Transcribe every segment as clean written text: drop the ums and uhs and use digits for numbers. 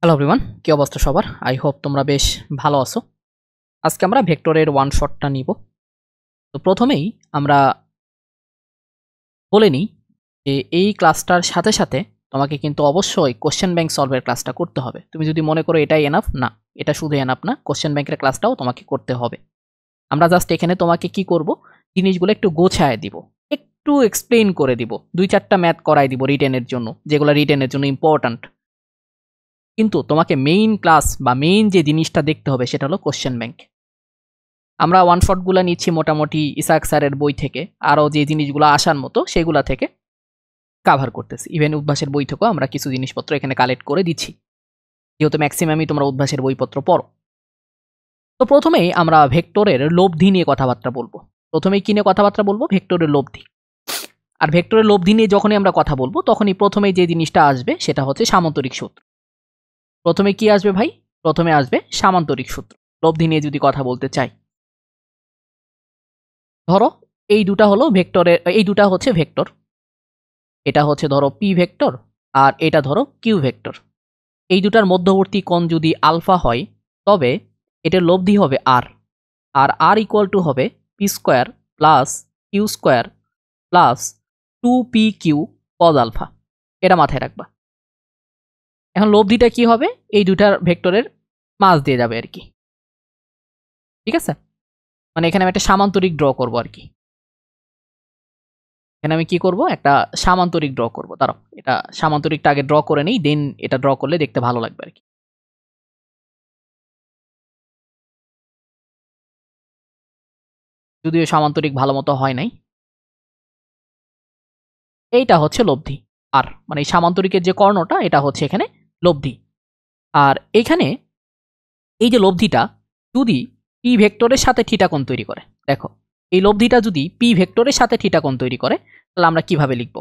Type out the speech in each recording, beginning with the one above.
Hello everyone, কি অবস্থা সবার? আই হোপ তোমরা বেশ ভালো আছো। আজকে আমরা ভেক্টরের ওয়ান শটটা নিব। তো প্রথমেই আমরা বলে নিই যে এই ক্লাসটার সাথে সাথে তোমাকে কিন্তু অবশ্যই কোশ্চেন ব্যাংক সলভের ক্লাসটা করতে হবে। তুমি যদি মনে করো এটাই এনাফ, না, এটা শুধু এনাফ না, কোশ্চেন ব্যাংকের ক্লাসটাও তোমাকে করতে হবে। আমরা জাস্ট এখানে তোমাকে কি করব, জিনিসগুলো একটু গোছায় দিব, একটু এক্সপ্লেইন করে দিব, 2-4টা ম্যাথ করাই দিব রিটেনের জন্য, যেগুলো রিটেনের জন্য ইম্পর্ট্যান্ট। কিন্তু তোমাকে মেইন ক্লাস বা মেইন যে জিনিসটা দেখতে হবে সেটা হলো কোশ্চেন ব্যাংক। আমরা ওয়ান শটগুলো নিচ্ছি মোটামুটি ইসাক স্যারের বই থেকে, আরও যে জিনিসগুলো আসার মতো সেগুলা থেকে কাভার করতেছি। ইভেন উদ্ভাসের বই থেকেও আমরা কিছু জিনিসপত্র এখানে কালেক্ট করে দিচ্ছি, যেহেতু ম্যাক্সিমামই তোমরা উদ্ভাসের বইপত্র পড়ো। তো প্রথমেই আমরা ভেক্টরের লব্ধি নিয়ে কথাবার্তা বলবো। প্রথমেই কি নিয়ে কথাবার্তা বলবো? ভেক্টরের লব্ধি। আর ভেক্টরের লব্ধি নিয়ে যখনই আমরা কথা বলবো তখনই প্রথমেই যে জিনিসটা আসবে সেটা হচ্ছে সামান্তরিক সূত্র। প্রথমে কি আসবে ভাই? প্রথমে আসবে সামান্তরিক সূত্র লব্ধি নিয়ে যদি কথা বলতে চাই। ধরো এই দুটা হলো ভেক্টরের, এই দুটা হচ্ছে ভেক্টর, এটা হচ্ছে ধরো পি ভেক্টর আর এটা ধরো কিউ ভেক্টর। এই দুটার মধ্যবর্তী কোণ যদি আলফা হয় তবে এটার লব্ধি হবে আর, আর আর ইকুয়াল টু হবে P square plus Q square plus 2p Q cos alpha. এটা মাথায় রাখবা। এখন লব্ধিটা কি হবে? এই দুটার ভেক্টরের মাঝ দিয়ে যাবে আর কি, ঠিক আছে? মানে এখানে আমি একটা সামান্তরিক ড্র করবো আর কি। এখানে আমি কি করব, একটা সামান্তরিক ড্র করব। দাঁড়াও, এটা সামান্তরিকটা আগে ড্র করে নেই, দেন এটা ড্র করলে দেখতে ভালো লাগবে আর কি। যদিও সামান্তরিক ভালো মতো হয় নাই। এইটা হচ্ছে লব্ধি, আর মানে এই সামান্তরিকের যে কর্ণটা এটা হচ্ছে এখানে লব্ধি। আর এখানে এই যে লব্ধিটা যদি পি ভেক্টরের সাথে থিটা কোণ তৈরি করে, দেখো এই লব্ধিটা যদি পি ভেক্টরের সাথে থিটা কোণ তৈরি করে তাহলে আমরা কিভাবে লিখব?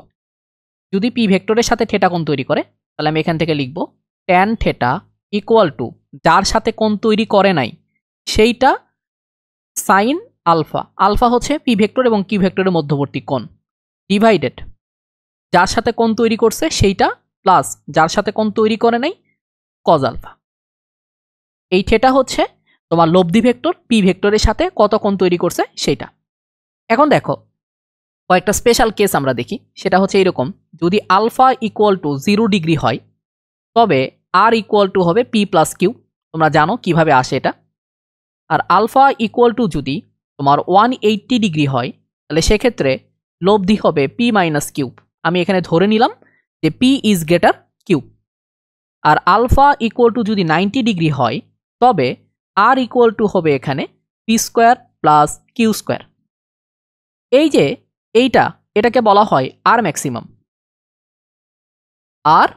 যদি পি ভেক্টরের সাথে থিটা কোণ তৈরি করে তাহলে আমি এখান থেকে লিখব ট্যান থিটা ইকুয়াল টু, যার সাথে কোণ তৈরি করে নাই সেইটা সাইন আলফা, আলফা হচ্ছে পি ভেক্টর এবং কিউ ভেক্টরের মধ্যবর্তী কোণ, ডিভাইডেড যার সাথে কোণ তৈরি করছে সেইটা প্লাস যার সাথে কোণ তৈরি করে নাই কজ আলফা। এই থিটা হচ্ছে তোমার লব্ধি ভেক্টর পি ভেক্টরের সাথে কত কোণ তৈরি করছে সেইটা। এখন দেখো কয়েকটা স্পেশাল কেস আমরা দেখি, সেটা হচ্ছে এরকম, যদি আলফা ইকুয়াল টু 0 ডিগ্রি হয় তবে আর ইকুয়াল টু হবে পি প্লাস কিউ। তোমরা জানো কিভাবে আসে এটা। আর আলফা ইকুয়াল টু যদি তোমার 180 ডিগ্রি হয় তাহলে সেক্ষেত্রে লব্ধি হবে পি মাইনাস কিউব। আমি এখানে ধরে নিলাম যে পি ইজ গ্রেটার কিউ। আর আলফা ইকুয়াল টু যদি 90 ডিগ্রি হয় তবে আর ইকুয়াল টু হবে এখানে P square plus Q square. এই যে এইটা, এটাকে বলা হয় আর ম্যাক্সিমাম, আর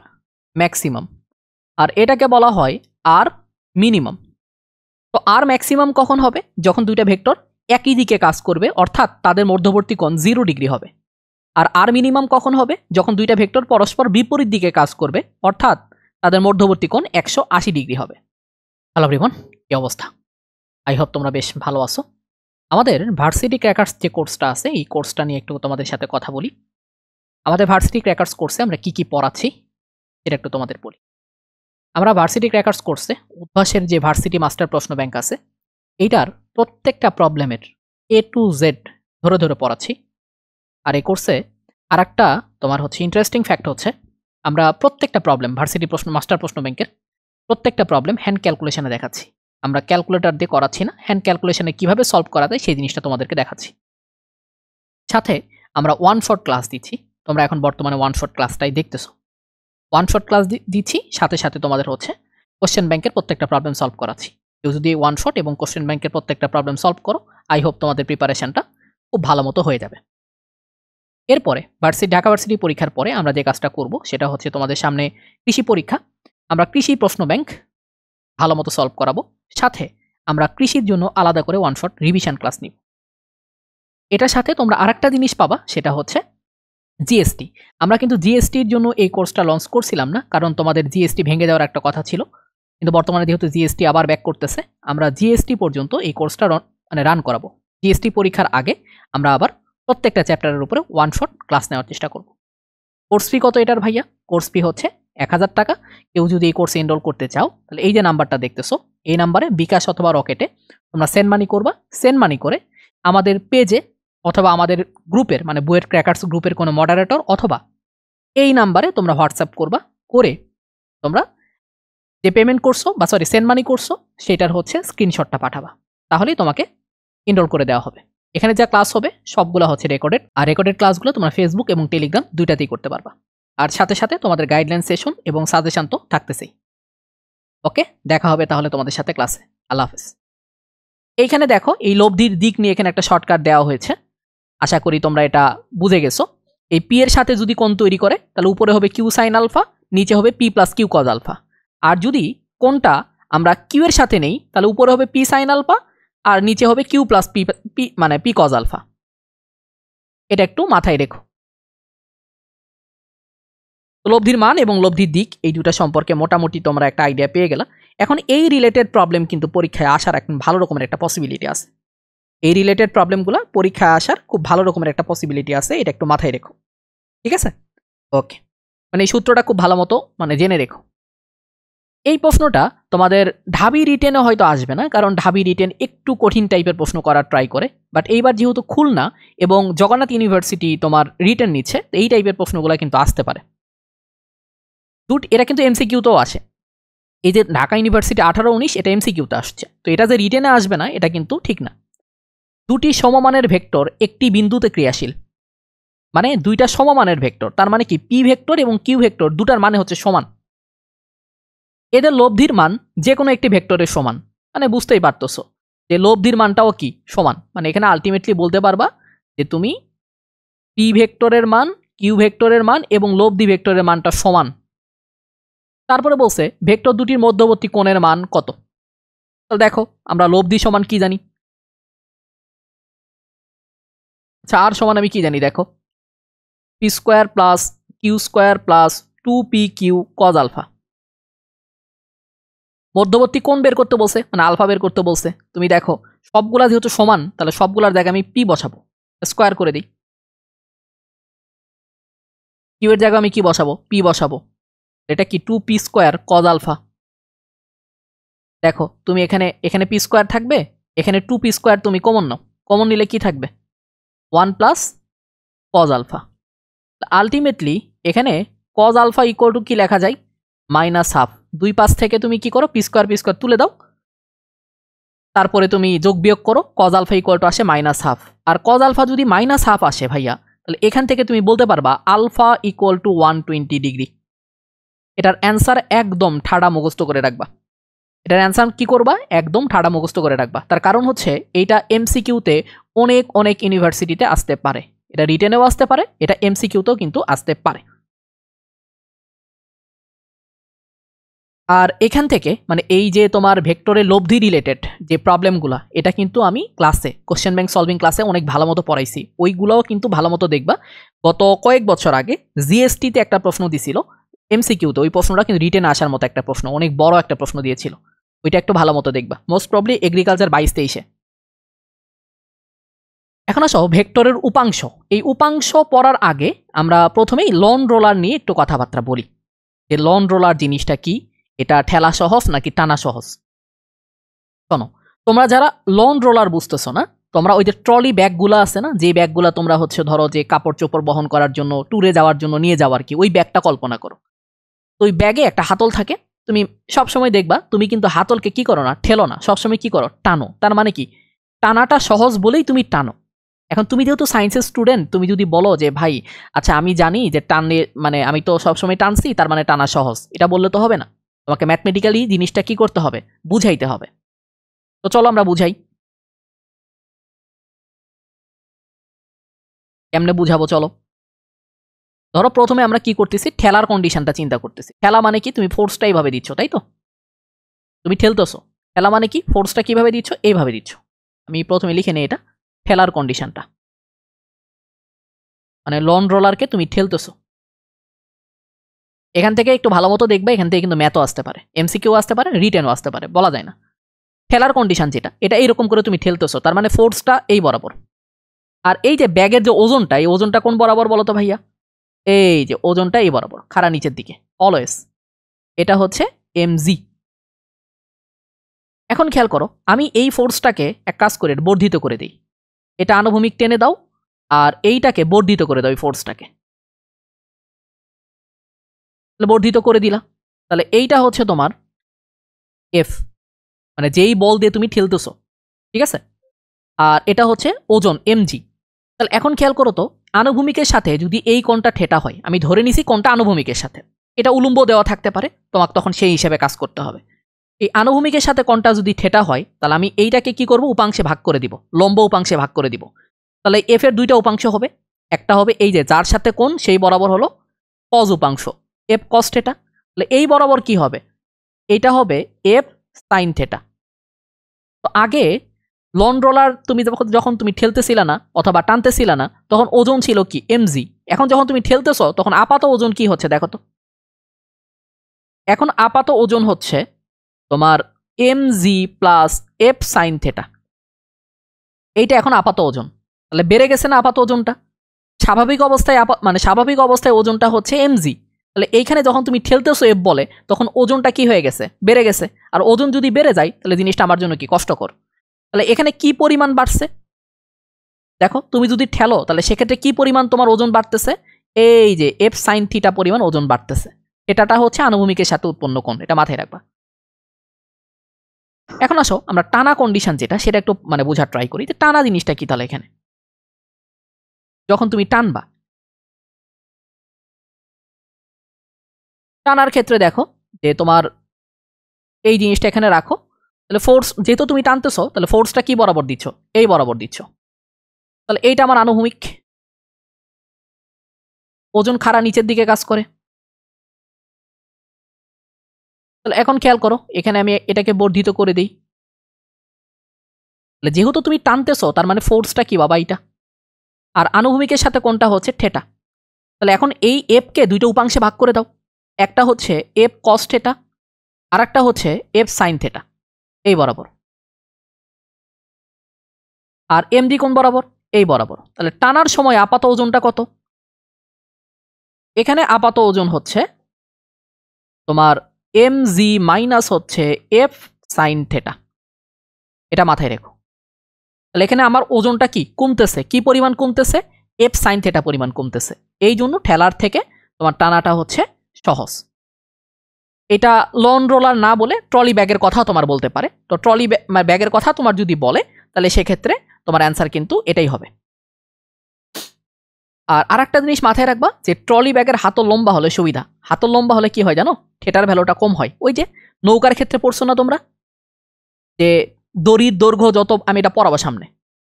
ম্যাক্সিমাম, আর এটাকে বলা হয় আর মিনিমাম। তো আর ম্যাক্সিমাম কখন হবে? যখন দুইটা ভেক্টর একই দিকে কাজ করবে, অর্থাৎ তাদের মধ্যবর্তী কোণ 0 ডিগ্রি হবে। আর মিনিমাম কখন হবে? যখন দুইটা ভেক্টর পরস্পর বিপরীত দিকে কাজ করবে, অর্থাৎ তাদের মধ্যবর্তী কোণ 180 ডিগ্রি হবে। হ্যালো এভরিওয়ান, কি অবস্থা? আই হোপ তোমরা বেশ ভালো আছো। আমাদের ভার্সিটি ক্র্যাকার্স যে কোর্সটা আছে, এই কোর্সটা নিয়ে একটু তোমাদের সাথে কথা বলি। আমাদের ভার্সিটি ক্র্যাকার্স কোর্সে আমরা কি কি পড়াচ্ছি সেটা একটু তোমাদের বলি। আমরা ভার্সিটি ক্র্যাকার্স কোর্সে উদ্ভাসের যে ভার্সিটি মাস্টার প্রশ্ন ব্যাংক আছে এইটার প্রত্যেকটা প্রবলেমের A to Z ধরে ধরে পড়াচ্ছি। আর এই কোর্সে আর একটা তোমার হচ্ছে ইন্টারেস্টিং ফ্যাক্ট হচ্ছে, আমরা প্রত্যেকটা প্রবলেম ভার্সিটি প্রশ্ন মাস্টার প্রশ্ন ব্যাংকের প্রত্যেকটা প্রবলেম হ্যান্ড ক্যালকুলেশনে দেখাচ্ছি। আমরা ক্যালকুলেটর দিয়ে করাচ্ছি না, হ্যান্ড ক্যালকুলেশনে কীভাবে সলভ করা যায় সেই জিনিসটা তোমাদেরকে দেখাচ্ছি। সাথে আমরা ওয়ান শট ক্লাস দিচ্ছি। তোমরা এখন বর্তমানে ওয়ান শট ক্লাসটাই দেখতেছো। ওয়ান শট ক্লাস দিচ্ছি, সাথে সাথে তোমাদের হচ্ছে কোশ্চেন ব্যাংকের প্রত্যেকটা প্রবলেম সলভ করাচ্ছি। কেউ যদি ওয়ান শট এবং কোশ্চেন ব্যাংকের প্রত্যেকটা প্রবলেম সলভ করো, আই হোপ তোমাদের প্রিপারেশনটা খুব ভালো মতো হয়ে যাবে। এরপরে ঢাকা ভার্সিটি পরীক্ষার পরে আমরা যে কাজটা করব সেটা হচ্ছে তোমাদের সামনে কৃষি পরীক্ষা, আমরা কৃষি প্রশ্ন ব্যাংক ভালো মতো সলভ করাবো। সাথে আমরা কৃষির জন্য আলাদা করে ওয়ান শট রিভিশন ক্লাস নিব। এটার সাথে তোমরা আরেকটা জিনিস পাবা, সেটা হচ্ছে জিএসটি। আমরা কিন্তু জিএসটির জন্য এই কোর্সটা লঞ্চ করছিলাম না, কারণ তোমাদের জিএসটি ভেঙে যাওয়ার একটা কথা ছিল। কিন্তু বর্তমানে যেহেতু জিএসটি আবার ব্যাক করতেছে, আমরা জিএসটি পর্যন্ত এই কোর্সটা রান করাবো। জিএসটি পরীক্ষার আগে আমরা আবার প্রত্যেকটা চ্যাপ্টারের উপরে ওয়ান শট ক্লাস নেওয়ার চেষ্টা করব। কোর্স ফি কত এটার ভাইয়া? কোর্স ফি হচ্ছে 1000 টাকা। কেউ যদি এই কোর্সে এনরোল করতে চাও তাহলে এই যে নাম্বারটা দেখতেছো এই নাম্বারে বিকাশ অথবা রকেটে তোমরা সেন্ড মানি করবা। সেন্ড মানি করে আমাদের পেজে অথবা আমাদের গ্রুপের মানে বুয়েট ক্র্যাকার্স গ্রুপের কোনো মডারেটর অথবা এই নাম্বারে তোমরা হোয়াটসঅ্যাপ করবা। করে তোমরা যে পেমেন্ট করছো বা সরি সেন্ড মানি করছো সেটার হচ্ছে স্ক্রিনশটটা পাঠাবা, তাহলেই তোমাকে এনরোল করে দেওয়া হবে। এখানে যা ক্লাস হবে সবগুলো হচ্ছে রেকর্ডেড, আর রেকর্ডেড ক্লাসগুলো তোমরা ফেসবুক এবং টেলিগ্রাম দুইটাতেই করতে পারবা। আর সাথে সাথে তোমাদের গাইডলাইন সেশন এবং সাজেশন তো থাকতেছেই। ওকে, দেখা হবে তাহলে তোমাদের সাথে ক্লাসে। আল্লাহ হাফেজ। এইখানে দেখো এই লব্ধির দিক নিয়ে এখানে একটা শর্টকাট দেওয়া হয়েছে, আশা করি তোমরা এটা বুঝে গেছো। এই পি এর সাথে যদি কোণ তৈরি করে তাহলে উপরে হবে কিউ সাইন আলফা, নিচে হবে P plus Q cos alpha. আর যদি কোণটা আমরা কিউ এর সাথে নেই তাহলে উপরে হবে পি সাইন আলফা আর নিচে হবে কিউ প্লাস পি মানে পি কজ আলফা। এটা একটু মাথায় রেখো। লব্ধির মান এবং লব্ধির দিক এই দুটা সম্পর্কে মোটামুটি তোমরা একটা আইডিয়া পেয়ে গেলা। এখন এই রিলেটেড প্রবলেম কিন্তু পরীক্ষায় আসার একটা ভালো রকমের একটা পসিবিলিটি আছে। এই রিলেটেড প্রবলেমগুলো পরীক্ষায় আসার খুব ভালো রকমের একটা পসিবিলিটি আছে, এটা একটু মাথায় রেখো। ঠিক আছে, ওকে। মানে এই সূত্রটা খুব ভালো মতো মানে জেনে রেখো। এই প্রশ্নটা তোমাদের ঢাবি রিটেনে হয়তো আসবে না, কারণ ঢাবি রিটেন একটু কঠিন টাইপের প্রশ্ন করার ট্রাই করে। বাট এইবার যেহেতু খুলনা এবং জগন্নাথ ইউনিভার্সিটি তোমার রিটেন নিচ্ছে, এই টাইপের প্রশ্নগুলো কিন্তু আসতে পারে। এরা কিন্তু এমসিকিউতেও আসে। এই যে ঢাকা ইউনিভার্সিটি 18-19 এটা এমসিকিউতে আসছে, তো এটা যে রিটেনে আসবে না এটা কিন্তু ঠিক না। দুটি সমমানের ভেক্টর একটি বিন্দুতে ক্রিয়াশীল, মানে দুইটা সমমানের ভেক্টর, তার মানে কি পি ভেক্টর এবং কিউ ভেক্টর দুটার মানে হচ্ছে সমান। এদের লব্ধির মান যে কোনো একটি ভেক্টরের সমান, মানে বুঝতেই পারতেছো যে লব্ধির মানটাও কি সমান। মানে এখানে আলটিমেটলি বলতে পারবা যে তুমি পি ভেক্টরের মান, কিউ ভেক্টরের মান এবং লব্ধি ভেক্টরের মানটা সমান। তারপরে বলছে ভেক্টর দুটির মধ্যবর্তী কোণের মান কত। তাহলে দেখো আমরা লব্ধি সমান কি জানি, আচ্ছা আর সমান আমি কি জানি দেখো, P square plus Q square plus 2p Q cos alpha. মধ্যবর্তী কোণ বের করতে বলছে, মানে আলফা বের করতে বলছে। তুমি দেখো সবগুলা যেহেতু সমান তাহলে সবগুলার জায়গায় আমি পি বসাবো, স্কোয়ার করে দিই। কিউ এর জায়গায় আমি কি বসাবো, পি বসাবো। এটা কি 2p স্কোয়ার কজ আলফা। দেখো তুমি এখানে পি স্কোয়ার থাকবে, এখানে 2p স্কোয়ার তুমি কমন নাও, কমন নিলে কি থাকবে 1 প্লাস কজ আলফা। আলটিমেটলি এখানে কজ আলফা ইকুয়াল টু কি লেখা যায় -হাফ। দুই পাশ থেকে তুমি কি করো পি স্কোয়ার তুলে দাও, তারপরে তুমি যোগ বিয়োগ করো, কজ আলফা ইকুয়াল টু আসে -হাফ। আর কজ আলফা যদি -হাফ আসে ভাইয়া, তাহলে এখান থেকে তুমি বলতে পারবা আলফা ইকুয়াল টু 120 ডিগ্রি। এটার অ্যান্সার একদম ঠাড়া মুখস্থ করে রাখবা। এটার অ্যান্সার কি করবা, একদম ঠাড়া মুখস্থ করে রাখবা। তার কারণ হচ্ছে এইটা এমসিকিউতে অনেক ইউনিভার্সিটিতে আসতে পারে, এটা রিটেনেও আসতে পারে, এটা এমসিকিউতেও কিন্তু আসতে পারে। আর এখান থেকে মানে এই যে তোমার ভেক্টরের লব্ধি রিলেটেড যে প্রবলেমগুলো, এটা কিন্তু আমি ক্লাসে কোশ্চেন ব্যাংক সলভিং ক্লাসে অনেক ভালো মতো পড়াইছি, ওইগুলোও কিন্তু ভালো মতো দেখবা। গত কয়েক বছর আগে জিএসটিতে একটা প্রশ্ন দিছিল এমসিকিউতে, ওই প্রশ্নটা কিন্তু রিটেনে আসার মতো একটা প্রশ্ন, অনেক বড় একটা প্রশ্ন দিয়েছিল, ওইটা একটু ভালো মতো দেখবা। মোস্ট প্রবলি এগ্রিকালচার 22-23-এ। এখন আসো ভেক্টরের উপাংশ। এই উপাংশ পড়ার আগে আমরা প্রথমেই লন রোলার নিয়ে একটু কথাবার্তা বলি, যে লন রোলার জিনিসটা কি, এটা ঠেলা সহজ নাকি টানা সহজ। শোনো, তোমরা যারা লন রোলার বুঝতেছো না, তোমরা ওই যে ট্রলি ব্যাগগুলো আছে না, যে ব্যাগগুলো তোমরা হচ্ছে ধরো যে কাপড় চোপড় বহন করার জন্য ট্যুরে যাওয়ার জন্য নিয়ে যাওয়ার কি, ওই ব্যাগটা কল্পনা করো। তো ওই ব্যাগে একটা হাতল থাকে, তুমি সবসময় দেখবা তুমি কিন্তু হাতলকে কি করো না, ঠেলো না, সবসময় কি করো, টানো। তার মানে কি টানাটা সহজ বলেই তুমি টানো। এখন তুমি যেহেতু সায়েন্সের স্টুডেন্ট, তুমি যদি বলো যে ভাই আচ্ছা আমি জানি যে টানলে মানে আমি তো সবসময় টানছি তার মানে টানা সহজ, এটা বললে তো হবে না, তোমাকে ম্যাথমেটিক্যালি জিনিসটা কি করতে হবে, বুঝাইতে হবে। তো চলো আমরা বুঝাই। কেমনে বুঝাবো চলো। ধরো প্রথমে আমরা কি করতেছি, ঠেলার কন্ডিশনটা চিন্তা করতেছি। ঠেলা মানে কি, তুমি ফোর্সটা এইভাবে দিচ্ছ, তাই তো, তুমি ঠেলতেছো। ঠেলা মানে কি, ফোর্সটা কিভাবে দিচ্ছ, এইভাবে দিচ্ছ। আমি প্রথমে লিখে নিই এটা ঠেলার কন্ডিশনটা, মানে লন রোলারকে তুমি ঠেলতেছো। এখান থেকে একটু ভালো মতো দেখবে, এখান থেকে কিন্তু ম্যাথও আসতে পারে, এমসিকিউ আসতে পারে, রিটেনও আসতে পারে, বলা যায় না। ঠেলার কন্ডিশন যেটা, এটা এইরকম করে তুমি ঠেলতেছো, তার মানে ফোর্সটা এই বরাবর। আর এই যে ব্যাগের যে ওজনটা, এই ওজনটা কোন বরাবর বলো তো ভাইয়া, এই যে ওজনটা এই বরাবর, খাড়া নিচের দিকে। অলওয়েজ এটা হচ্ছে mg। এখন খেয়াল করো, আমি এই ফোর্সটাকে এক কাজ করে বর্ধিত করে দিই, এটা আনুভূমিক টেনে দাও আর এইটাকে বর্ধিত করে দাও, এই ফোর্সটাকে বর্ধিত করে দিলা, তাহলে এইটা হচ্ছে তোমার এফ, মানে যেই বল দিয়ে তুমি ঠেলতেছো, ঠিক আছে। আর এটা হচ্ছে ওজন mg। তাহলে এখন খেয়াল করো তো, আনুভূমিকের সাথে যদি এই কোণটা থেটা হয়, আমি ধরে নিছি কোণটা আনুভূমিকের সাথে, এটা উলম্ব দেওয়া থাকতে পারে, তোমাকে তখন সেই হিসেবে কাজ করতে হবে। এই আনুভূমিকের সাথে কোণটা যদি থেটা হয়, তাহলে আমি এইটাকে কি করব, উপাংশে ভাগ করে দিব, লম্ব উপাংশে ভাগ করে দিব। তাহলে এফ এর দুইটা উপাংশ হবে, একটা হবে এই যে যার সাথে কোণ সেই বরাবর হলো কজ উপাংশ, এফ কস থেটা। তাহলে এই বরাবর কি হবে, এইটা হবে এফ সাইন থেটা। তো আগে লন রোলার তুমি যখন তুমি ঠেলতেছিল না অথবা টানতেছিল না, তখন ওজন ছিল কি mg। এখন যখন তুমি ঠেলতেছ তখন আপাত ওজন কি হচ্ছে দেখো তো, এখন আপাত ওজন হচ্ছে তোমার mg plus F sine theta, এইটা এখন আপাত ওজন। তাহলে বেড়ে গেছে না আপাত ওজনটা, স্বাভাবিক অবস্থায় মানে স্বাভাবিক অবস্থায় ওজনটা হচ্ছে mg, তাহলে এইখানে যখন তুমি ঠেলতেছো এফ বলে তখন ওজনটা কি হয়ে গেছে, বেড়ে গেছে। আর ওজন যদি বেড়ে যায় তাহলে জিনিসটা আমার জন্য কি কষ্টকর। তাহলে এখানে কি পরিমাণ বাড়ছে দেখো, তুমি যদি ঠেলো তাহলে সেক্ষেত্রে কি পরিমাণ তোমার ওজন বাড়তেছে, এই যে এফ সাইন থিটা পরিমাণ ওজন বাড়তেছে। এটাটা হচ্ছে আনুভূমিকের সাথে উৎপন্ন কোণ, এটা মাথায় রাখবা। এখন আসো আমরা টানা কন্ডিশন যেটা, সেটা একটু মানে বোঝার ট্রাই করি। টানা জিনিসটা কি, তাহলে এখানে যখন তুমি টানবা, টানার ক্ষেত্রে দেখো যে তোমার এই জিনিসটা এখানে রাখো, তাহলে ফোর্স যেহেতু তুমি টানতেছো তাহলে ফোর্সটা কি বরাবর দিচ্ছ, এই বরাবর দিচ্ছ, তাহলে এইটা আমার আনুভূমিক, ওজন খাড়া নিচের দিকে কাজ করে। তাহলে এখন খেয়াল করো, এখানে আমি এটাকে বর্ধিত করে দিই, তাহলে যেহেতু তুমি টানতেছো তার মানে ফোর্সটা কি বাবা এইটা, আর আনুভূমিকের সাথে কোনটা হচ্ছে থেটা। তাহলে এখন এই এফকে দুইটা উপাংশে ভাগ করে দাও, একটা হচ্ছে এফ কস থেটা আর একটা হচ্ছে এফ সাইন থেটা, এই বরাবর। আর এমডি কোন বরাবর, এই বরাবর। তাহলে টানার সময় আপাত ওজনটা কত, এখানে আপাত ওজন হচ্ছে তোমার mg মাইনাস হচ্ছে এফ সাইন থেটা, এটা মাথায় রেখো। তাহলে এখানে আমার ওজনটা কি কমতেছে, কি পরিমাণ কমতেছে, এফ সাইন থেটা পরিমাণ কমতেছে। এই জন্য ঠেলার থেকে তোমার টানাটা হচ্ছে সহজ। এটা লন রোলার না বলে ট্রলি ব্যাগের কথা তোমার বলতে পারে। তো ট্রলি ব্যাগের কথা তোমার যদি বলে তাহলে সেক্ষেত্রে তোমার অ্যান্সার কিন্তু এটাই হবে। আর আরেকটা জিনিস মাথায় রাখবা যে ট্রলি ব্যাগের হাতল লম্বা হলে সুবিধা, হাতল লম্বা হলে কি হয় জানো, থেটার ভ্যালুটা কম হয়। ওই যে নৌকার ক্ষেত্রে পড়ছো না তোমরা, যে দড়ির দৈর্ঘ্য যত, আমি এটা পড়াবো সামনে,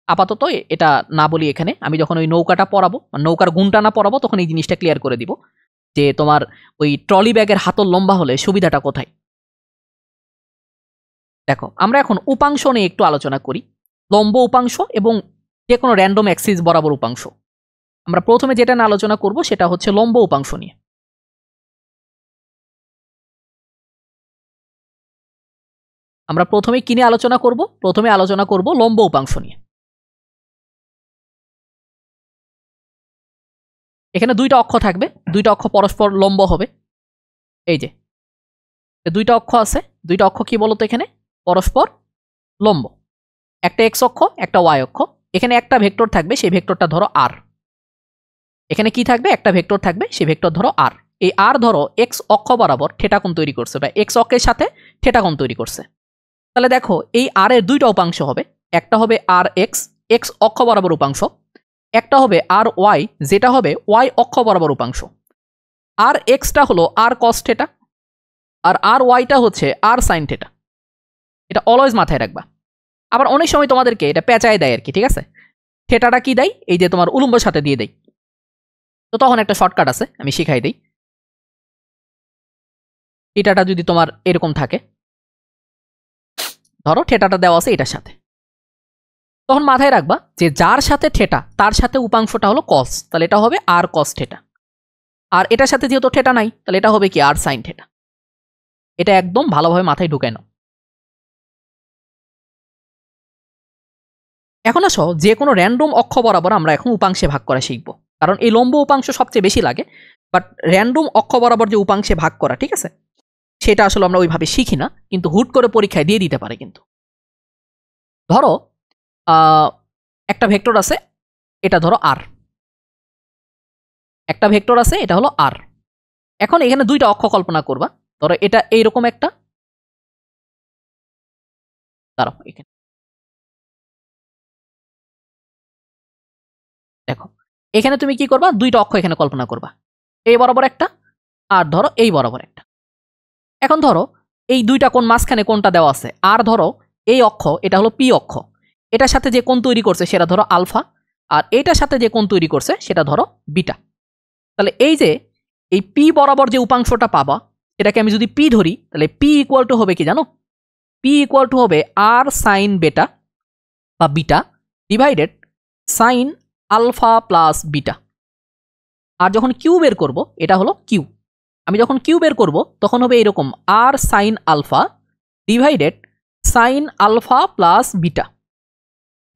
আপাতত এটা না বলি এখানে, আমি যখন ওই নৌকাটা পড়াবো, নৌকার গুণটা না পড়াবো, তখন এই জিনিসটা ক্লিয়ার করে দিব যে তোমার ওই ট্রলি ব্যাগের হাতল লম্বা হলে সুবিধাটা কোথায়। দেখো আমরা এখন উপাংশ নিয়ে একটু আলোচনা করি, লম্ব উপাংশ এবং যে কোনো র্যান্ডম অ্যাক্সিস বরাবর উপাংশ। আমরা প্রথমে যেটা নিয়ে আলোচনা করব সেটা হচ্ছে লম্ব উপাংশ নিয়ে। আমরা প্রথমে কি নিয়ে আলোচনা করব, প্রথমে আলোচনা করব লম্ব উপাংশ নিয়ে। এখানে দুইটা অক্ষ থাকবে, দুইটা অক্ষ পরস্পর লম্ব হবে। এই যে দুইটা অক্ষ আছে, দুইটা অক্ষ কি বলতো এখানে পরস্পর লম্ব, একটা এক্স অক্ষ একটা ওয়াই অক্ষ। এখানে একটা ভেক্টর থাকবে, সেই ভেক্টরটা ধরো আর। এখানে কি থাকবে, একটা ভেক্টর থাকবে, সেই ভেক্টর ধরো আর। এই আর ধরো এক্স অক্ষ বরাবর থেটা কোণ তৈরি করছে, বা এক্স অক্ষের সাথে থেটা কোণ তৈরি করছে। তাহলে দেখো এই আর এর দুইটা উপাংশ হবে, একটা হবে আর এক্স, এক্স অক্ষ বরাবর উপাংশ, একটা হবে আর ওয়াই, যেটা হবে ওয়াই অক্ষ বরাবর উপাংশ। আর এক্সটা হলো আর কস থেটা, আর আর ওয়াইটা হচ্ছে আর সাইন থেটা। এটা অলওয়েজ মাথায় রাখবা। আবার অনেক সময় তোমাদেরকে এটা পেঁচায় দেয় আর কি, ঠিক আছে। থেটাটা কি দেয়, এই যে তোমার উলম্বর সাথে দিয়ে দেয়। তো তখন একটা শর্টকাট আছে, আমি শিখাই দিই। থিটাটা যদি তোমার এরকম থাকে, ধরো থেটাটা দেওয়া আছে এটার সাথে, তখন মাথায় রাখবা যে যার সাথে থেটা তার সাথে উপাংশটা হলো কস, তাহলে এটা হবে আর কস থেটা। আর এটার সাথে যেহেতু থেটা নাই, তাহলে এটা হবে কি আর সাইন থেটা। এটা একদম ভালোভাবে মাথায় ঢুকায় নাও। এখন আসো যে কোনো র্যান্ডম অক্ষ বরাবর আমরা এখন উপাংশে ভাগ করা শিখবো, কারণ এই লম্ব উপাংশ সবচেয়ে বেশি লাগে। বাট র্যান্ডম অক্ষ বরাবর যে উপাংশে ভাগ করা, ঠিক আছে, সেটা আসলে আমরা ওইভাবে শিখি না, কিন্তু হুট করে পরীক্ষায় দিয়ে দিতে পারে। কিন্তু ধরো একটা ভেক্টর আছে, এটা ধরো আর, একটা ভেক্টর আছে, এটা হলো আর। এখন এখানে দুইটা অক্ষ কল্পনা করবা। ধরো এটা এইরকম একটা, দাঁড়াও এখানে দেখো, এখানে তুমি কি করবা, দুইটা অক্ষ এখানে কল্পনা করবা, এই বরাবর একটা আর ধরো এই বরাবর একটা। এখন ধরো এই দুইটা কোণ মাঝখানে কোনটা দেওয়া আছে, আর ধরো এই অক্ষ, এটা হলো পি অক্ষ, এটার সাথে যে কোণ তৈরি করছে সেটা ধরো আলফা, আর এইটার সাথে যে কোণ তৈরি করছে সেটা ধরো বিটা। তাহলে এই যে এই পি বরাবর যে উপাংশটা পাবা, এটাকে আমি যদি পি ধরি, তাহলে পি ইকুয়াল টু হবে কি জানো, পি ইকুয়াল টু হবে আর সাইন বেটা বা beta divided sine alpha plus beta. আর যখন কিউ বের করব, এটা হলো কিউ, আমি যখন কিউ বের করব তখন হবে এরকম আর sine alpha divided sine alpha plus beta.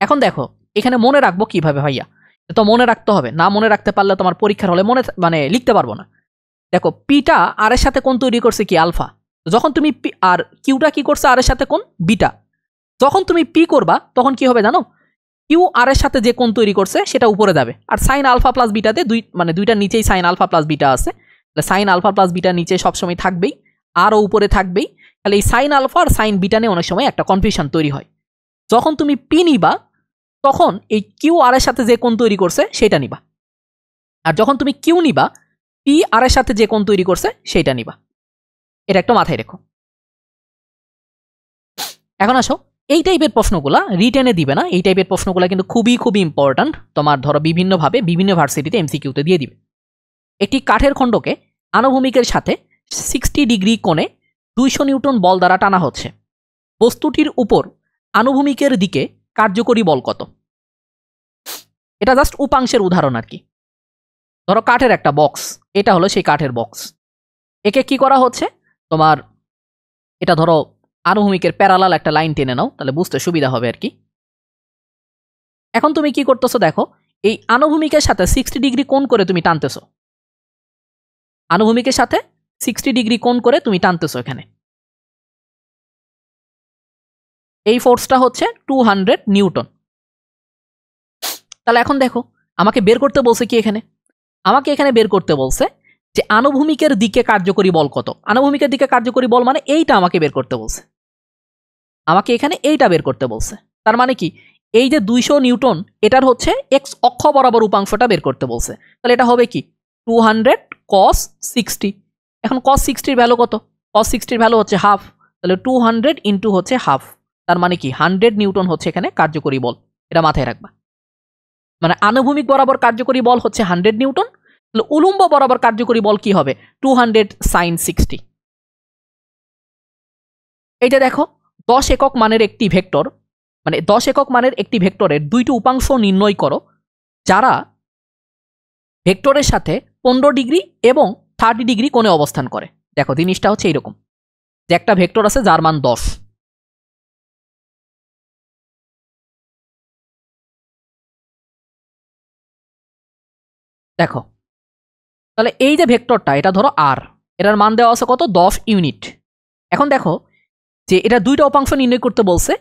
এখন দেখো এখানে মনে রাখবো কিভাবে ভাইয়া, তো মনে রাখতে হবে, না মনে রাখতে পারলে তোমার পরীক্ষার হলে মানে লিখতে পারবো না। দেখো পিটা আর এর সাথে কোণ তৈরি করছে কি আলফা, যখন তুমি আর কিউটা কি করছে আর এর সাথে কোণ বিটা, যখন তুমি পি করবা তখন কি হবে জানো, কিউ আর এর সাথে যে কোণ তৈরি করছে সেটা উপরে যাবে, আর সাইন আলফা প্লাস বিটাতে দুইটার নিচেই সাইন আলফা প্লাস বিটা আছে, তাহলে সাইন আলফা প্লাস বিটার নিচে সবসময় থাকবেই, আরও উপরে থাকবেই। তাহলে এই সাইন আলফা আর সাইন বিটা নিয়ে অনেক সময় একটা কনফিউশন তৈরি হয়। যখন তুমি পি নিবা তখন এই কিউ আর এর সাথে যে কোণ তৈরি করছে সেটা নিবা, আর যখন তুমি কিউ নিবা পি আর এর সাথে যে কোণ তৈরি করছে সেটা নিবা। এটা একটা মাথায় রেখো। এখন আসো, এই টাইপের প্রশ্নগুলা রিটেনে দিবে না, এই টাইপের প্রশ্নগুলো কিন্তু খুবই খুবই ইম্পর্ট্যান্ট, তোমার ধরো বিভিন্নভাবে বিভিন্ন ভার্সিটিতে এমসিকিউতে দিয়ে দিবে। একটি কাঠের খণ্ডকে আনুভূমিকের সাথে 60 ডিগ্রি কোণে 200 নিউটন বল দ্বারা টানা হচ্ছে, বস্তুটির উপর আনুভূমিকের দিকে কার্যকরী বল কত? এটা জাস্ট উপাংশের উদাহরণ আর কি। ধরো কাঠের একটা বক্স, এটা হলো সেই কাঠের বক্স, একে কি করা হচ্ছে তোমার, এটা ধরো আনুভূমিকের প্যারালাল একটা লাইন টেনে নাও, তাহলে বুঝতে সুবিধা হবে আর কি। এখন তুমি কি করতেছো দেখো, এই আনুভূমিকের সাথে 60 ডিগ্রি কোণ করে তুমি টানতেছো, আনুভূমিকের সাথে 60 ডিগ্রি কোণ করে তুমি টানতেছো এখানে, এই ফোর্সটা হচ্ছে 200 নিউটন। তাহলে এখন দেখো আমাকে বের করতে বলছে কি, এখানে আমাকে এখানে বের করতে বলছে যে আনুভূমিকের দিকে কার্যকরী বল কত। আনুভূমিকের দিকে কার্যকরী বল মানে এইটা আমাকে বের করতে বলছে, আমাকে এখানে এইটা বের করতে বলছে। তার মানে কি, এই যে 200 নিউটন এটার হচ্ছে এক্স অক্ষ বরাবর উপাংশটা বের করতে বলছে, তাহলে এটা হবে কি 200 cos 60। এখন cos 60 এর ভ্যালু কত, cos 60 এর ভ্যালু হচ্ছে হাফ, তাহলে 200 ইন্টু হচ্ছে হাফ, তার মানে কি 100 নিউটন হচ্ছে এখানে কার্যকরী বল। এটা মাথায় রাখবা, মানে আনুভূমিক বরাবর কার্যকরী বল হচ্ছে 100 নিউটন, তাহলে উলম্ব বরাবর কার্যকরী বল কি হবে 200 sin 60। এইটা দেখো 10 একক মানের একটি ভেক্টর, মানে 10 একক মানের একটি ভেক্টরের দুইটি উপাংশ নির্ণয় করো যারা ভেক্টরের সাথে 15 ডিগ্রি এবং 30 ডিগ্রি কোণে অবস্থান করে। দেখো জিনিসটা হচ্ছে এইরকম যে একটা ভেক্টর আছে যার মান 10, দেখো তাহলে এই যে ভেক্টরটা এটা ধরো আর, এটার মান দেওয়া আছে কত 10 ইউনিট। এখন দেখো যে এটা দুইটা উপাংশ নির্ণয় করতে বলছে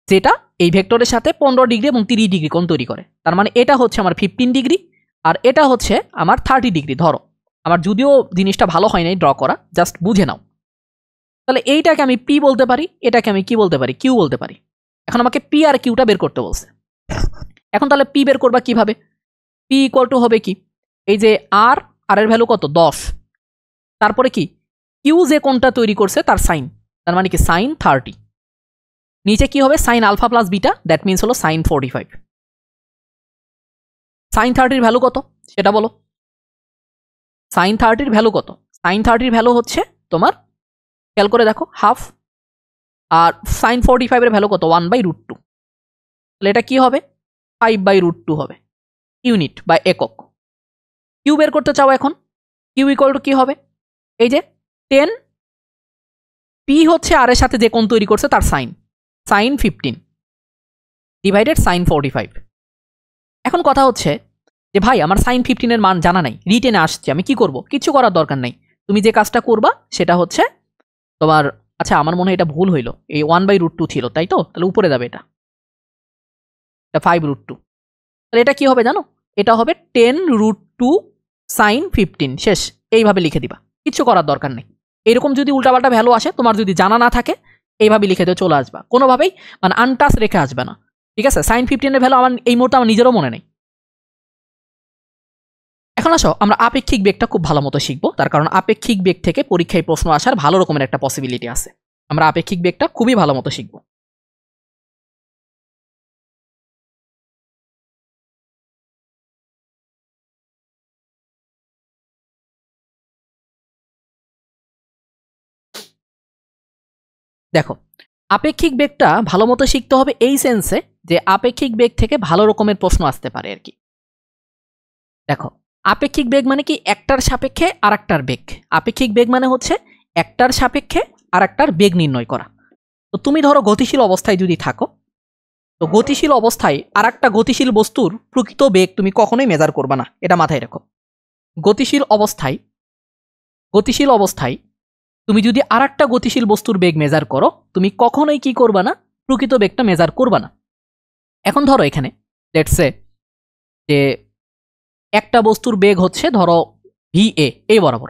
যেটা এই ভেক্টরের সাথে 15 ডিগ্রি এবং 30 ডিগ্রি কোণ তৈরি করে, তার মানে এটা হচ্ছে আমার 15 ডিগ্রি আর এটা হচ্ছে আমার 30 ডিগ্রি। ধরো আমার যদিও জিনিসটা ভালো হয় নাই ড্র করা, জাস্ট বুঝে নাও। তাহলে এইটাকে আমি পি বলতে পারি, এটাকে আমি কি বলতে পারি, কিউ বলতে পারি। এখন আমাকে পি আর কিউটা বের করতে বলছে। এখন তাহলে পি বের করবা কিভাবে, পি ইকুয়াল টু হবে কি, এই যে আর এর ভ্যালু কত 10, তারপরে কি কিউ যে কোণটা তৈরি করছে তার সাইন, তার মানে কি সাইন 30, নিচে কি হবে sine alpha plus beta, that means হলো সাইন 45। সাইন 30 ভ্যালু কত সেটা বলো, সাইন 30 ভ্যালু কত, সাইন 30 ভ্যালু হচ্ছে তোমার খেয়াল করে দেখো হাফ, আর সাইন 45 এর ভ্যালু কত 1/√2, তাহলে এটা কি হবে 5/√2 হবে ইউনিট বা একক। কিউ বের করতে চাও, এখন কিউ ইকুয়াল টু কি হবে, এই যে 10 পি হচ্ছে আর এর সাথে যে কোণ তৈরি করছে তার সাইন, সাইন 15 ডিভাইডেড সাইন 45। এখন কথা হচ্ছে যে ভাই আমার sin 15 এর মান জানা নাই, রিটেনে আসছে, আমি কি করব? কিছু করার দরকার নাই। তুমি যে কাজটা করবা সেটা হচ্ছে তোমার, আচ্ছা আমার মনে হয় এটা ভুল হইলো, এই 1/√2 ছিল, তাই তো? তাহলে উপরে যাবে এটা 5√2। তাহলে এটা কি হবে জানো? এটা হবে 10√2 sin 15, শেষ। এইভাবে লিখে দিবা, কিছু করার দরকার নেই। এরকম যদি উল্টাপাল্টা ভ্যালু আসে, তোমার যদি জানা না থাকে, এইভাবে লিখে দিয়ে চলে আসবা, কোনোভাবেই মানে আনটাচ রেখে আসবে না, ঠিক আছে? sin 15 এর ভ্যালু আমার এই মুহূর্তে আমার নিজেরও মনে নেই। এখন আসো আমরা আপেক্ষিক বেগটা খুব ভালো মতো শিখবো, তার কারণ আপেক্ষিক বেগ থেকে পরীক্ষায় প্রশ্ন আসার ভালো রকমের একটা পসিবিলিটি আছে। আমরা আপেক্ষিক বেগটা খুবই ভালো মতো শিখবো। দেখো, আপেক্ষিক বেগটা ভালো মতো শিখতে হবে এই সেন্সে যে আপেক্ষিক বেগ থেকে ভালো রকমের প্রশ্ন আসতে পারে আর কি। দেখো, আপেক্ষিক বেগ মানে কি? একটার সাপেক্ষে আর একটার বেগ। আপেক্ষিক বেগ মানে হচ্ছে একটার সাপেক্ষে আর একটার বেগ নির্ণয় করা। তো তুমি ধরো গতিশীল অবস্থায় যদি থাকো, তো গতিশীল অবস্থায় আর একটা গতিশীল বস্তুর প্রকৃত বেগ তুমি কখনোই মেজার করবে না, এটা মাথায় রাখো। গতিশীল অবস্থায় তুমি যদি আর একটা গতিশীল বস্তুর বেগ মেজার করো, তুমি কখনোই কি করবা না? প্রকৃত বেগটা মেজার করবা না। এখন ধরো এখানে লেটস সে যে একটা বস্তুর বেগ হচ্ছে ধরো VA, এই বরাবর,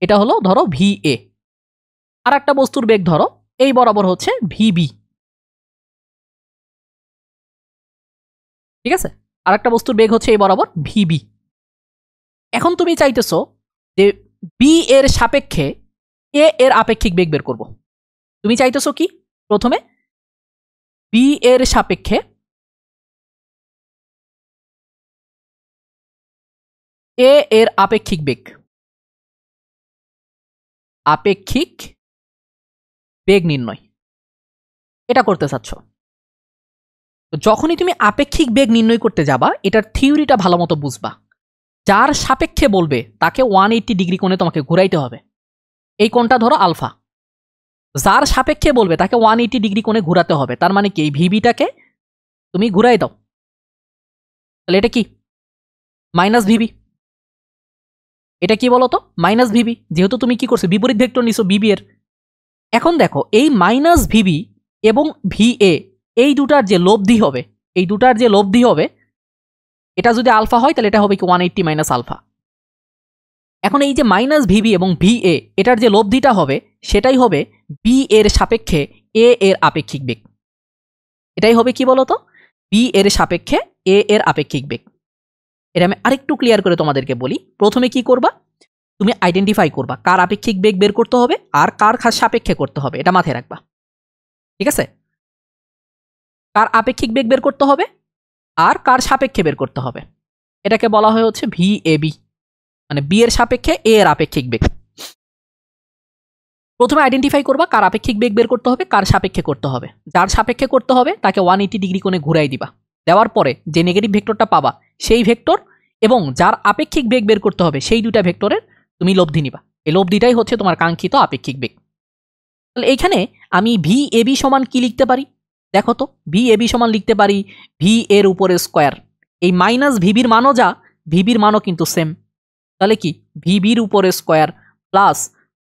এটা হলো ধরো VA। আর একটা বস্তুর বেগ ধরো এই বরাবর হচ্ছে VB, ঠিক আছে? আর একটা বস্তুর বেগ হচ্ছে এই বরাবর VB। এখন তুমি চাইতেছো যে B এর সাপেক্ষে A এর আপেক্ষিক বেগ বের করব। তুমি চাইতেছো কি? প্রথমে B এর সাপেক্ষে A এর আপেক্ষিক বেগ নির্ণয়, এটা করতে চাচ্ছ। তো যখনই তুমি আপেক্ষিক বেগ নির্ণয় করতে যাবা, এটার থিওরিটা ভালো মতো বুঝবা। যার সাপেক্ষে বলবে তাকে 180 ডিগ্রি কোণে তোমাকে ঘুরাইতে হবে। এই কোণটা ধরো আলফা, যার সাপেক্ষে বলবে তাকে 180 ডিগ্রি কোণে ঘুরাতে হবে। তার মানে কি? এই ভিবিটাকে তুমি ঘুরাই দাও, তাহলে এটা কি? Minus VB. এটা কি বলতো? মাইনাস ভিবি, যেহেতু তুমি কি করছো? বিপরীত ভেক্টর নিছো বিবি এর। এখন দেখো, এই মাইনাস ভিবি এবং VA এই দুটার যে লব্ধি হবে, এটা যদি আলফা হয় তাহলে এটা হবে কি 180 মাইনাস আলফা। এখন এই যে মাইনাস ভিবি এবং VA এটার যে লব্ধিটা হবে, সেটাই হবে B এর সাপেক্ষে A এর আপেক্ষিক বেগ। এটাই হবে কি বলতো? B এর সাপেক্ষে A এর আপেক্ষিক বেগ। এটা আমি আরেকটু ক্লিয়ার করে তোমাদেরকে বলি। প্রথমে কি করবা? তুমি আইডেন্টিফাই করবা কার আপেক্ষিক বেগ বের করতে হবে আর কার সাপেক্ষে করতে হবে, এটা মাথায় রাখবা, ঠিক আছে? কার আপেক্ষিক বেগ বের করতে হবে আর কার সাপেক্ষে বের করতে হবে, এটাকে বলা হয় হচ্ছে VAB, মানে B এর সাপেক্ষে A এর আপেক্ষিক বেগ। প্রথমে আইডেন্টিফাই করবা কার আপেক্ষিক বেগ বের করতে হবে, কার সাপেক্ষে করতে হবে। যার সাপেক্ষে করতে হবে তাকে 180 ডিগ্রি কোণে ঘুরাই দিবা। দেওয়ার পরে যে নেগেটিভ ভেক্টরটা পাবা, সেই ভেক্টর এবং যার আপেক্ষিক বেগ বের করতে হবে, সেই দুইটা ভেক্টরের তুমি লব্ধি নিবা। এই লব্ধিটাই হচ্ছে তোমার কাঙ্ক্ষিত আপেক্ষিক বেগ। তাহলে এইখানে আমি VAB সমান কি লিখতে পারি? দেখো তো, VAB সমান লিখতে পারি V এর উপরে স্কোয়ার। এই মাইনাস ভিবির মানও যা, ভিবির মানও কিন্তু সেম। তাহলে কি? ভিবির উপরে square plus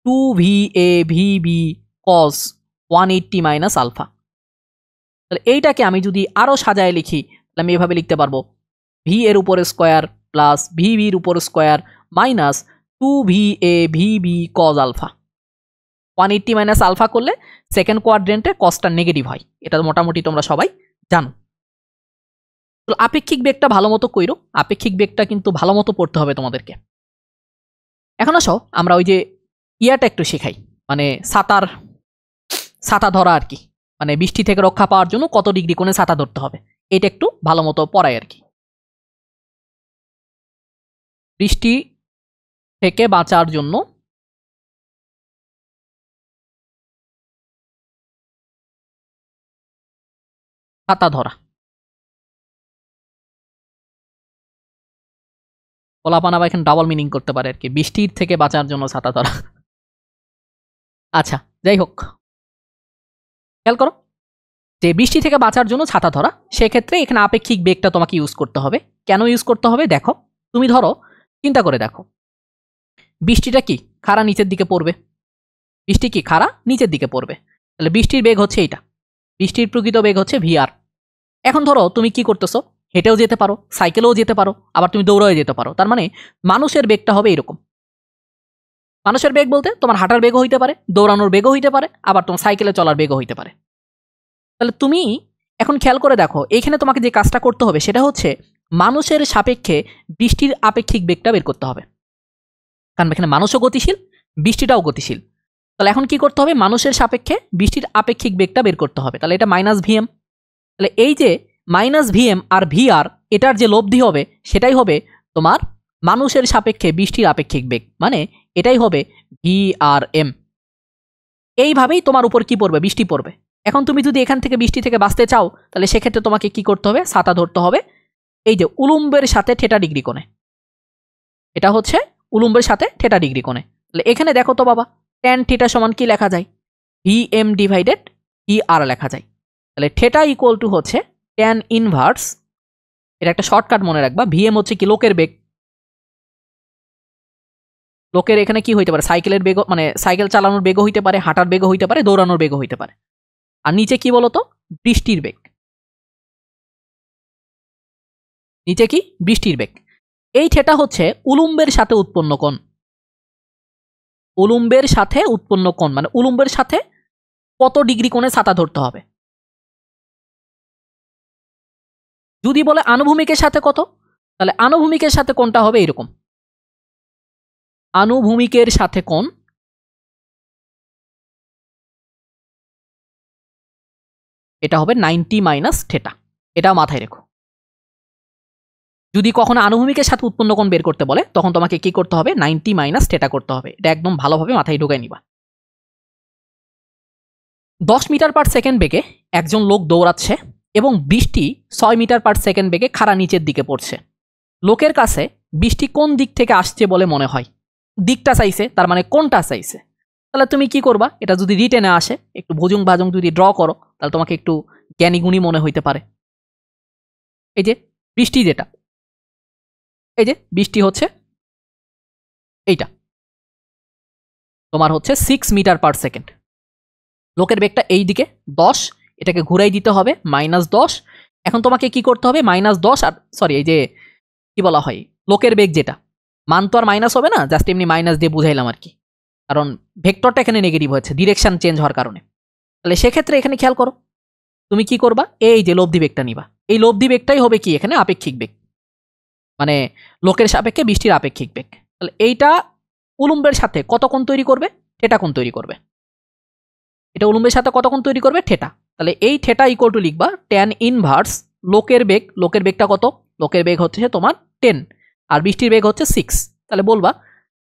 2VA VB cos 180 minus alpha. তাহলে এইটাকে আমি যদি আরো সাজায় লিখি, তাহলে আমি এভাবে লিখতে পারবো V এর উপরে স্কোয়ার প্লাস ভিবির উপরে square minus 2VA VB cos alpha. 180 minus alpha করলে সেকেন্ড কোয়াড্রেন্টে কসটা নেগেটিভ হয়, এটা মোটামুটি তোমরা সবাই জানো। তো আপেক্ষিক বেগটা ভালো মতো কইরো, আপেক্ষিক বেগটা কিন্তু ভালো মতো পড়তে হবে তোমাদেরকে। এখন আসো আমরা ওই যে ইয়াটা একটু শেখাই, মানে ছাতা ধরা আর কি, মানে বৃষ্টি থেকে রক্ষা পাওয়ার জন্য কত ডিগ্রি কোণে ছাতা ধরতে হবে, এটা একটু ভালো মতো পড়াই আর কি। বৃষ্টি থেকে বাঁচার জন্য ছাতা ধরা। পোলাপানা বা এখানে ডাবল মিনিং করতে পারে আর কি, বৃষ্টির থেকে বাঁচার জন্য ছাতা ধরা। আচ্ছা, যাই হোক, খেয়াল করো যে বৃষ্টি থেকে বাঁচার জন্য ছাতা ধরা, সেক্ষেত্রে এখানে আপেক্ষিক বেগটা তোমাকে ইউজ করতে হবে। কেন ইউজ করতে হবে দেখো, তুমি ধরো চিন্তা করে দেখো, বৃষ্টিটা কি খাড়া নিচের দিকে পড়বে, বৃষ্টি কি খাড়া নিচের দিকে পড়বে, তাহলে বৃষ্টির বেগ হচ্ছে এইটা, বৃষ্টির প্রকৃত বেগ হচ্ছে ভিআর। এখন ধরো তুমি কি করতেছো, হেঁটেও যেতে পারো, সাইকেলেও যেতে পারো, আবার তুমি দৌড়াও যেতে পারো, তার মানে মানুষের বেগটা হবে এরকম। মানুষের বেগ বলতে তোমার হাঁটার বেগও হইতে পারে, দৌড়ানোর বেগও হইতে পারে, আবার তোমার সাইকেলে চলার বেগও হইতে পারে। তাহলে তুমি এখন খেয়াল করে দেখো, এইখানে তোমাকে যে কাজটা করতে হবে সেটা হচ্ছে মানুষের সাপেক্ষে বৃষ্টির আপেক্ষিক বেগটা বের করতে হবে, কারণ এখানে মানুষও গতিশীল, বৃষ্টিটাও গতিশীল। তাহলে এখন কি করতে হবে, মানুষের সাপেক্ষে বৃষ্টির আপেক্ষিক বেগটা বের করতে হবে। তাহলে এটা মাইনাস ভিএম, তাহলে এই যে মাইনাস ভিএম আর ভিআর এটার যে লব্ধি হবে সেটাই হবে তোমার মানুষের সাপেক্ষে বৃষ্টির আপেক্ষিক বেগ, মানে এটাই হবে ভিআরএম। এইভাবেই তোমার উপর কি পড়বে, বৃষ্টি পড়বে। এখন তুমি যদি এখান থেকে বৃষ্টি থেকে বাঁচতে চাও তাহলে সেক্ষেত্রে তোমাকে কি করতে হবে, ছাতা ধরতে হবে এই যে উলম্বের সাথে থেটা ডিগ্রি কোণে, এটা হচ্ছে উলম্বের সাথে থেটা ডিগ্রি কোণে। তাহলে এখানে দেখো তো বাবা, ট্যান থিটা সমান কি লেখা যায়, ভিএম ডিভাইডেড ভিআর লেখা যায়। তাহলে থেটা ইকুয়াল টু হচ্ছে ট্যান ইনভার্স, এটা একটা শর্টকাট মনে রাখবা, ভিএম হচ্ছে কি লোকের বেগ, লোকের এখানে কি হইতে পারে, সাইকেলের বেগ, মানে সাইকেল চালানোর বেগও হইতে পারে, হাঁটার বেগও হইতে পারে, দৌড়ানোর বেগও হইতে পারে। আর নিচে কি বলতো, বৃষ্টির বেগ, নিচে কি বৃষ্টির বেগ। এই থেটা হচ্ছে উলম্বের সাথে উৎপন্ন কোণ, উলম্বের সাথে উৎপন্ন কোণ মানে উলম্বের সাথে কত ডিগ্রি কোণে ছাতা ধরতে হবে। যদি বলে আনুভূমিকের সাথে কত, তাহলে আনুভূমিকের সাথে কোণটা হবে এরকম, আনুভূমিকের সাথে কোণ এটা হবে 90 মাইনাস থেটা, এটাও মাথায় রেখো। যদি কখনো আনুভূমিকের সাথে উৎপন্ন কোণ বের করতে বলে তখন তোমাকে কি করতে হবে, 90 মাইনাস থেটা করতে হবে। এটা একদম ভালোভাবে মাথায় ঢুকাই নিবা। 10 মিটার পার সেকেন্ড বেগে একজন লোক দৌড়াচ্ছে এবং বৃষ্টি 6 মিটার পার সেকেন্ড বেগে খাড়া নিচের দিকে পড়ছে। লোকের কাছে বৃষ্টি কোন দিক থেকে আসছে বলে মনে হয়, দিকটা চাইছে, তার মানে কোনটা চাইছে। তাহলে তুমি কি করবা, এটা যদি রিটেনে আসে, একটু ভুজুং ভাজুং যদি ড্র করো তাহলে তোমাকে একটু জ্ঞানীগুণী মনে হইতে পারে। এই যে বৃষ্টি, যেটা এই যে বৃষ্টি হচ্ছে এইটা, তোমার হচ্ছে 6 মিটার পার সেকেন্ড, লোকের বেগটা এই দিকে 10, এটাকে ঘুরাই দিতে হবে -10। এখন তোমাকে কি করতে হবে, -10 আর সরি এই যে কি বলা হয় লোকের বেগ, যেটা মান তো আর মাইনাস হবে না, জাস্ট এমনি মাইনাস দিয়ে বুঝাইলাম আর কি, কারণ ভেক্টরটা এখানে নেগেটিভ হচ্ছে ডিরেকশন চেঞ্জ হওয়ার কারণে। তাহলে সেক্ষেত্রে এখানে খেয়াল করো, তুমি কি করবা, এই যে লব্ধি বেগটা নিবা, এই লব্ধি বেগটাই হবে কি এখানে আপেক্ষিক বেগ, মানে লোকের সাপেক্ষে বৃষ্টির আপেক্ষিক বেগ। তাহলে এইটা উলম্বের সাথে কত কোণ তৈরি করবে, থেটা কোণ তৈরি করবে, এটা উলম্বের সাথে কত কোণ তৈরি করবে, থেটা। তাহলে এই থেটা ইকুয়াল টু লিখবা ট্যান ইনভার্স লোকের বেগ, লোকের বেগটা কত, লোকের বেগ হচ্ছে তোমার 10 আর বৃষ্টির বেগ হচ্ছে 6, তাহলে বলবা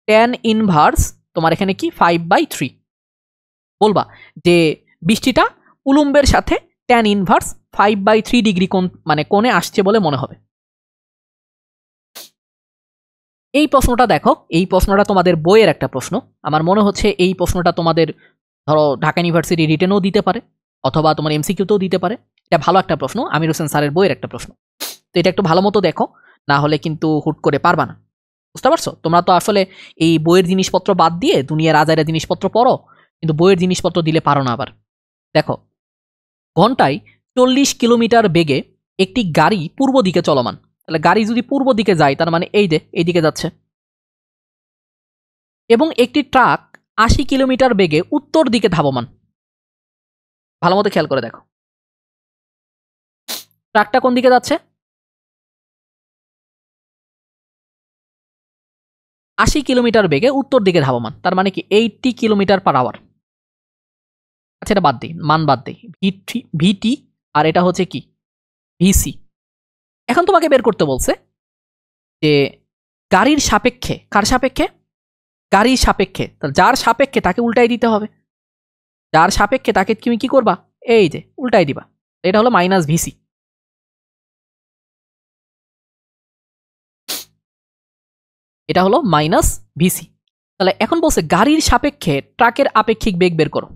ট্যান ইনভার্স তোমার এখানে কি 5/3, বলবা যে বৃষ্টিটা উলম্বের সাথে ট্যান ইনভার্স 5/3 ডিগ্রি কোণ মানে কোণে আসছে বলে মনে হবে। এই প্রশ্নটা দেখো, এই প্রশ্নটা তোমাদের বইয়ের একটা প্রশ্ন, আমার মনে হচ্ছে এই প্রশ্নটা তোমাদের ধরো ঢাকা ইউনিভার্সিটি রিটেনও দিতে পারে অথবা তোমার এমসিকিউতেও দিতে পারে। এটা ভালো একটা প্রশ্ন, আমির হোসেন স্যারের বইয়ের একটা প্রশ্ন, তো এটা একটু ভালো মতো দেখো, না হলে কিন্তু হুট করে পারবা না। বুঝতে পারছো, তোমরা তো আসলে এই বইয়ের জিনিসপত্র বাদ দিয়ে দুনিয়ার আজারে জিনিসপত্র পড়ো, কিন্তু বইয়ের জিনিসপত্র দিলে পারো না। আবার দেখো, ঘন্টায় 40 কিলোমিটার বেগে একটি গাড়ি পূর্ব দিকে চলমান, তাহলে গাড়ি যদি পূর্ব দিকে যায় তার মানে এই যে এই দিকে যাচ্ছে, এবং একটি ট্রাক 80 কিলোমিটার বেগে উত্তর দিকে ধাবমান। ভালো মতো খেয়াল করে দেখো, ট্রাকটা কোন দিকে যাচ্ছে, 80 কিলোমিটার বেগে উত্তর দিকে ধাবমান, তার মানে কি 80 কিলোমিটার পার আওয়ার। আচ্ছা এটা বাদ দিই, মান বাদ দিই, ভিটি আর এটা হচ্ছে কি ভিসি। এখন তোমাকে বের করতে বলছে যে গাড়ির সাপেক্ষে, কার সাপেক্ষে, গাড়ির সাপেক্ষে, তাহলে যার সাপেক্ষে তাকে উল্টাই দিতে হবে, যার সাপেক্ষে তাকে তুমি কি করবা, এই যে উল্টাই দিবা, এটা হলো মাইনাস ভিসি। এটা হলো মাইনাস ভিসি। তাহলে এখন বলছে গাড়ির সাপেক্ষে ট্রাকের আপেক্ষিক বেগ বের করো,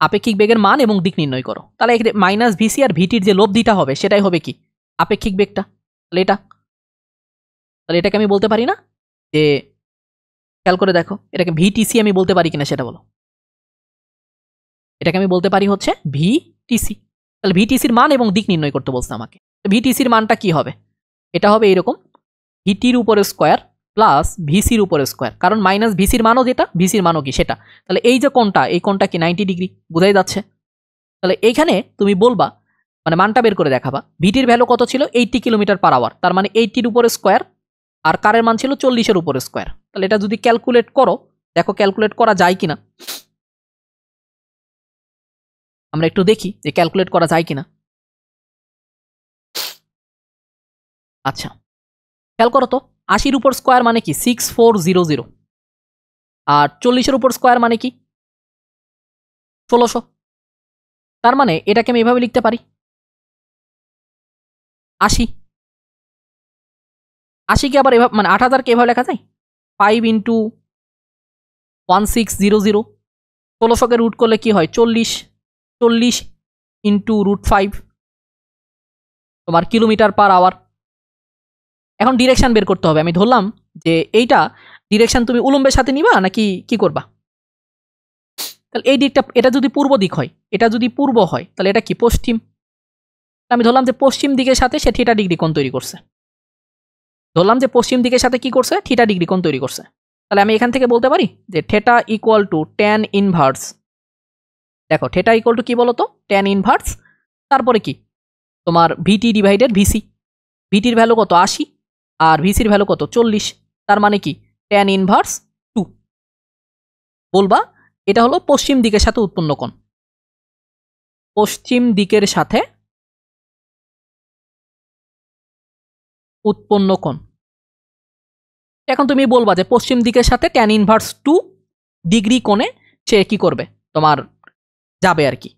আপেক্ষিক বেগের মান এবং দিক নির্ণয় করো। তাহলে এখানে মাইনাস ভিসি আর ভিটির যে লব্ধিটা হবে সেটাই হবে কি আপেক্ষিক বেগটা, তাহলে এটা তাহলে এটাকে আমি বলতে পারি না যে, খেয়াল করে দেখো, এটাকে ভিটিসি আমি বলতে পারি কিনা সেটা বলো। এটাকে আমি বলতে পারি হচ্ছে ভিটিসি। তাহলে ভিটিসির মান এবং দিক নির্ণয় করতে বলছে আমাকে। ভিটিসির মানটা কি হবে? এটা হবে এরকম, ভিটির উপরে স্কোয়ার প্লাস ভিসির উপরে স্কোয়ার, কারণ মাইনাস ভিসির মানও যেটা, ভিসির মানও কি সেটা। তাহলে এই যে কোণটা, এই কোণটা কি 90 ডিগ্রি, বোঝাই যাচ্ছে। তাহলে এইখানে তুমি বলবা, মানে মানটা বের করে দেখাবা, ভিটির ভ্যালু কত ছিল, 80 কিলোমিটার পার আওয়ার, তার মানে 80-র উপরে স্কোয়ার, আর কারের মান ছিল 40-এর উপরে স্কোয়ার। তাহলে এটা যদি ক্যালকুলেট করো, দেখো ক্যালকুলেট করা যায় কিনা, আমরা একটু দেখি যে ক্যালকুলেট করা যায় কিনা। আচ্ছা, খেয়াল করো তো, 80-র উপর স্কোয়ার মানে কি 6400, আর 40-এর উপর স্কোয়ার মানে কি 1600। তার মানে এটাকে আমি এভাবে লিখতে পারি, 80 কে আবার এভাবে, মানে 8000 কে এভাবে লেখা যায় 5 ইন্টু 1600, 1600-কে রুট করলে কি হয় 40 ইন্টু √5 তোমার কিলোমিটার পার আওয়ার। এখন ডিরেকশন বের করতে হবে। আমি ধরলাম যে এইটা ডিরেকশন তুমি উলম্বের সাথে নিবা নাকি কি করবা। তাহলে এই দিকটা, এটা যদি পূর্ব দিক হয়, এটা যদি পূর্ব হয়, তাহলে এটা কি পশ্চিম। আমি ধরলাম যে পশ্চিম দিকের সাথে সে থিটা ডিগ্রি কোণ তৈরি করছে, ধরলাম যে পশ্চিম দিকের সাথে কি করছে, থিটা ডিগ্রি কোণ তৈরি করছে। তাহলে আমি এখান থেকে বলতে পারি যে theta equal to tan inverse, দেখো থিটা ইকুয়াল টু কি বলতো, tan ইনভার্স, তারপরে কি তোমার ভিটি ডিভাইডেড ভিসি। ভিটির ভ্যালু কত 80, আর ভিসির ভ্যালু কত 40, তার মানে কি tan ইনভার্স 2। বলবা এটা হলো পশ্চিম দিকের সাথে উৎপন্ন কোণ, পশ্চিম দিকের সাথে উৎপন্ন কোণ। এখন তুমি বলবা যে পশ্চিম দিকের সাথে tan ইনভার্স 2 ডিগ্রি কোণে সে কি করবে, তোমার যাবে আর কি।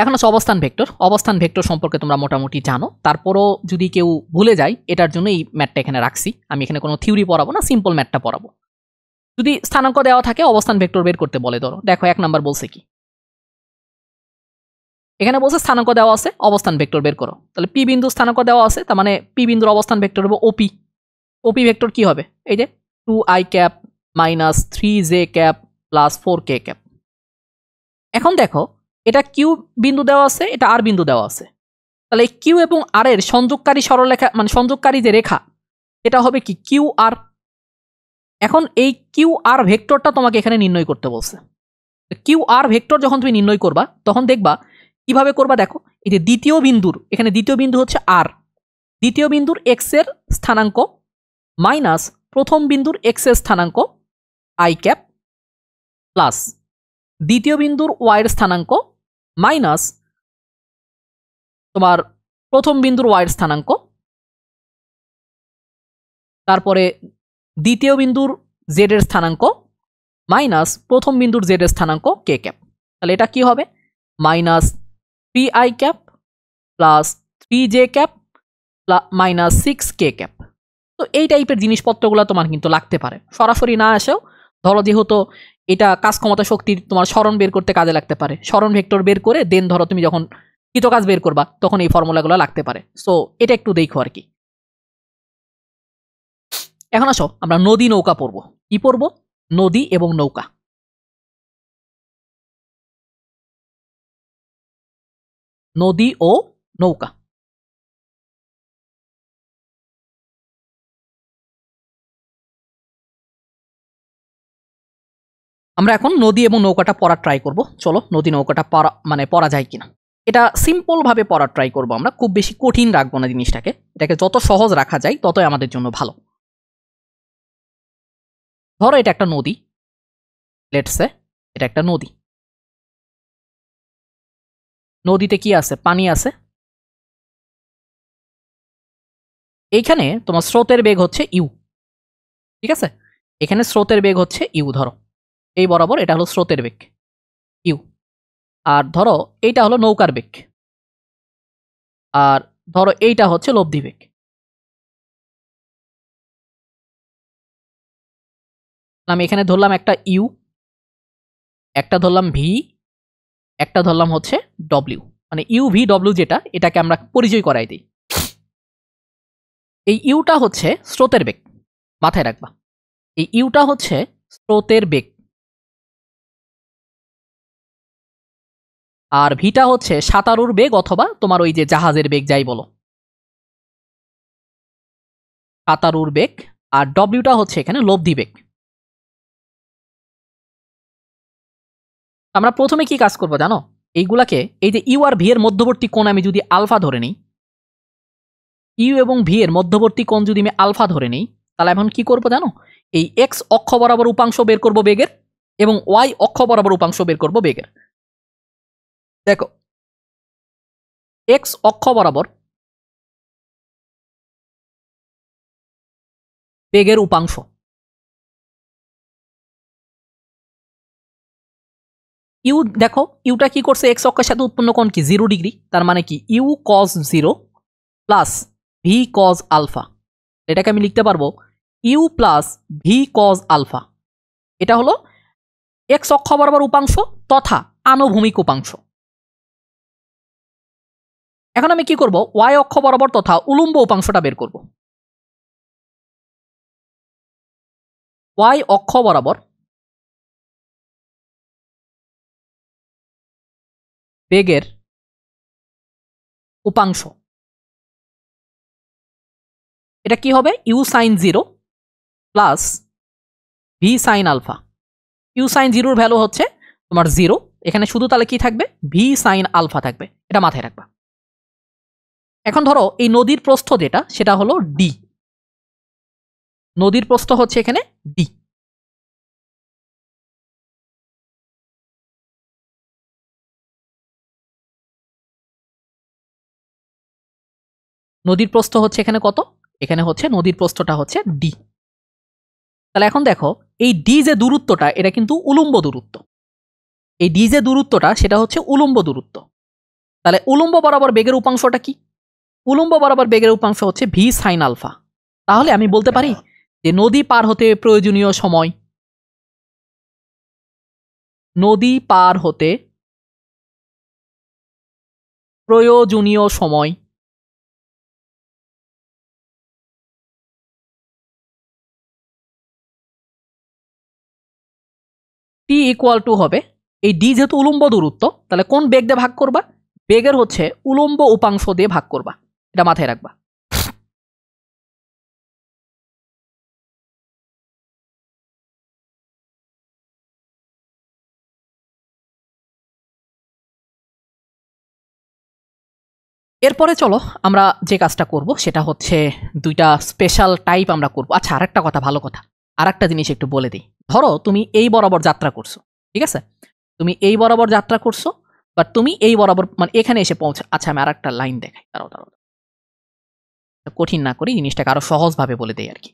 এখন হচ্ছে অবস্থান ভেক্টর। অবস্থান ভেক্টর সম্পর্কে তোমরা মোটামুটি জানো, তারপরও যদি কেউ ভুলে যায়, এটার জন্য এই ম্যাথটা এখানে রাখছি। আমি এখানে কোনো থিওরি পড়াবো না, সিম্পল ম্যাথটা পড়াবো। যদি স্থানাঙ্ক দেওয়া থাকে, অবস্থান ভেক্টর বের করতে বলে, ধরো দেখো 1 নাম্বার বলছে কি, এখানে বলছে স্থানাঙ্ক দেওয়া আছে, অবস্থান ভেক্টর বের করো। তাহলে পি বিন্দু স্থানাঙ্ক দেওয়া আছে, তার মানে পি বিন্দুর অবস্থান ভেক্টর হবে ওপি। ওপি ভেক্টর কি হবে, এই যে 2i cap minus 3j cap plus 4k cap. এখন দেখো, এটা কিউ বিন্দু দেওয়া আছে, এটা আর বিন্দু দেওয়া আছে, তাহলে কিউ এবং আর এর সংযোগকারী সরলরেখা, মানে সংযোগকারী যে রেখা, এটা হবে কি কিউ আর। এখন এই কিউ আর ভেক্টরটা তোমাকে এখানে নির্ণয় করতে বলছে। কিউ আর ভেক্টর যখন তুমি নির্ণয় করবা, তখন দেখবা কিভাবে করবা, দেখো এই যে দ্বিতীয় বিন্দুর, এখানে দ্বিতীয় বিন্দু হচ্ছে আর, দ্বিতীয় বিন্দুর এক্স এর স্থানাঙ্ক মাইনাস প্রথম বিন্দুর এক্স এর স্থানাঙ্ক আই ক্যাপ প্লাস দ্বিতীয় বিন্দুর ওয়াই এর স্থানাঙ্ক মাইনাস তোমার প্রথম বিন্দুর ওয়াই এর স্থানাঙ্ক, তারপরে দ্বিতীয় বিন্দুর জেড এর স্থানাঙ্ক মাইনাস প্রথম বিন্দুর জেড এর স্থানাঙ্ক কে ক্যাপ। তাহলে এটা কি হবে minus 3i cap plus 3j cap minus 6k cap. তো এই টাইপের জিনিসপত্রগুলো তোমার কিন্তু লাগতে পারে, সরাসরি না আসেও। ধরো যেহেতু এটা কাজ ক্ষমতা শক্তির তোমার সরণ বের করতে কাজে লাগতে পারে, সরণ ভেক্টর বের করে দেন ধরো তুমি যখন কৃত কাজ বের করবা, তখন এই ফর্মুলাগুলো লাগতে পারে। সো এটা একটু দেখো আর কি। এখন আসো আমরা নদী নৌকা পড়বো। কি পড়বো, নদী এবং নৌকা। নদী ও নৌকা। আমরা এখন নদী এবং নৌকাটা পড়ার ট্রাই করব। চলো নদী নৌকাটা পড়া যায় কিনা, এটা সিম্পল ভাবে পড়ার ট্রাই করব আমরা, খুব বেশি কঠিন রাখবো না জিনিসটাকে, এটাকে যত সহজ রাখা যায় ততই আমাদের জন্য ভালো। ধরো এটা একটা নদী, লেটস সে এটা একটা নদী। নদীতে কি আছে, পানি আছে। এইখানে তোমার স্রোতের বেগ হচ্ছে ইউ, ঠিক আছে, এখানে স্রোতের বেগ হচ্ছে ইউ, ধরো এই বরাবর এটা হলো স্রোতের বেগ ইউ, আর ধরো এইটা হলো নৌকার বেগ, আর ধরো এইটা হচ্ছে লব্ধি বেগ। আমি এখানে ধরলাম একটা ইউ, একটা ধরলাম ভি, একটা ধরলাম হচ্ছে ডব্লিউ, মানে ইউ ভি ডব্লিউ যেটা, এটাকে আমরা পরিচয় করাই দিই। এই ইউটা হচ্ছে স্রোতের বেগ, মাথায় রাখবা। এই ইউটা হচ্ছে স্রোতের বেগ, আর ভিটা হচ্ছে সাঁতারুর বেগ অথবা তোমার ওই যে জাহাজের বেগ যাই বলো, সাঁতারুর বেগ। আর ডব্লিউটা হচ্ছে এখানে লব্ধি বেগ। আমরা প্রথমে কি কাজ করবো জানো? এইগুলাকে, এই যে ইউ আর ভি এর মধ্যবর্তী কোণ আমি যদি আলফা ধরে নিই, ইউ এবং ভি এর মধ্যবর্তী কোণ যদি আমি আলফা ধরে নিই, তাহলে এখন কি করবো জানো? এই এক্স অক্ষ বরাবর উপাংশ বের করব বেগের, এবং ওয়াই অক্ষ বরাবর উপাংশ বের করব বেগের। দেখো, এক্স অক্ষ বরাবর বেগের উপাংশ, ইউ দেখো ইউটা কি করছে, এক্স অক্ষের সাথে উৎপন্ন কোণ কি 0 ডিগ্রি, তার মানে কি U cos 0 plus V cos alpha. এটাকে আমি লিখতে পারবো U plus V cos alpha. এটা হলো এক্স অক্ষ বরাবর উপাংশ তথা আনুভূমিক উপাংশ। এখন আমি কি করব, ওয়াই অক্ষ বরাবর তথা উলম্ব উপাংশটা বের করব। ওয়াই অক্ষ বরাবর বেগের উপাংশ, এটা কি হবে, U sine 0 plus V sine alpha. U sine 0 value হচ্ছে তোমার 0, এখানে শুধু তাহলে কি থাকবে, ভি সাইন আলফা থাকবে, এটা মাথায় রাখবা। এখন ধরো এই নদীর প্রস্থ যেটা, সেটা হলো ডি। নদীর প্রস্থ হচ্ছে এখানে ডি। নদীর প্রস্থ হচ্ছে এখানে কত, এখানে হচ্ছে নদীর প্রস্থটা হচ্ছে ডি। তাহলে এখন দেখো এই ডি যে দূরত্বটা, এটা কিন্তু উলম্ব দূরত্ব। এই ডি যে দূরত্বটা সেটা হচ্ছে উলম্ব দূরত্ব। তাহলে উলম্ব বরাবর বেগের উপাংশটা কি, উলম্ব বরাবর বেগের উপাংশ হচ্ছে ভি সাইন আলফা। তাহলে আমি বলতে পারি যে নদী পার হতে প্রয়োজনীয় সময়, নদী পার হতে প্রয়োজনীয় সময় টি ইকুয়াল টু হবে, এই ডি যেহেতু উলম্ব দূরত্ব, তাহলে কোন বেগ দিয়ে ভাগ করবা, বেগের হচ্ছে উলম্ব উপাংশ দিয়ে ভাগ করবা, এটা মাথায় রাখবা। এরপরে চলো আমরা যে কাজটা করব সেটা হচ্ছে দুইটা স্পেশাল টাইপ আমরা করব। আচ্ছা, আরেকটা কথা, ভালো কথা, আরেকটা জিনিস একটু বলে দিই। ধরো তুমি এই বরাবর যাত্রা করছো, ঠিক আছে, তুমি এই বরাবর যাত্রা করছো, বাট তুমি এই বরাবর মানে এখানে এসে পৌঁছা। আচ্ছা, আমি আরেকটা লাইন দেখাই, দাঁড়াও দাঁড়াও, কঠিন না করি, জিনিসটাকে আরো সহজভাবে বলে দেই আর কি।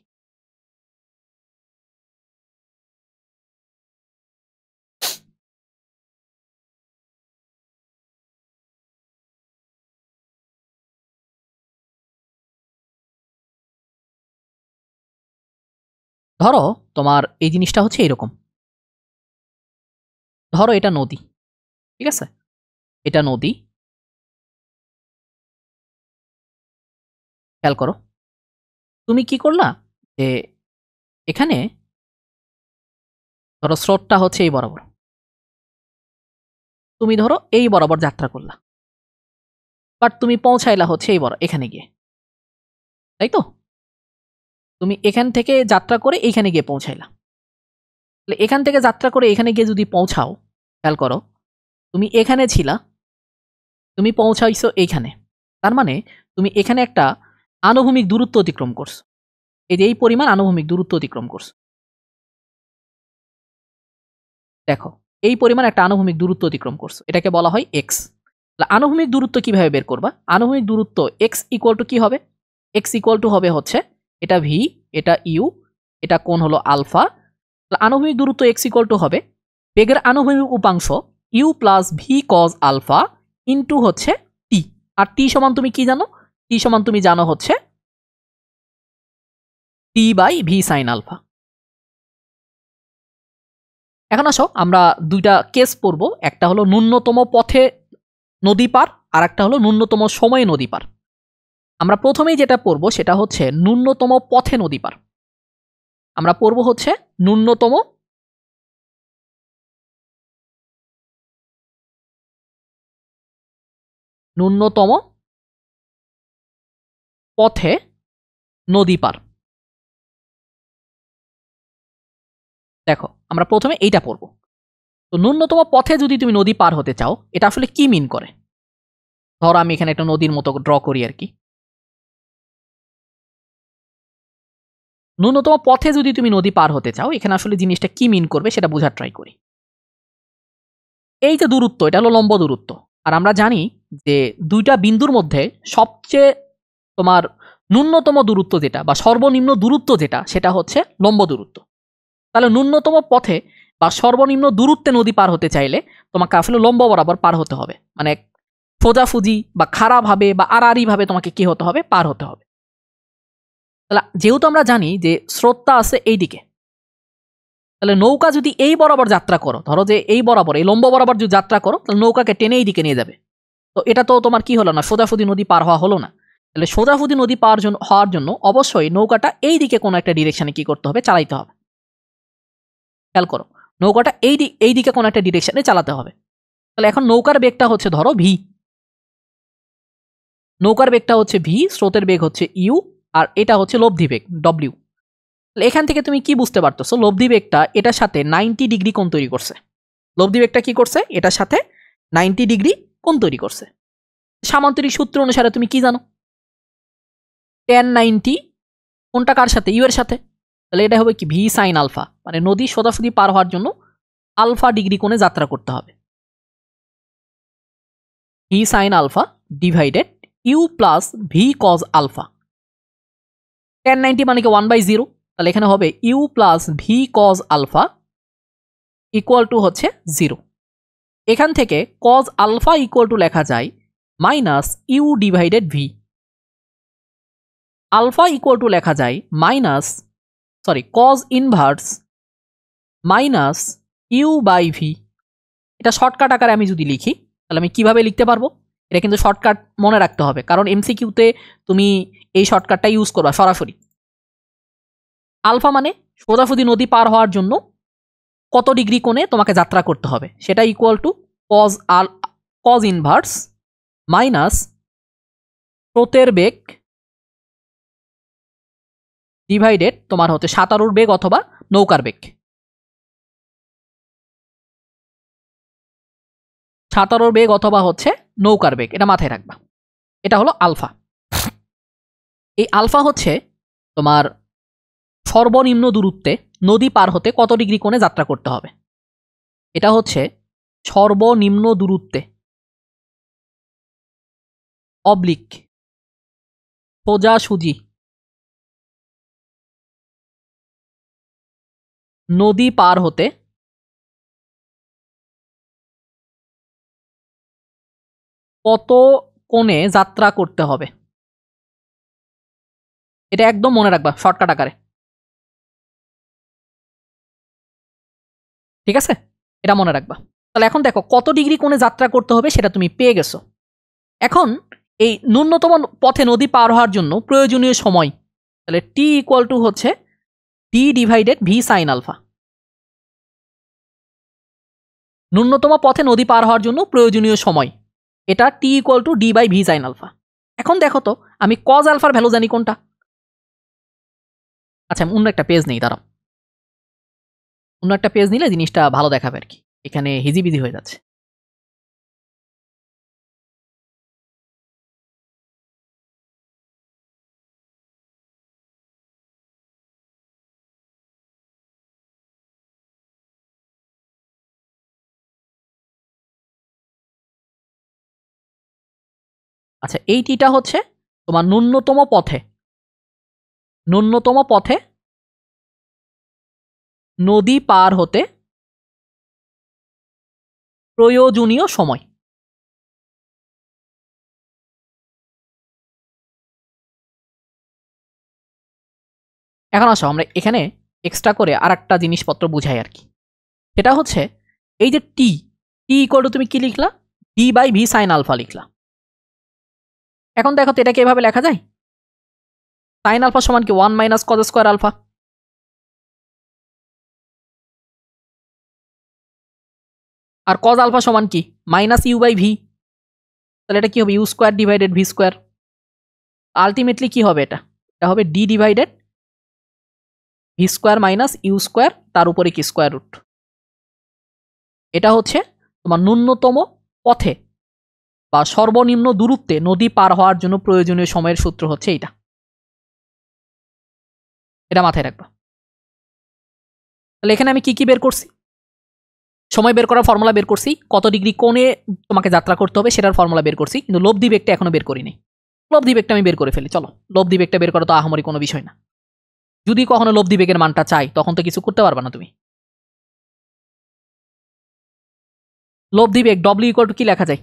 ধরো তোমার এই জিনিসটা হচ্ছে এরকম, ধরো এটা নদী, ঠিক আছে, এটা নদী, খেয়াল করো, তুমি কি করলা যে এখানে ধরো স্রোতটা হচ্ছে এই বরাবর, তুমি ধরো এই বরাবর যাত্রা করলা, বাট তুমি পৌঁছাইলা হচ্ছে এই এখানে গিয়ে, তাই তো? তুমি এখান থেকে যাত্রা করে এইখানে গিয়ে পৌঁছাইলা। তাহলে এখান থেকে যাত্রা করে এখানে গিয়ে যদি পৌঁছাও, খেয়াল করো, তুমি এখানে ছিলা, তুমি পৌঁছাইছো এইখানে, তার মানে তুমি এখানে একটা আনুভূমিক দূরত্ব অতিক্রম করছো। এই যে এই পরিমাণ আনুভূমিক দূরত্ব অতিক্রম করছো, দেখো এই পরিমাণ একটা আনুভূমিক দূরত্ব অতিক্রম করছো, এটাকে বলা হয় এক্স। আনুভূমিক দূরত্ব কিভাবে বের করবা? আনুভূমিক দূরত্ব এক্স ইকুয়াল টু কি হবে? এক্স ইকুয়াল টু হবে হচ্ছে এটা ভি, এটা ইউ, এটা কোণ হলো আলফা। আনুভূমিক দূরত্ব এক্স ইকুয়াল টু হবে বেগের আনুভূমিক উপাংশ U plus V cos alpha into হচ্ছে টি। আর টি সমান তুমি কি জানো? টি সমান তুমি জানো হচ্ছে টি বাই ভি সাইন আলফা। এখন আসো আমরা দুইটা কেস পড়বো, একটা হলো ন্যূনতম পথে নদী পার, আর একটা হলো ন্যূনতম সময়ে নদী পার। আমরা প্রথমেই যেটা পড়ব সেটা হচ্ছে ন্যূনতম পথে নদী পার। আমরা পড়ব হচ্ছে ন্যূনতম পথে নদী পার। দেখো আমরা প্রথমে এইটা পড়ব। তো ন্যূনতম পথে যদি তুমি নদী পার হতে চাও, এটা আসলে কি মিন করে? ধরো আমি এখানে একটা নদীর মতো ড্র করি আর কি। ন্যূনতম পথে যদি তুমি নদী পার হতে চাও, এখানে আসলে জিনিসটা কি মিন করবে সেটা বোঝার ট্রাই করি। এই যে দূরত্ব, এটা হলো লম্ব দূরত্ব। আর আমরা জানি যে দুইটা বিন্দুর মধ্যে সবচেয়ে তোমার ন্যূনতম দূরত্ব যেটা বা সর্বনিম্ন দূরত্ব যেটা, সেটা হচ্ছে লম্ব দূরত্ব। তাহলে ন্যূনতম পথে বা সর্বনিম্ন দূরত্বে নদী পার হতে চাইলে তোমাকে আসলে লম্ব বরাবর পার হতে হবে, মানে সোজাসুজি বা খাড়াভাবে বা আড়াআড়িভাবে তোমাকে কি হতে হবে, পার হতে হবে। তাহলে যেহেতু আমরা জানি যে স্রোতটা আছে এই দিকে, তাহলে নৌকা যদি এই বরাবর যাত্রা করো, ধরো যে এই বরাবর এই লম্ব বরাবর যদি যাত্রা করো, তাহলে নৌকাকে টেনে এই দিকে নিয়ে যাবে। তো এটা তো তোমার কি হলো না, সোজাসুজি নদী পার হওয়া হলো না। তাহলে সোজাসুজি নদী পার হওয়ার জন্য অবশ্যই নৌকাটা এই দিকে কোনো একটা ডিরেকশনে কি করতে হবে, চালাইতে হবে। খেয়াল করো, নৌকাটা এই দিকে কোনো একটা ডিরেকশনে চালাতে হবে। তাহলে এখন নৌকার বেগটা হচ্ছে ধরো ভি, নৌকার বেগটা হচ্ছে ভি, স্রোতের বেগ হচ্ছে ইউ, আর এটা হচ্ছে লব্ধি বেগ ডব্লিউ। তাহলে এখান থেকে তুমি কি বুঝতে পারতেছো, লব্ধি বেগটা এটার সাথে 90 ডিগ্রি কোণ তৈরি করছে। লব্ধি বেগটা কি করছে, এটার সাথে 90 ডিগ্রি কোণ তৈরি করছে। সামান্তরিক সূত্র অনুসারে তুমি কি জানো, tan 90 কোনটা কার সাথে, ইউ এর সাথে। তাহলে এটা হবে কি ভি সাইন আলফা, মানে নদী সোজাসুজি পার হওয়ার জন্য আলফা ডিগ্রি কোণে যাত্রা করতে হবে। V sine alpha divided U plus V cos alpha. tan 90 মানে কি 1/0, তাহলে এখানে হবে U plus V cos alpha equal to হচ্ছে 0। এখান থেকে কজ আলফা ইকুয়াল টু লেখা যায় minus U divided V. Alpha equal to লেখা যায় cos inverse minus you by V. এটা শর্টকাট আকারে আমি যদি লিখি, তাহলে আমি কিভাবে লিখতে পারবো? এটা কিন্তু শর্টকাট মনে রাখতে হবে, কারণ এমসিকিউতে তুমি এই শর্টকাটটা ইউজ করবা সরাসরি। আলফা মানে সোজাসুজি নদী পার হওয়ার জন্য কত ডিগ্রি কোণে তোমাকে যাত্রা করতে হবে, সেটা equal to cos inverse minus স্রোতের বেগ ডিভাইডেড তোমার হচ্ছে সাঁতারুর বেগ অথবা নৌকার বেগ। সাঁতারুর বেগ অথবা হচ্ছে নৌকার বেগ, এটা মাথায় রাখবা। এটা হলো আলফা। এই আলফা হচ্ছে তোমার সর্বনিম্ন দূরত্বে নদী পার হতে কত ডিগ্রি কোণে যাত্রা করতে হবে। এটা হচ্ছে সর্বনিম্ন দূরত্বে অবলিক সোজাসুজি নদী পার হতে কত কোণে যাত্রা করতে হবে, এটা একদম মনে রাখবা শর্টকাট আকারে। ঠিক আছে, এটা মনে রাখবা। তাহলে এখন দেখো কত ডিগ্রি কোণে যাত্রা করতে হবে সেটা তুমি পেয়ে গেছো। এখন এই ন্যূনতম পথে নদী পার হওয়ার জন্য প্রয়োজনীয় সময়, তাহলে টি ইকুয়াল টু হচ্ছে d divided V sine alpha. ন্যূনতম পথে নদী পার হওয়ার জন্য প্রয়োজনীয় সময়, এটা t equal to d by V sine alpha. এখন দেখো তো আমি কজ আলফার ভ্যালু জানি কোনটা। আচ্ছা অন্য একটা পেজ নেই, দাঁড়াও, অন্য একটা পেজ নিলে জিনিসটা ভালো দেখাবে আর কি, এখানে হিজিবিজি হয়ে যাচ্ছে। আচ্ছা এই টিটা হচ্ছে তোমার ন্যূনতম পথে নদী পার হতে প্রয়োজনীয় সময়। এখন আসো আমরা এখানে এক্সট্রা করে আর একটা জিনিসপত্র বুঝাই আর কি। সেটা হচ্ছে এই যে টি ইকুয়াল টু তুমি কি লিখলা, d by V sine alpha লিখলা। এখন দেখো তো এটাকে এভাবে লেখা যায়, সাইন আলফা সমান কি 1 মাইনাস কজ স্কোয়ার আলফা। আর কজ আলফা সমান কি মাইনাস ইউ বাই ভি, তাহলে এটা কি হবে U square divided V square. Ultimately কি হবে এটা হবে D divided V square minus U square তার উপরে কি স্কোয়ার রুট। এটা হচ্ছে তোমার ন্যূনতম পথে বা সর্বনিম্ন দূরত্বে নদী পার হওয়ার জন্য প্রয়োজনীয় সময়ের সূত্র হচ্ছে এইটা, এটা মাথায় রাখবা। তাহলে এখানে আমি কি কি বের করছি, সময় বের করার ফর্মুলা বের করছি, কত ডিগ্রি কোণে তোমাকে যাত্রা করতে হবে সেটার ফর্মুলা বের করছি, কিন্তু লব্ধি বেগটা এখনো বের করিনি। লব্ধি বেগটা আমি বের করে ফেলি, চলো লব্ধি বেগটা বের করা তো আহামরি কোনো বিষয় না। যদি কখনো লব্ধি বেগের মানটা চাই তখন তো কিছু করতে পারবা না তুমি। লব্ধি বেগ ডব্লিউ ইকুয়াল টু কি লেখা যায়,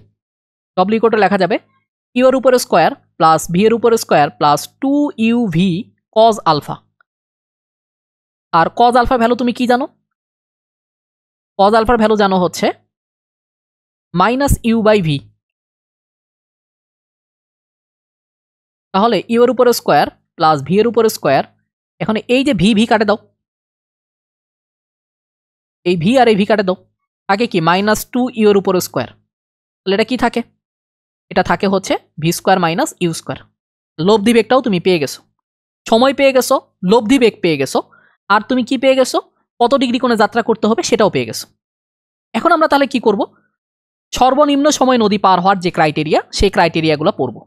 ডব্লিউ ইকুয়াল টু লেখা যাবে ইউ এর উপরে স্কোয়ার প্লাস ভি এর উপরে square plus 2uv cos alpha. আর কজ আলফার ভ্যালু তুমি কি জানো, কজ আলফার ভ্যালু জানো হচ্ছে মাইনাস ইউ বাই ভি। তাহলে ইউ এর উপরে স্কোয়ার প্লাস ভি এর উপরে স্কোয়ার, এখন এই যে ভি ভি কাটে দাও, এই ভি আর এই ভি কাটে দাও, থাকে কি মাইনাস 2 ইউ এর উপরে স্কোয়ার। তাহলে এটা কি থাকে, এটা থাকে হচ্ছে V square minus U square. লব্ধি বেগটাও তুমি পেয়ে গেছো, সময় পেয়ে গেছো, লব্ধি বেগ পেয়ে গেছো, আর তুমি কি পেয়ে গেছো কত ডিগ্রি কোণে যাত্রা করতে হবে সেটাও পেয়ে গেছো। এখন আমরা তাহলে কি করব, সর্বনিম্ন সময় নদী পার হওয়ার যে ক্রাইটেরিয়া সেই ক্রাইটেরিয়াগুলো পড়ব।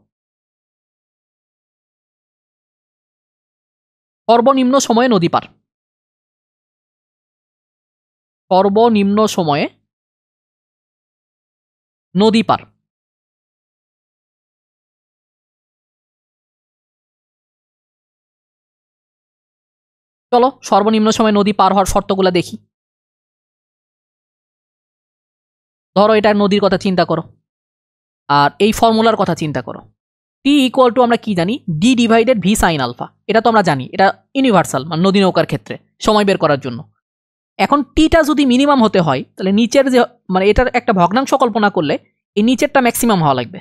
সর্বনিম্ন সময়ে নদী পার, সর্বনিম্ন সময়ে নদী পার। চলো সর্বনিম্ন সময়ে নদী পার হওয়ার শর্তগুলো দেখি। ধরো এটা নদীর কথা চিন্তা করো আর এই ফর্মুলার কথা চিন্তা করো, টি ইকুয়াল টু আমরা কি জানি D divided V sine alpha, এটা তো আমরা জানি, এটা ইউনিভার্সাল মানে নদী নৌকার ক্ষেত্রে সময় বের করার জন্য। এখন টিটা যদি মিনিমাম হতে হয় তাহলে নিচের যে মানে এটার একটা ভগ্নাংশ কল্পনা করলে এই নিচেরটা ম্যাক্সিমাম হওয়া লাগবে।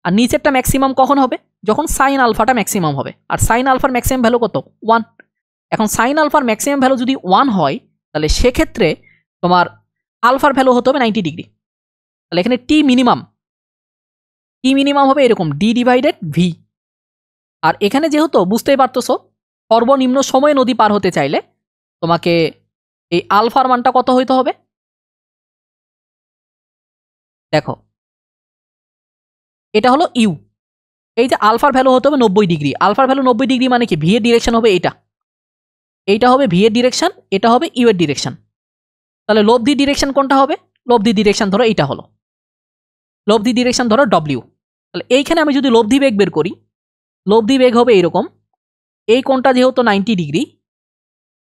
আর নিচেরটা ম্যাক্সিমাম কখন হবে, যখন সাইন আলফাটা ম্যাক্সিমাম হবে, আর সাইন আলফার ম্যাক্সিমাম ভ্যালু কত 1। এখন সাইন আলফার ম্যাক্সিমাম ভ্যালু যদি 1 হয় তাহলে সেক্ষেত্রে তোমার আলফার ভ্যালু হতে হবে 90 ডিগ্রি। তাহলে এখানে টি মিনিমাম হবে এরকম ডি ডিভাইডেড ভি। আর এখানে যেহেতু বুঝতেই পারতেছো সর্বনিম্ন সময়ে নদী পার হতে চাইলে তোমাকে এই আলফার মানটা কত হইতে হবে, দেখো এটা হলো ইউ, এই যে আলফার ভ্যালু হতে হবে 90 ডিগ্রি। আলফার ভ্যালু 90 ডিগ্রি মানে কি ভি এর ডিরেকশন হবে এইটা হবে ভি এর ডিরেকশন, এটা হবে ইউ এর ডিরেকশন। তাহলে লব্ধি ডিরেকশন কোনটা হবে, লব্ধি ডিরেকশন ধরো এইটা হলো, লব্ধি ডিরেকশন ধরো ডব্লিউ। তাহলে এইখানে আমি যদি লব্ধি বেগ বের করি, লব্ধি বেগ হবে এইরকম, এই কোণটা যেহেতু 90 ডিগ্রি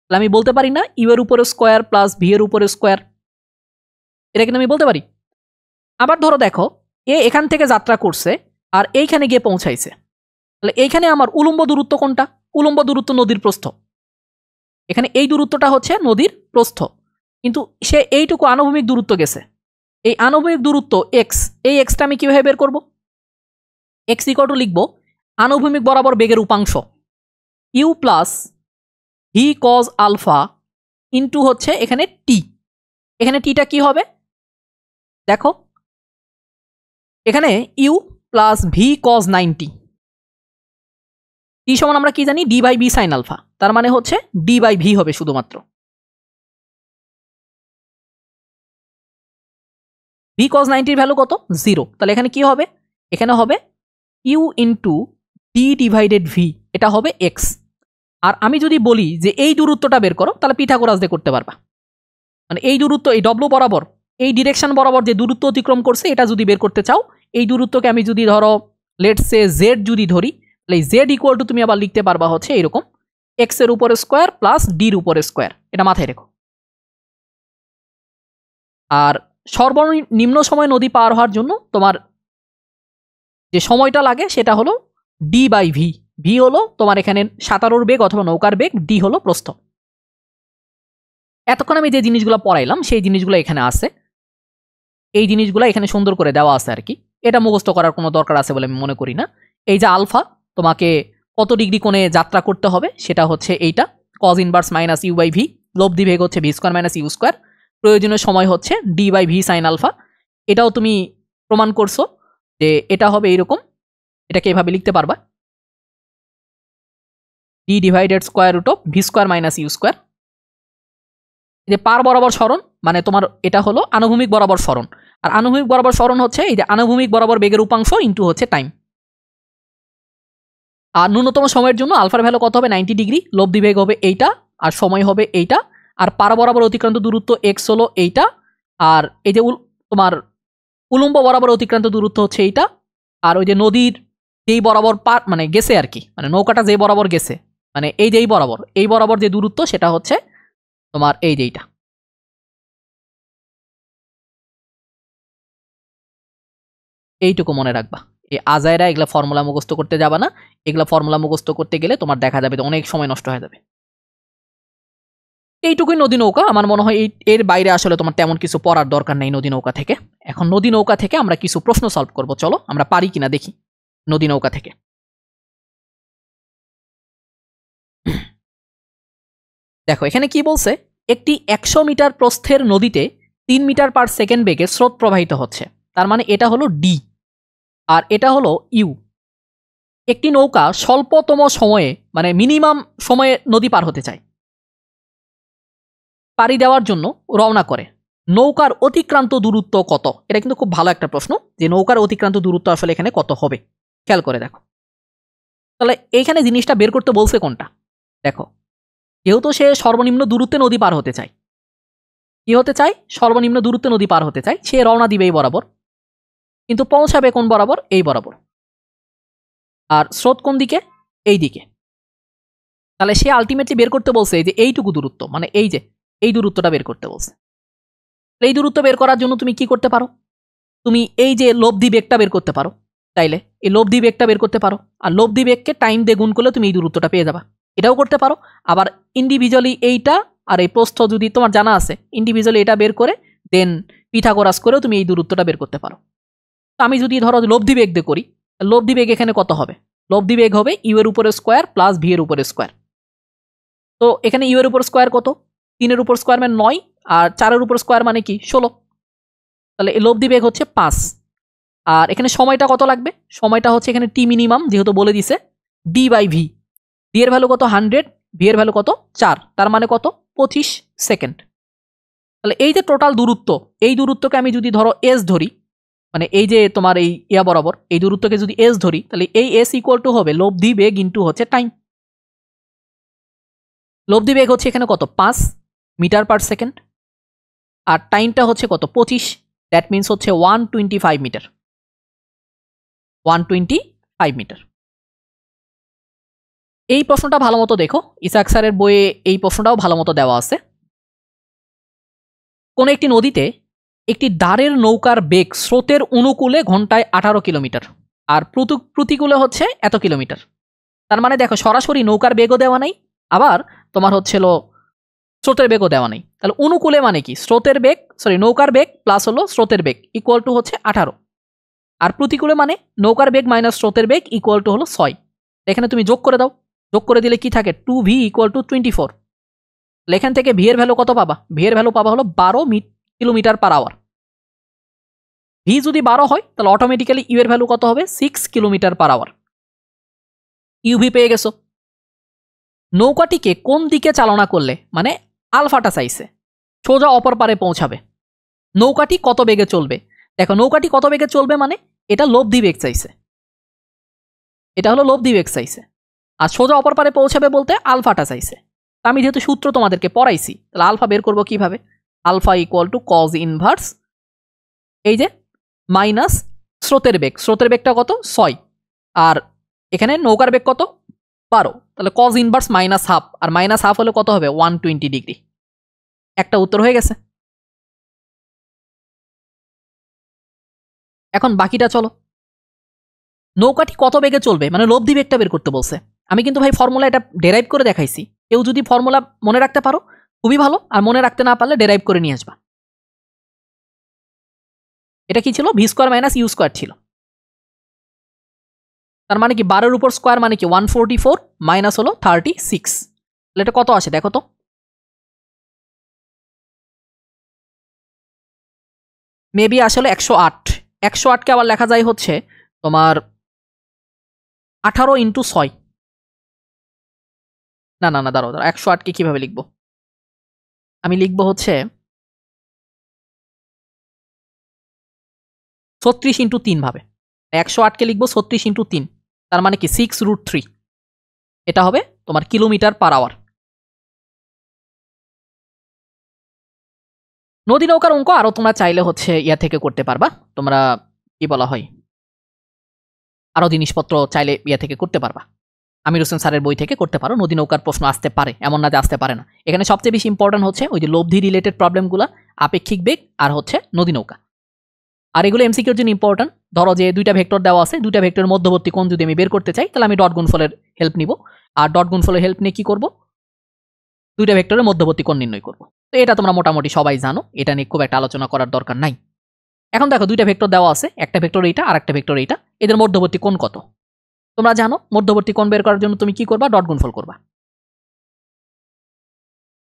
তাহলে আমি বলতে পারি না ইউ এর উপরে স্কোয়ার প্লাস ভি এর উপরে স্কোয়ার, এটা কিন্তু আমি বলতে পারি। আবার ধরো দেখো এ এখান থেকে যাত্রা করছে আর এইখানে গিয়ে পৌঁছাইছে, তাহলে এইখানে আমার উলম্ব দূরত্ব কোনটা, উলম্ব দূরত্ব নদীর প্রস্থ, এখানে এই দূরত্বটা হচ্ছে নদীর প্রস্থ, কিন্তু সে এইটুকু আনুভূমিক দূরত্ব গেছে, এই আনুভূমিক দূরত্ব এক্স, এই এক্সটা আমি কিভাবে বের করব, এক্স ইকুয়াল টু লিখবো আনুভূমিক বরাবর বেগের উপাংশ U plus V cos alpha into হচ্ছে এখানে টি। এখানে টিটা কি হবে দেখো, এখানে U plus V cos 90, T সমান আমরা কি জানি D by B sine alpha, তার মানে হচ্ছে ডি বাই ভি হবে শুধুমাত্র। ভি কজ 90 ভ্যালু কত 0, তাহলে এখানে কি হবে, এখানে হবে U into D divided V, এটা হবে এক্স। আর আমি যদি বলি যে এই দূরত্বটা বের করো তাহলে পিথাগোরাস দিয়ে করতে পারবা, মানে এই দূরত্ব এই ডব্লু বরাবর এই ডিরেকশন বরাবর যে দূরত্ব অতিক্রম করছে এটা যদি বের করতে চাও, এই দূরত্বকে আমি যদি ধরো লেটস সে জেড যদি ধরি, তাহলে জেড ইকুয়াল টু তুমি আবার লিখতে পারবা হচ্ছে এরকম এক্স এর উপরে স্কোয়ার প্লাস ডির উপরে স্কোয়ার, এটা মাথায় রেখো। আর সর্বনিম্ন সময় নদী পার হওয়ার জন্য তোমার যে সময়টা লাগে সেটা হলো ডি বাই ভি, ভি হলো তোমার এখানে সাঁতারুর বেগ অথবা নৌকার বেগ, ডি হলো প্রস্থ। এতক্ষণ আমি যে জিনিসগুলো পড়াইলাম সেই জিনিসগুলো এখানে আছে, এই জিনিসগুলো এখানে সুন্দর করে দেওয়া আছে আর কি, এটা মুখস্থ করার কোনো দরকার আছে বলে আমি মনে করি না। এই যে আলফা তোমাকে কত ডিগ্রি কোণে যাত্রা করতে হবে সেটা হচ্ছে এইটা cos inverse minus you by V, লব্ধি বেগ হচ্ছে V square minus U square, প্রয়োজনীয় সময় হচ্ছে D by V sine alpha. এটাও তুমি প্রমাণ করছো যে এটা হবে এইরকম, এটাকে এভাবে লিখতে পারবা D divided square root of V square minus U square. যে পার বরাবর সরণ মানে তোমার এটা হলো আনুভূমিক বরাবর সরণ, আর আনুভূমিক বরাবর সরণ হচ্ছে এই যে আনুভূমিক বরাবর বেগের উপাংশ ইন্টু হচ্ছে টাইম। আর ন্যূনতম সময়ের জন্য আলফার ভ্যালু কত হবে 90 ডিগ্রি, লব্ধি বেগ হবে এইটা আর সময় হবে এইটা, আর পারা বরাবর অতিক্রান্ত দূরত্ব এক্স হলো এইটা, আর এই যে তোমার উলম্ব বরাবর অতিক্রান্ত দূরত্ব হচ্ছে এইটা, আর ওই যে নদীর যেই বরাবর মানে গেছে আর কি, মানে নৌকাটা যেই বরাবর গেছে মানে এই যেই বরাবর এই বরাবর যে দূরত্ব সেটা হচ্ছে তোমার এই যেইটা। এইটুকু মনে রাখবা, এই আজাইরা এগুলা ফর্মুলা মুখস্থ করতে যাবা না, এগুলা ফর্মুলা মুখস্থ করতে গেলে তোমার দেখা যাবে অনেক সময় নষ্ট হয়ে যাবে। এইটুকুই নদী নৌকা, আমার মনে হয় এর বাইরে আসলে তোমার তেমন কিছু পড়ার দরকার নেই নদী নৌকা থেকে। এখন নদী নৌকা থেকে আমরা কিছু প্রশ্ন সলভ করব, চলো আমরা পারি কিনা দেখি নদী নৌকা থেকে। দেখো এখানে কি বলছে, একটি 100 মিটার প্রস্থের নদীতে 3 মিটার পার সেকেন্ড বেগে স্রোত প্রবাহিত হচ্ছে, তার মানে এটা হলো ডি আর এটা হলো ইউ। একটি নৌকা স্বল্পতম সময়ে মানে মিনিমাম সময়ে নদী পার হতে চায়, পাড়ি দেওয়ার জন্য রওনা করে, নৌকার অতিক্রান্ত দূরত্ব কত? এটা কিন্তু খুব ভালো একটা প্রশ্ন যে নৌকার অতিক্রান্ত দূরত্ব আসলে এখানে কত হবে, খেয়াল করে দেখো। তাহলে এইখানে জিনিসটা বের করতে বলছে কোনটা, দেখো যেহেতু সে সর্বনিম্ন দূরত্বে নদী পার হতে চায়, কি হতে চায় সর্বনিম্ন দূরত্বে নদী পার হতে চায়, সে রওনা দিবে এই বরাবর, কিন্তু পৌঁছাবে কোন বরাবর, এই বরাবর, আর স্রোত কোন দিকে, এই দিকে। তাহলে সে আলটিমেটলি বের করতে বলছে যে এইটুকু দূরত্ব, মানে এই যে এই দূরত্বটা বের করতে বলছে। এই দূরত্ব বের করার জন্য তুমি কি করতে পারো, তুমি এই যে লব্ধি বেগটা বের করতে পারো, তাইলে এই লব্ধি বেগটা বের করতে পারো, আর লব্ধি বেগকে টাইম দিয়ে গুণ করলে তুমি এই দূরত্বটা পেয়ে যাবা, এটাও করতে পারো। আবার ইন্ডিভিজুয়ালি এইটা আর এই প্রস্থ যদি তোমার জানা আছে, ইন্ডিভিজুয়ালি এটা বের করে দেন পিথাগোরাস করেও তুমি এই দূরত্বটা বের করতে পারো। তো আমি যদি ধরো লব্ধি বেগ দিয়ে করি, লব্ধি বেগ এখানে কত হবে, লব্ধি বেগ হবে ইউ এর উপরে স্কোয়ার প্লাস ভি এর উপরে স্কোয়ার। তো এখানে ইউ এর উপর স্কোয়ার কত, 3 এর উপর স্কোয়ার মানে 9, আর 4 এর উপর স্কোয়ার মানে কি 16, তাহলে এই লব্ধি বেগ হচ্ছে 5। আর এখানে সময়টা কত লাগবে, সময়টা হচ্ছে এখানে টি মিনিমাম যেহেতু বলে দিছে ডি বাই ভি, ডি এর ভ্যালু কত 100, ভি এর ভ্যালু কত 4, তার মানে কত 25 সেকেন্ড। তাহলে এই যে টোটাল দূরত্ব, এই দূরত্বকে আমি যদি ধরো এস ধরি, মানে এই যে তোমার এই ইয়া বরাবর এই দূরত্বকে যদি এস ধরি, তাহলে এই এস ইকুয়াল টু হবে লব্ধি বেগ ইন্টু হচ্ছে টাইম। লব্ধি বেগ হচ্ছে এখানে কত 5 মিটার পার সেকেন্ড, আর টাইমটা হচ্ছে কত 25, দ্যাট মিনস হচ্ছে 125 মিটার, 125 মিটার। এই প্রশ্নটা ভালো মতো দেখো, ইসাক স্যারের বইয়ে এই প্রশ্নটাও ভালো মতো দেওয়া আছে। কোন একটি নদীতে একটি দাঁড়ের নৌকার বেগ স্রোতের অনুকূলে ঘন্টায় 18 কিলোমিটার আর প্রতিকূলে হচ্ছে এত কিলোমিটার। তার মানে দেখো সরাসরি নৌকার বেগও দেওয়া নাই, আবার তোমার হচ্ছিল স্রোতের বেগও দেওয়া নেই। তাহলে অনুকূলে মানে কি, স্রোতের বেগ নৌকার বেগ প্লাস হলো স্রোতের বেগ ইকুয়াল টু হচ্ছে 18, আর প্রতিকূলে মানে নৌকার বেগ মাইনাস স্রোতের বেগ ইকুয়াল টু হলো 6। এখানে তুমি যোগ করে দাও, যোগ করে দিলে কি থাকে 2v ইকুয়াল টু 24। এখান থেকে ভি এর ভ্যালু কত পাবা, ভি এর ভ্যালু পাবা হলো 12 কিলোমিটার পার আওয়ার। ভি যদি 12 হয় তাহলে অটোমেটিক্যালি ইউ এর ভ্যালু কত হবে 6 কিলোমিটার পার আওয়ার। ইউভি পেয়ে গেছো। নৌকাটিকে কোন দিকে চালনা করলে, মানে আলফাটা চাইছে, সোজা অপর পারে পৌঁছাবে, নৌকাটি কত বেগে চলবে। দেখো নৌকাটি কত বেগে চলবে মানে এটা লব্ধি বেগ চাইছে, এটা হলো লব্ধি বেগ চাইছে, আর সোজা অপর পারে পৌঁছাবে বলতে আলফাটা চাইছে। আমি যেহেতু সূত্র তোমাদেরকে পড়াইছি, তাহলে আলফা বের করবো কিভাবে, alpha equal to cos inverse এই যে মাইনাস স্রোতের বেগ, স্রোতের বেগটা কত 6, আর এখানে নৌকার বেগ কত 12, তাহলে কজ ইনভার্স মাইনাস হাফ, আর মাইনাস হাফ হলে কত হবে 120 ডিগ্রি। একটা উত্তর হয়ে গেছে। এখন বাকিটা চলো, নৌকাটি কত বেগে চলবে মানে লব্ধি বেগটা বের করতে বলছে। আমি কিন্তু ভাই ফর্মুলা এটা ডেরাইভ করে দেখাইছি, কেউ যদি ফর্মুলা মনে রাখতে পারো খুবই ভালো, আর মনে রাখতে না পারলে ডেরাইভ করে নিয়ে আসবা। এটা কি ছিল V square minus U square ছিল, তার মানে কি 12 এর উপর স্কোয়ার মানে কি 144 মাইনাস হলো 36, তাহলে এটা কত আসে দেখো তো। মেবি আসলে 108, 108কে আবার লেখা যায় হচ্ছে তোমার 18 ইন্টু 6। না না না, দাঁড়াও দাঁড়াও, 108কে কিভাবে লিখবো, আমি লিখবো হচ্ছে 36 ইন্টু 3 ভাবে। 108কে লিখবো 36 ইন্টু 3, তার মানে কি 6√3, এটা হবে তোমার কিলোমিটার পার আওয়ার। নদী নৌকার অঙ্ক আরো তোমরা চাইলে হচ্ছে ইয়া থেকে করতে পারবা, তোমরা কি বলা হয় আরো জিনিসপত্র চাইলে ইয়া থেকে করতে পারবা, আমির হোসেন স্যারের বই থেকে করতে পারো। নদী নৌকার প্রশ্ন আসতে পারে, এমন না যে আসতে পারে না। এখানে সবচেয়ে বেশি ইম্পর্টেন্ট হচ্ছে ওই যে লব্ধি রিলেটেড প্রবলেমগুলো, আপেক্ষিক বেগ আর হচ্ছে নদী নৌকা। আর এগুলো এমসিকিউর জন্য ইম্পর্টেন্ট। ধরো যে দুইটা ভেক্টর দেওয়া আছে, দুইটা ভেক্টরের মধ্যবর্তী কোণ যদি আমি বের করতে চাই, তাহলে আমি ডট গুণফলের হেল্প নিব। আর ডট গুণফলের হেল্প নিয়ে কি করব, দুইটা ভেক্টরের মধ্যবর্তী কোণ নির্ণয় করব। তো এটা তোমরা মোটামুটি সবাই জানো, এটা নিয়ে খুব একটা আলোচনা করার দরকার নাই। এখন দেখো দুইটা ভেক্টর দেওয়া আছে, একটা ভেক্টর এইটা আর একটা ভেক্টর এইটা, এদের মধ্যবর্তী কোণ কত তোমরা জানো। মধ্যবর্তী কোণ বের করার জন্য তুমি কি করবা, ডট গুণফল করবা।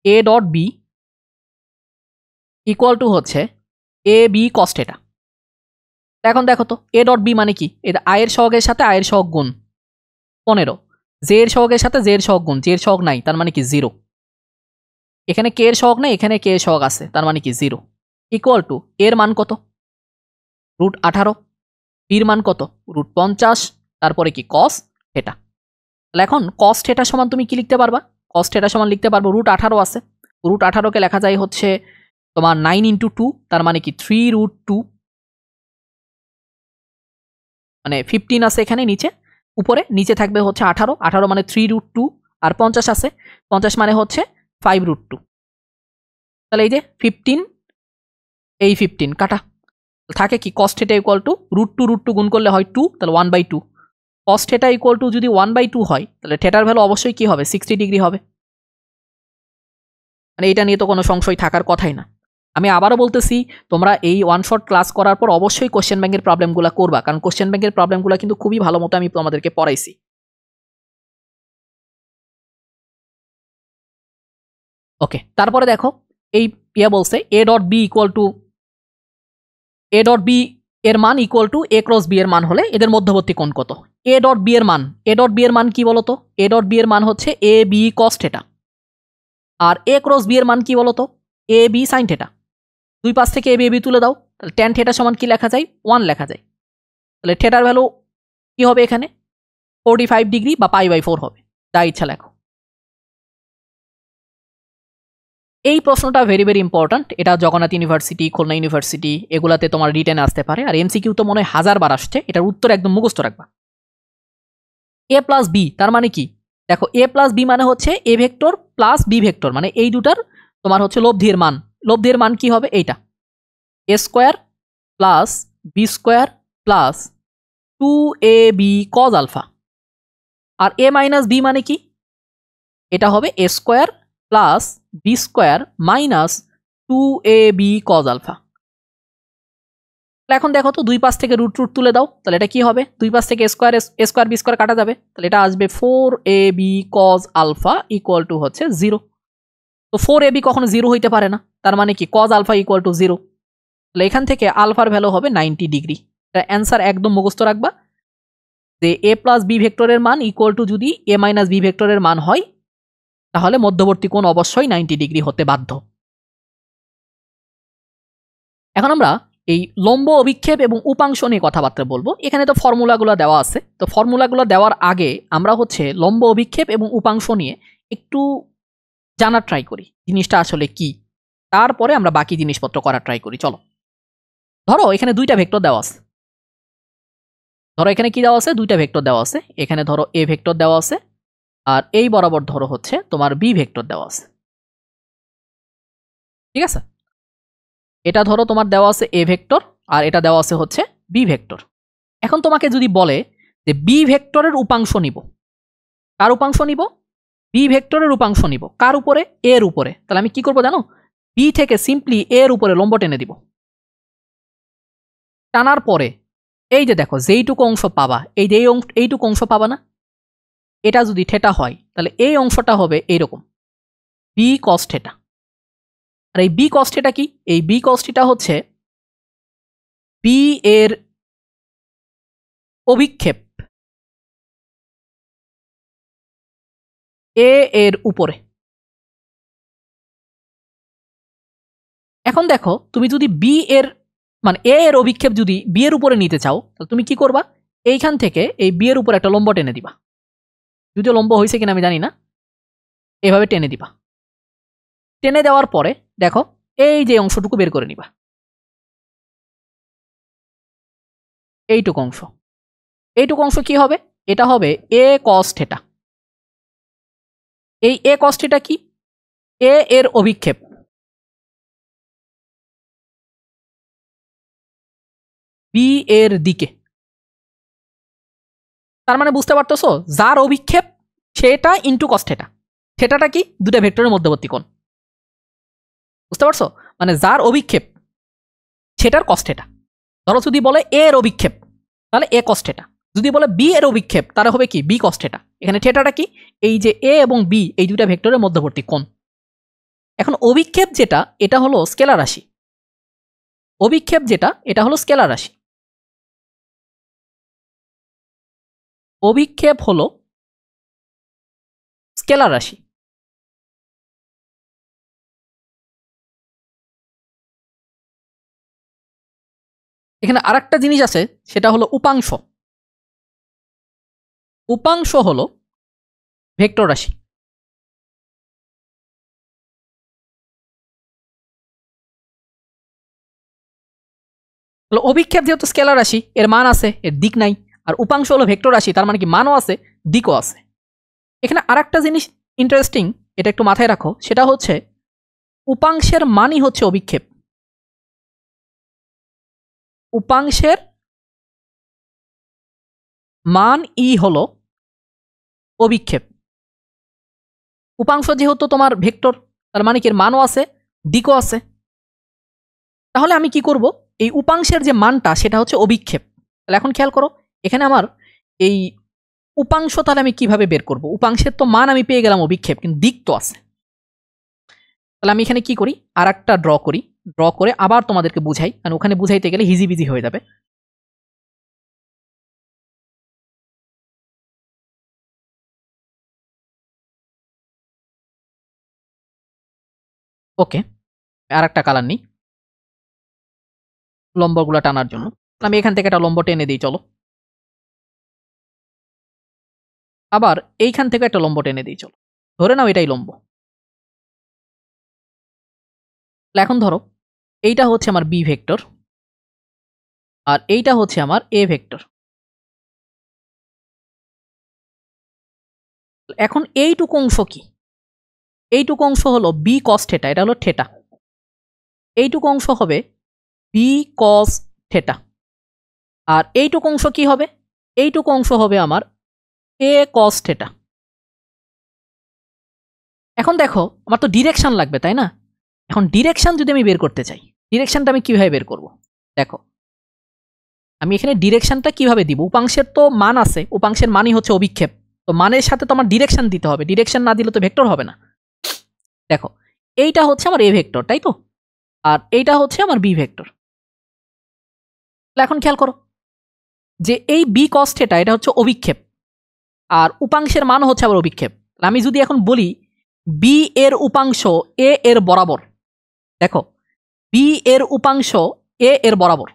A dot B equal to হচ্ছে এ বি কস থিটা। এখন দেখো তো এ ডট বি মানে কি, এটা আয়ের সহগের সাথে আয়ের সহগ গুণ 15, জে এর সহগের সাথে জে এর সহগ গুণ, জে এর সহগ নাই তার মানে কি 0, এখানে কে এর সহগ নাই, এখানে কে এর সহগ আছে তার মানে কি 0, ইকুয়াল টু এর মান কত √18, বির মান কত √50, তারপরে কি কস থিটা। তাহলে এখন কস থিটা সমান তুমি কি লিখতে পারবা, কস থিটা সমান লিখতে পারবো √18 আছে, √18কে লেখা যায় হচ্ছে তোমার 9 ইন্টু 2, তার মানে কি 3√2, মানে 15 আছে এখানে নিচে, উপরে নিচে থাকবে হচ্ছে 18, 18 মানে 3√2, আর 50 আছে, 50 মানে হচ্ছে 5√2। তাহলে এই যে 15, এই 15 কাটা, থাকে কি cos θ ইকুয়াল টু √2 গুণ করলে হয় 2, তাহলে 1/2। cos θ ইকুয়াল টু যদি 1/2 হয়, তাহলে থিটার ভ্যালু অবশ্যই কি হবে 60 ডিগ্রি হবে। মানে এটা নিয়ে তো কোনো সংশয় থাকার কথাই না। আমি আবারও বলতেছি, তোমরা এই ওয়ান শট ক্লাস করার পর অবশ্যই কোশ্চেন ব্যাংকের প্রবলেমগুলো করবা, কারণ কোশ্চেন ব্যাংকের প্রবলেমগুলো কিন্তু খুবই ভালো মতো আমি তোমাদেরকে পড়াইছি। ওকে, তারপরে দেখো এই বলছে A dot B equal to A dot B এর মান equal to A cross B এর মান হলে এদের মধ্যবর্তী কোণ কত। এ ডট বি এর মান, এ ডট বি এর মান কি বলতো, এ ডট বি এর মান হচ্ছে A B cos theta, R A cross B এর মান কি বলতো, এ বি সাইন থিটা। দুই পাশ থেকে এ বি তুলে দাও, তাহলে ট্যান থিটা সমান কি লেখা যায় 1 লেখা যায়। তাহলে থিটার ভ্যালু কি হবে এখানে 45 ডিগ্রি বা π/4 হবে, যা ইচ্ছা লেখো। এই প্রশ্নটা ভেরি ভেরি ইম্পর্ট্যান্ট, এটা জগন্নাথ ইউনিভার্সিটি, খুলনা ইউনিভার্সিটি এগুলাতে তোমার রিটেনে আসতে পারে, আর এমসিকিউ তো মনে হয় 1000 বার আসছে, এটার উত্তর একদম মুখস্থ রাখবা। এ প্লাস বি তার মানে কি, দেখো এ প্লাস বি মানে হচ্ছে A vector plus B vector, মানে এই দুটার তোমার হচ্ছে লব্ধির মান। লব্ধির মান কি হবে এইটা, a square plus b square plus 2ab cos alpha. আর এ মাইনাস বি মানে কি, এটা হবে a square plus b square minus 2ab cos alpha. এখন দেখো তো দুই পাশ থেকে √√ তুলে দাও, তাহলে এটা কি হবে, দুই পাশ থেকে স্কোয়ার বি স্কোয়ার কাটা যাবে, তাহলে এটা আসবে 4ab cos alpha equal to হচ্ছে 0। তো 4ab কখনো 0 হইতে পারে না, তার মানে কি cos আলফা ইকুয়াল টু 0, তাহলে এখান থেকে আলফার ভ্যালু হবে 90 ডিগ্রি। এটা অ্যান্সার একদম মুখস্থ রাখবা, যে এ প্লাস বি ভেক্টরের মান ইকুয়াল টু যদি এ মাইনাস বি ভেক্টরের মান হয়, তাহলে মধ্যবর্তী কোণ অবশ্যই 90 ডিগ্রি হতে বাধ্য। এখন আমরা এই লম্ব অভিক্ষেপ এবং উপাংশ নিয়ে কথাবার্তা বলবো। এখানে তো ফর্মুলাগুলো দেওয়া আছে, তো ফর্মুলাগুলো দেওয়ার আগে আমরা হচ্ছে লম্ব অভিক্ষেপ এবং উপাংশ নিয়ে একটু জানার ট্রাই করি জিনিসটা আসলে কি, তারপরে আমরা বাকি জিনিসপত্র করার ট্রাই করি। চলো, ধরো এখানে দুইটা ভেক্টর দেওয়া আছে, ধরো এখানে কি দেওয়া আছে, দুইটা ভেক্টর দেওয়া আছে, এখানে ধরো এ ভেক্টর দেওয়া আছে, আর এই বরাবর ধরো হচ্ছে তোমার বি ভেক্টর দেওয়া আছে, ঠিক আছে। এটা ধরো তোমার দেওয়া আছে এ ভেক্টর, আর এটা দেওয়া আছে হচ্ছে বি ভেক্টর। এখন তোমাকে যদি বলে যে বি ভেক্টরের উপাংশ নিব, কার উপাংশ নিব, বি ভেক্টরের উপাংশ নিব কার উপরে, এর উপরে, তাহলে আমি কি করব জানো, বি থেকে সিম্পলি এর উপরে লম্ব টেনে দিব, টানার পরে এই যে দেখো যেইটুকু অংশ পাবা, এই যে এইটুকু অংশ পাবা না, এটা যদি থেটা হয় তাহলে এই অংশটা হবে এইরকম বি কস থেটা। আর এই বি কস থেটা কি? এই বি কস থেটা হচ্ছে বি এর অভিক্ষেপ এ এর উপরে। এখন দেখো তুমি যদি বি এর মানে এ এর অভিক্ষেপ যদি বি এর উপরে নিতে চাও তাহলে তুমি কি করবা? এইখান থেকে এই বি এর উপর একটা লম্ব টেনে দিবা, যদিও লম্ব হয়েছে কিনা আমি জানি না, এভাবে টেনে দিবা। টেনে দেওয়ার পরে দেখো এই যে অংশটুকু বের করে নিবা, এইটুকু অংশ। এইটুকু অংশ কি হবে? এটা হবে এ কস থেটা। এই এ কস থেটা কি? এ এর অভিক্ষেপ বি এর দিকে। তার মানে বুঝতে পারতেছো, যার অভিক্ষেপ সেটা ইন্টু কস থেটা। থেটাটা কি? দুটো ভেক্টরের মধ্যবর্তী কোণ। বুঝতে পারছো? মানে যার অভিক্ষেপ সেটার কস থেটা। ধরো যদি বলে এ এর অভিক্ষেপ তাহলে এ কস থেটা, যদি বলে বি এর অভিক্ষেপ তাহলে হবে কি? B cos theta. এখানে থেটাটা কি? এই যে এ এবং বি এই দুটা ভেক্টরের মধ্যবর্তী কোণ। এখন অভিক্ষেপ যেটা এটা হলো স্কেলার রাশি। অভিক্ষেপ যেটা এটা হলো স্কেলার রাশি। অভিক্ষেপ হলো স্কেলার রাশি। এখানে আরেকটা জিনিস আছে, সেটা হলো উপাংশ। উপাংশ হলো ভেক্টর রাশি। অভিক্ষেপ যেহেতু স্কেলার রাশি, এর মান আছে, এর দিক নাই। আর উপাংশ হলো ভেক্টর রাশি, তার মানে কি মানও আছে, দিকও আছে। এখানে আরেকটা জিনিস ইন্টারেস্টিং, এটা একটু মাথায় রাখো, সেটা হচ্ছে উপাংশের মানই হচ্ছে অভিক্ষেপ। উপাংশের মান ই হলো অভিক্ষেপ। উপাংশ যেহেতু তোমার ভেক্টর, তার মানে কি এর মানও আছে, দিকও আছে। তাহলে আমি কি করব? এই উপাংশের যে মানটা সেটা হচ্ছে অভিক্ষেপ। তাহলে এখন খেয়াল করো, এখানে আমার এই উপাংশ তাহলে আমি কিভাবে বের করব? উপাংশের তো মান আমি পেয়ে গেলাম অভিক্ষেপ, কিন্তু দিক তো আছে। তাহলে আমি এখানে কি করি? আর একটা ড্র করি, ড্র করে আবার তোমাদেরকে বুঝাই, কারণ ওখানে বুঝাইতে গেলে হিজিবিজি হয়ে যাবে। ওকে, আর একটা কালার নিই লম্বগুলো টানার জন্য। আমি এখান থেকে একটা লম্ব টেনে দিই, চলো। আবার এইখান থেকে একটা লম্ব টেনে দিই, চলো। ধরে নাও এটাই লম্ব। এখন ধরো এইটা হচ্ছে আমার বি ভেক্টর, আর এইটা হচ্ছে আমার এ ভেক্টর। এখন এইটুকু অংশ কি? এইটুকু অংশ হলো বি কস থেটা, এটা হলো থেটা। এইটুকু অংশ হবে বি কস থেটা। আর এইটুকু অংশ কি হবে? এইটুকু অংশ হবে আমার এ কস থেটা। এখন দেখো আমার তো ডিরেকশন লাগবে, তাই না? এখন ডিরেকশন যদি আমি বের করতে চাই, ডিরেকশনটা আমি কিভাবে বের করব? দেখো আমি এখানে ডিরেকশনটা কিভাবে দিব? উপাংশের তো মান আছে, উপাংশের মানই হচ্ছে অভিক্ষেপ। তো মানের সাথে তো আমার ডিরেকশন দিতে হবে, ডিরেকশন না দিলে তো ভেক্টর হবে না। দেখো এইটা হচ্ছে আমার এ ভেক্টর, তাই তো? আর এইটা হচ্ছে আমার বি ভেক্টর। এখন খেয়াল করো যে এই বি কস থেটা এটা হচ্ছে অভিক্ষেপ, আর উপাংশের মান হচ্ছে আবার অভিক্ষেপ। আমি যদি এখন বলি বি এর উপাংশ এ এর বরাবর, দেখো বি এর উপাংশ এ এর বরাবর,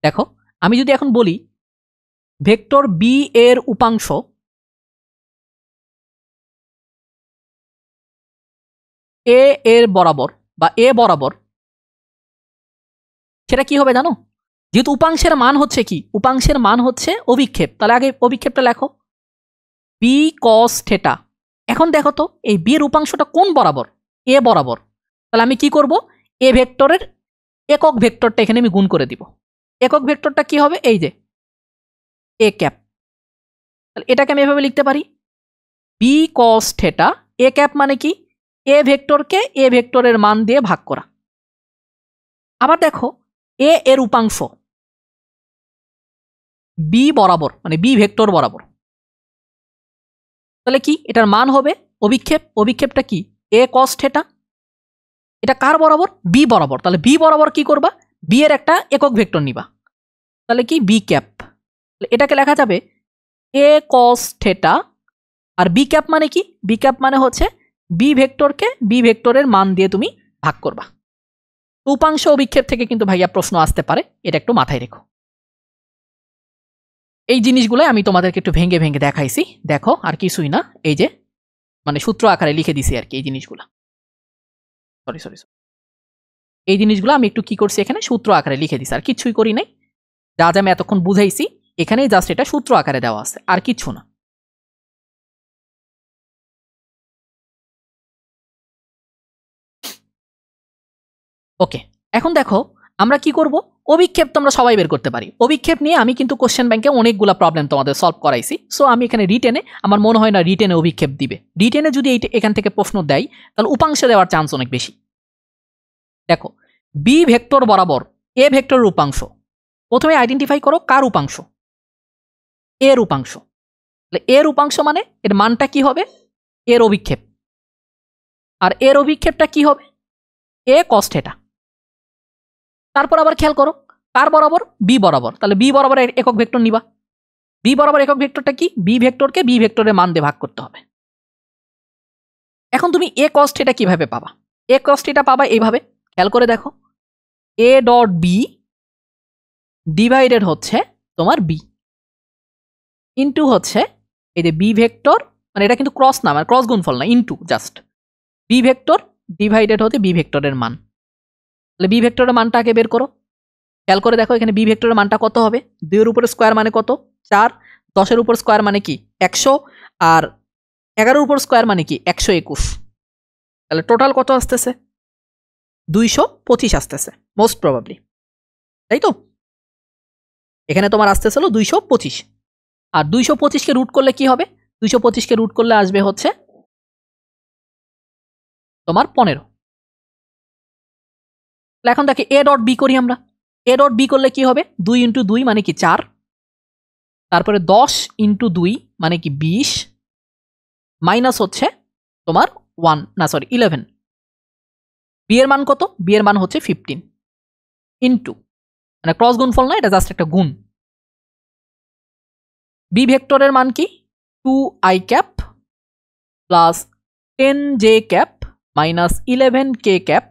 দেখো আমি যদি এখন বলি ভেক্টর বি এর উপাংশ এ এর বরাবর বা এ বরাবর, সেটা কি হবে জানো? যেহেতু উপাংশের মান হচ্ছে কি? উপাংশের মান হচ্ছে অভিক্ষেপ, তাহলে আগে অভিক্ষেপটা লেখো, বি কস থেটা। এখন দেখো তো এই বি এর উপাংশটা কোন বরাবর? এ বরাবর। তাহলে আমি কি করব? এ ভেক্টরের একক ভেক্টরটা এখানে আমি গুণ করে দিব। একক ভেক্টরটা কি হবে? এই যে এ ক্যাপ। তাহলে এটাকে আমি এভাবে লিখতে পারি, B cos theta A cap মানে কি এ ভেক্টরকে এ ভেক্টরের মান দিয়ে ভাগ করা। আবার দেখো এ এর উপাংশ বি বরাবর মানে বি ভেক্টর বরাবর, তাহলে কি এটার মান হবে অভিক্ষেপটা কি এ কস থেটা, এটা কার বরাবর বি বরাবর, তাহলে বি বরাবর কি করবা বি এর একটা একক ভেক্টর নিবা, তাহলে কি বি ক্যাপ, এটাকে লেখা যাবে এ কস থেটা আর বি ক্যাপ মানে কি বি ক্যাপ মানে হচ্ছে বি ভেক্টরকে বি ভেক্টরের মান দিয়ে তুমি ভাগ করবা। উপাংশ অভিক্ষেপ থেকে কিন্তু ভাইয়া প্রশ্ন আসতে পারে, এটা একটু মাথায় রেখো। এই জিনিসগুলো আমি তোমাদেরকে একটু ভেঙে ভেঙে দেখাইছি, দেখো আর কিছুই না, এই যে মানে সূত্র আকারে লিখে দিছি আর কি এই জিনিসগুলো, সরি এই জিনিসগুলো আমি একটু কি করছি এখানে সূত্র আকারে লিখে দিছি, আর কিছুই করি নাই, যা যা আমি এতক্ষণ বুঝাইছি এখানেই জাস্ট এটা সূত্র আকারে দেওয়া আছে আর কিচ্ছু না। ওকে, এখন দেখো আমরা কি করব, অভিক্ষেপ তো আমরা সবাই বের করতে পারি, অভিক্ষেপ নিয়ে আমি কিন্তু কোশ্চেন ব্যাংকে অনেকগুলো প্রবলেম তোমাদের সলভ করাইছি, সো আমি এখানে রিটেনে আমার মনে হয় না রিটেনে অভিক্ষেপ দিবে, রিটেনে যদি এখান থেকে প্রশ্ন দেয় তাহলে উপাংশে দেওয়ার চান্স অনেক বেশি। দেখো বি ভেক্টর বরাবর এ ভেক্টরের উপাংশ, প্রথমে আইডেন্টিফাই করো কার উপাংশ এর উপাংশ, তাহলে এর উপাংশ মানে এর মানটা কি হবে এর অভিক্ষেপ, আর এর অভিক্ষেপটা কি হবে এ কস থেটা। তারপর আবার খেয়াল করো কার বরাবর বি বরাবর, তাহলে বি বরাবর একক ভেক্টর নিবা, বি বরাবর একক ভেক্টরটা কি বি ভেক্টরকে বি ভেক্টরের মান দিয়ে ভাগ করতে হবে। এখন তুমি এ কস থেটা কিভাবে পাবা, এ কস থেটা পাবা এইভাবে, খেয়াল করে দেখো এ ডট বি ডিভাইডেড হচ্ছে তোমার বি ইনটু হচ্ছে এই যে বি ভেক্টর, মানে এটা কিন্তু ক্রস না, মানে ক্রস গুণফল না, into just B vector divided হচ্ছে বি ভেক্টরের মান। তাহলে বি ভেক্টরের মানটা আগে বের করো, খেয়াল করে দেখো এখানে বি ভেক্টরের মানটা কত হবে 2 এর উপরে স্কোয়ার মানে কত 4, 10 এর উপর স্কোয়ার মানে কি 100, আর 11 এর উপর স্কোয়ার মানে কি 121, তাহলে টোটাল কত আসতেছে 225 আসতেছে মোস্ট প্রবাবলি, তাই তো এখানে তোমার আসতেছিল 225, আর 225কে রুট করলে কি হবে 225কে রুট করলে আসবে হচ্ছে তোমার 15। এখন দেখে এ ডট বি করি আমরা, এ ডট বি করলে কি হবে 2 ইন্টু 2 মানে কি 4, তারপরে 10 ইন্টু 2 মানে কি 20, মাইনাস হচ্ছে তোমার 1 না সরি 11, বি এর মান কত বি এর মান হচ্ছে 15 ইন্টু মানে ক্রস গুণফল না, এটা জাস্ট একটা গুণ, বি ভেক্টরের মান কি 2i cap plus 10j cap minus 11k cap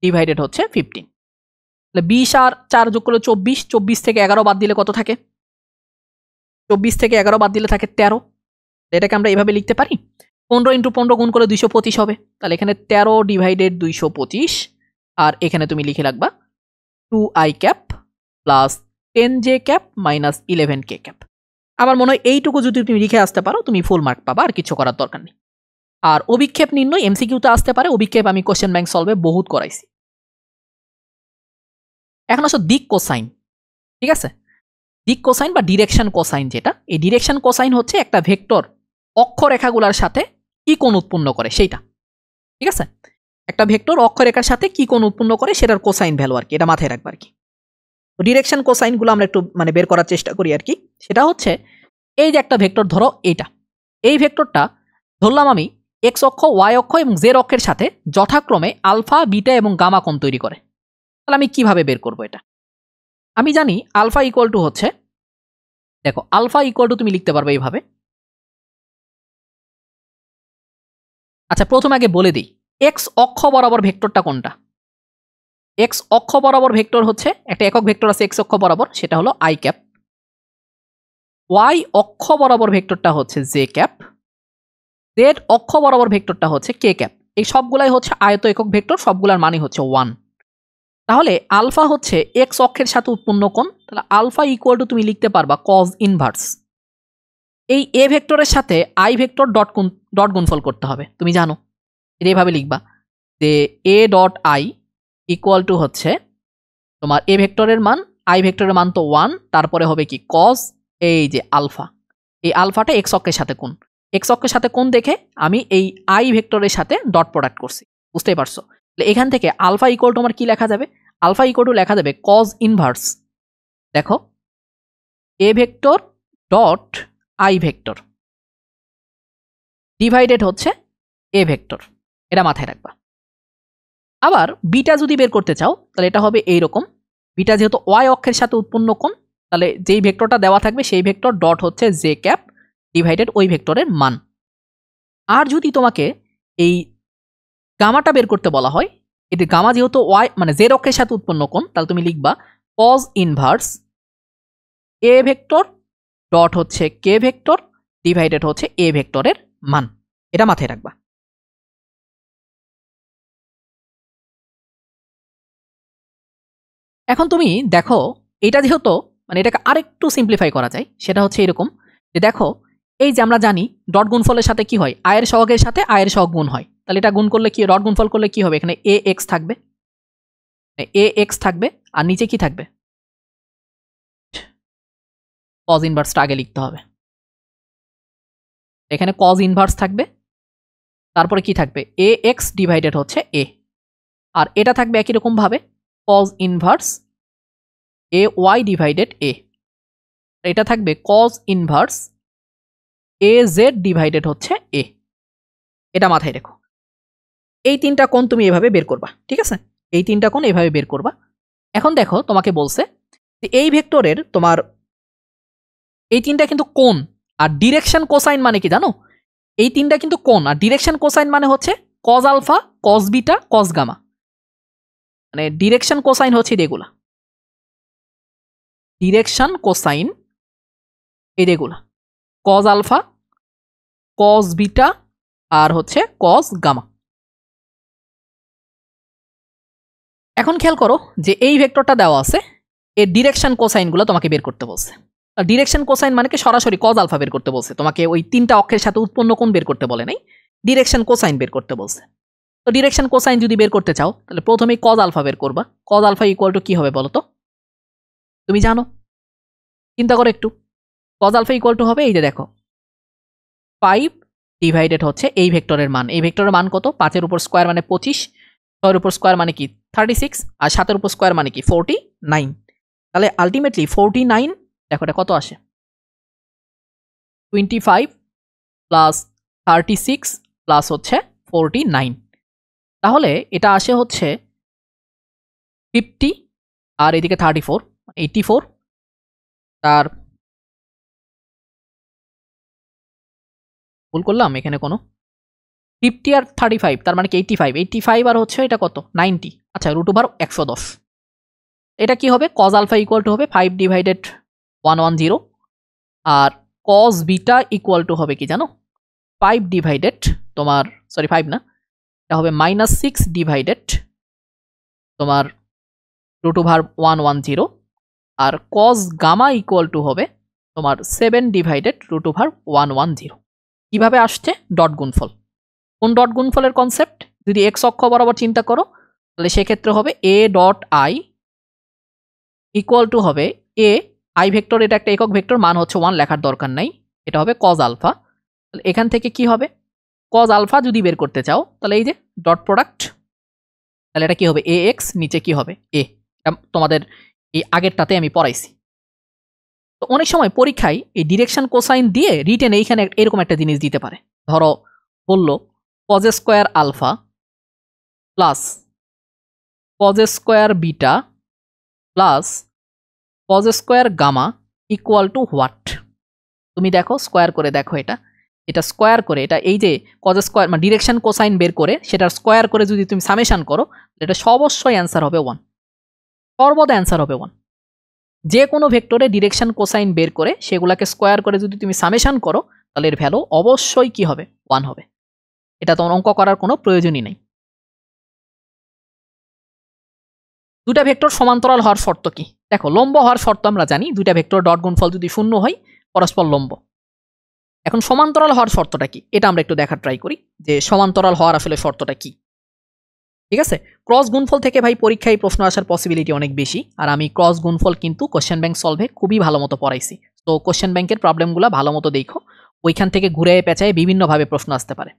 divided হচ্ছে 15, তাহলে 20 আর 4 যোগ করলে 24, 24 থেকে 11 বাদ দিলে কত থাকে 24 থেকে 11 বাদ দিলে থাকে 13, এটাকে আমরা এভাবে লিখতে পারি 15 ইন্টু 15 গুণ করে 225 হবে, তাহলে এখানে 13 ডিভাইডেড 225, আর এখানে তুমি লিখে রাখবা 2i cap plus 10j cap minus 11k cap. আমার মনে হয় এইটুকু যদি তুমি লিখে আসতে পারো তুমি ফুল মার্ক পাবা, আর কিছু করার দরকার নেই। আর অভিক্ষেপ নির্ণয় এমসিকিউতে আসতে পারে, অভিক্ষেপ আমি কোশ্চেন ব্যাংক সলভে বহুত করাইছি। এখন আসো দিক কোসাইন, ঠিক আছে দিক কোসাইন বা ডিরেকশন কোসাইন, যেটা এই ডিরেকশন কোসাইন হচ্ছে একটা ভেক্টর অক্ষরেখাগুলোর সাথে কি কোণ উৎপন্ন করে সেইটা, ঠিক আছে একটা ভেক্টর অক্ষরেখার সাথে কি কোণ উৎপন্ন করে সেটার কোসাইন ভ্যালু আর কি, এটা মাথায় রাখবা আর কি। তো ডিরেকশন কোসাইনগুলো আমরা একটু মানে বের করার চেষ্টা করি আর কি, সেটা হচ্ছে এই যে একটা ভেক্টর ধরো এইটা, এই ভেক্টরটা ধরলাম আমি এক্স অক্ষ ওয়াই অক্ষ এবং জেড অক্ষের সাথে যথাক্রমে আলফা বিটা এবং গামা কোণ তৈরি করে, তাহলে আমি কিভাবে বের করব এটা, আমি জানি আলফা ইকুয়াল টু হচ্ছে, দেখো আলফা ইকুয়াল টু তুমি লিখতে পারবে এইভাবে, আচ্ছা প্রথমে আগে বলে দিই এক্স অক্ষ বরাবর ভেক্টরটা কোনটা, এক্স অক্ষ বরাবর ভেক্টর হচ্ছে একটা একক ভেক্টর আছে এক্স অক্ষ বরাবর, সেটা হলো আই ক্যাপ, ওয়াই অক্ষ বরাবর ভেক্টরটা হচ্ছে জে ক্যাপ, জেড অক্ষ বরাবর ভেক্টরটা হচ্ছে কে ক্যাপ, এই সবগুলাই হচ্ছে আয়ত একক ভেক্টর, সবগুলার মানে হচ্ছে 1, তাহলে আলফা হচ্ছে এক্স অক্ষের সাথে উৎপন্ন কোণ, তাহলে আলফা ইকুয়াল টু তুমি লিখতে পারবা কজ ইনভার্স, এই এ ভেক্টরের সাথে আই ভেক্টর ডট গুণফল করতে হবে, তুমি জানো এটা এভাবে লিখবা যে A dot I equal to হচ্ছে তোমার এ ভেক্টরের মান, আই ভেক্টরের মান তো 1, তারপরে হবে কি কজ এই যে আলফা, এই আলফাটা এক্স অক্ষের সাথে কোণ, এক্স অক্ষের সাথে কোণ দেখে আমি এই আই ভেক্টরের সাথে ডট প্রোডাক্ট করছি, বুঝতেই পারছো। এখান থেকে আলফা ইকুয়াল টু আমার কি লেখা যাবে, আলফা ইকুয়াল টু লেখা যাবে কজ ইনভার্স, দেখো এ vector dot I vector divided হচ্ছে এ ভেক্টর, এটা মাথায় রাখবা। আবার বিটা যদি বের করতে চাও তাহলে এটা হবে এইরকম, বিটা যেহেতু ওয়াই অক্ষের সাথে উৎপন্ন কোণ, তাহলে যেই ভেক্টরটা দেওয়া থাকবে সেই ভেক্টর ডট হচ্ছে জে ক্যাপ ডিভাইডেড ওই ভেক্টরের মান। আর যদি তোমাকে এই গামাটা বের করতে বলা হয়, এটি গামা যেহেতু ওয়াই মানে জেড অক্ষের সাথে উৎপন্ন কোণ, তাহলে তুমি লিখবা কজ ইনভার্স এ ভেক্টর ডট হচ্ছে কে ভেক্টর ডিভাইডেড হচ্ছে এ ভেক্টরের মান, এটা মাথায় রাখবা। এখন তুমি দেখো এটা যেহেতু মানে এটাকে আরেকটু সিম্পলিফাই করা যায়, সেটা হচ্ছে এরকম যে দেখো এই যে আমরা জানি ডট গুণফলের সাথে কি হয়, আয়ের সহগের সাথে আয়ের সহগ গুণ হয়, তাহলে এটা গুণ করলে কি ডট গুণফল করলে কি হবে, এখানে এ এক্স থাকবে, এ এক্স থাকবে আর নিচে কি থাকবে কজ ইনভার্সটা আগে লিখতে হবে, এখানে কজ ইনভার্স থাকবে, তারপরে কি থাকবে এ এক্স ডিভাইডেড হচ্ছে এ, আর এটা থাকবে একই রকম ভাবে cos inverse a y divided a, এটা থাকবে cos inverse a z divided হচ্ছে এ, এটা মাথায় রেখো। এই তিনটা কোণ তুমি এভাবে বের করবা, ঠিক আছে, এই তিনটা কোণ এভাবে বের করবা। এখন দেখো তোমাকে বলছে যে এই ভেক্টরের তোমার এই তিনটা কিন্তু কোণ, আর ডিরেকশন কোসাইন মানে কি জানো, এই তিনটা কিন্তু কোণ আর ডিরেকশন কোসাইন মানে হচ্ছে cos alpha cos beta cos gamma, মানে ডিরেকশন কোসাইন হচ্ছে এগুলা, ডিরেকশন কোসাইন এই যেগুলা কজ আলফা কজ বিটা আর হচ্ছে কজ গামা। এখন খেয়াল করো যে এই ভেক্টরটা দেওয়া আছে, এর ডিরেকশন কোসাইনগুলো তোমাকে বের করতে বলছে। ডিরেকশন কোসাইন মানে কি সরাসরি কজ আলফা বের করতে বলছে, তোমাকে ওই তিনটা অক্ষের সাথে উৎপন্ন কোণ বের করতে বলে নাই, ডিরেকশন কোসাইন বের করতে বলছে। তো ডিরেকশন কোসাইন যদি বের করতে চাও তাহলে প্রথমেই কজ আলফা বের করবা, কজ আলফা ইকুয়াল টু কি হবে বলো তো, তুমি জানো, চিন্তা করো একটু, কজ আলফা ইকুয়াল টু হবে এই যে দেখো 5 ডিভাইডেড হচ্ছে এই ভেক্টরের মান, এই ভেক্টরের মান কত, 5 এর উপর স্কোয়ার মানে 25, 6 এর উপর স্কোয়ার মানে কি 36, আর 7 এর উপর স্কোয়ার মানে কি 49, তাহলে আলটিমেটলি 49, দেখো এটা কত আসে 25 প্লাস 36 প্লাস হচ্ছে 49, তাহলে এটা আসে হচ্ছে 50 আর এদিকে 34 84, তার ভুল করলাম এখানে কোনো 50 আর 35 তার মানে কি 85 আর হচ্ছে এটা কত 90, আচ্ছা রুট ওভার 110, এটা কি হবে কজ আলফা ইকুয়াল টু হবে 5 ডিভাইডেড 110, আর কজ বিটা ইকুয়াল টু হবে কি জানো 5 ডিভাইডেড তোমার সরি 5 না, এটা হবে -6 ডিভাইডেড তোমার রুট ওভার 110, আর কজ গামা ইকুয়াল টু হবে তোমার 7 ডিভাইডেড রুট ওভার 110। কিভাবে আসছে ডট গুণফল, কোন ডট গুণফলের কনসেপ্ট, যদি এক্স অক্ষ বরাবর চিন্তা করো তাহলে সেক্ষেত্রে হবে A dot I equal to হবে এ আই ভেক্টর, এটা একটা একক ভেক্টর, মান হচ্ছে 1, লেখার দরকার নাই, এটা হবে কজ আলফা, তাহলে এখান থেকে কি হবে কজ আলফা যদি বের করতে চাও তাহলে এই যে ডট প্রোডাক্ট, তাহলে এটা কি হবে এ এক্স, নিচে কি হবে এ, তোমাদের এই আগেরটাতে আমি পড়াইছি। তো অনেক সময় পরীক্ষায় এই ডিরেকশন কোসাইন দিয়ে রিটেন এইখানে এরকম একটা জিনিস দিতে পারে, ধরো বলল cos square alpha plus cos square beta plus cos square gamma equal to what, তুমি দেখো স্কোয়ার করে দেখো, এটা স্কোয়ার করে, এটা এই যে কজ স্কোয়ার মানে ডিরেকশন কোসাইন বের করে সেটা স্কোয়ার করে যদি তুমি সামেশন করো এটা অবশ্যই অ্যান্সার হবে 1, সর্বদা অ্যান্সার হবে 1। যে কোনো ভেক্টরে ডিরেকশন কোসাইন বের করে সেগুলোকে স্কোয়ার করে যদি তুমি সামেশন করো তাহলে এর ভ্যালু অবশ্যই কি হবে 1 হবে, এটা তোমার অঙ্ক করার কোনো প্রয়োজনই নেই। দুটা ভেক্টর সমান্তরাল হওয়ার শর্ত কি, দেখো লম্ব হওয়ার শর্ত আমরা জানি, দুইটা ভেক্টর ডট গুণফল যদি শূন্য হয় পরস্পর লম্ব। এখন সমান্তরাল হওয়ার শর্তটা কি এটা আমরা একটু দেখার ট্রাই করি যে সমান্তরাল হওয়ার আসলে শর্তটা কি। ঠিক আছে, ক্রস গুণফল থেকে ভাই পরীক্ষায় প্রশ্ন আসার পসিবিলিটি অনেক বেশি, আর আমি ক্রস গুণফল কিন্তু কোশ্চেন ব্যাংক সলভে খুবই ভালো মতো পড়াইছি, তো কোশ্চেন ব্যাংকের প্রবলেমগুলো ভালো মতো দেখো, ওইখান থেকে ঘুরে পেঁচায় বিভিন্নভাবে প্রশ্ন আসতে পারে।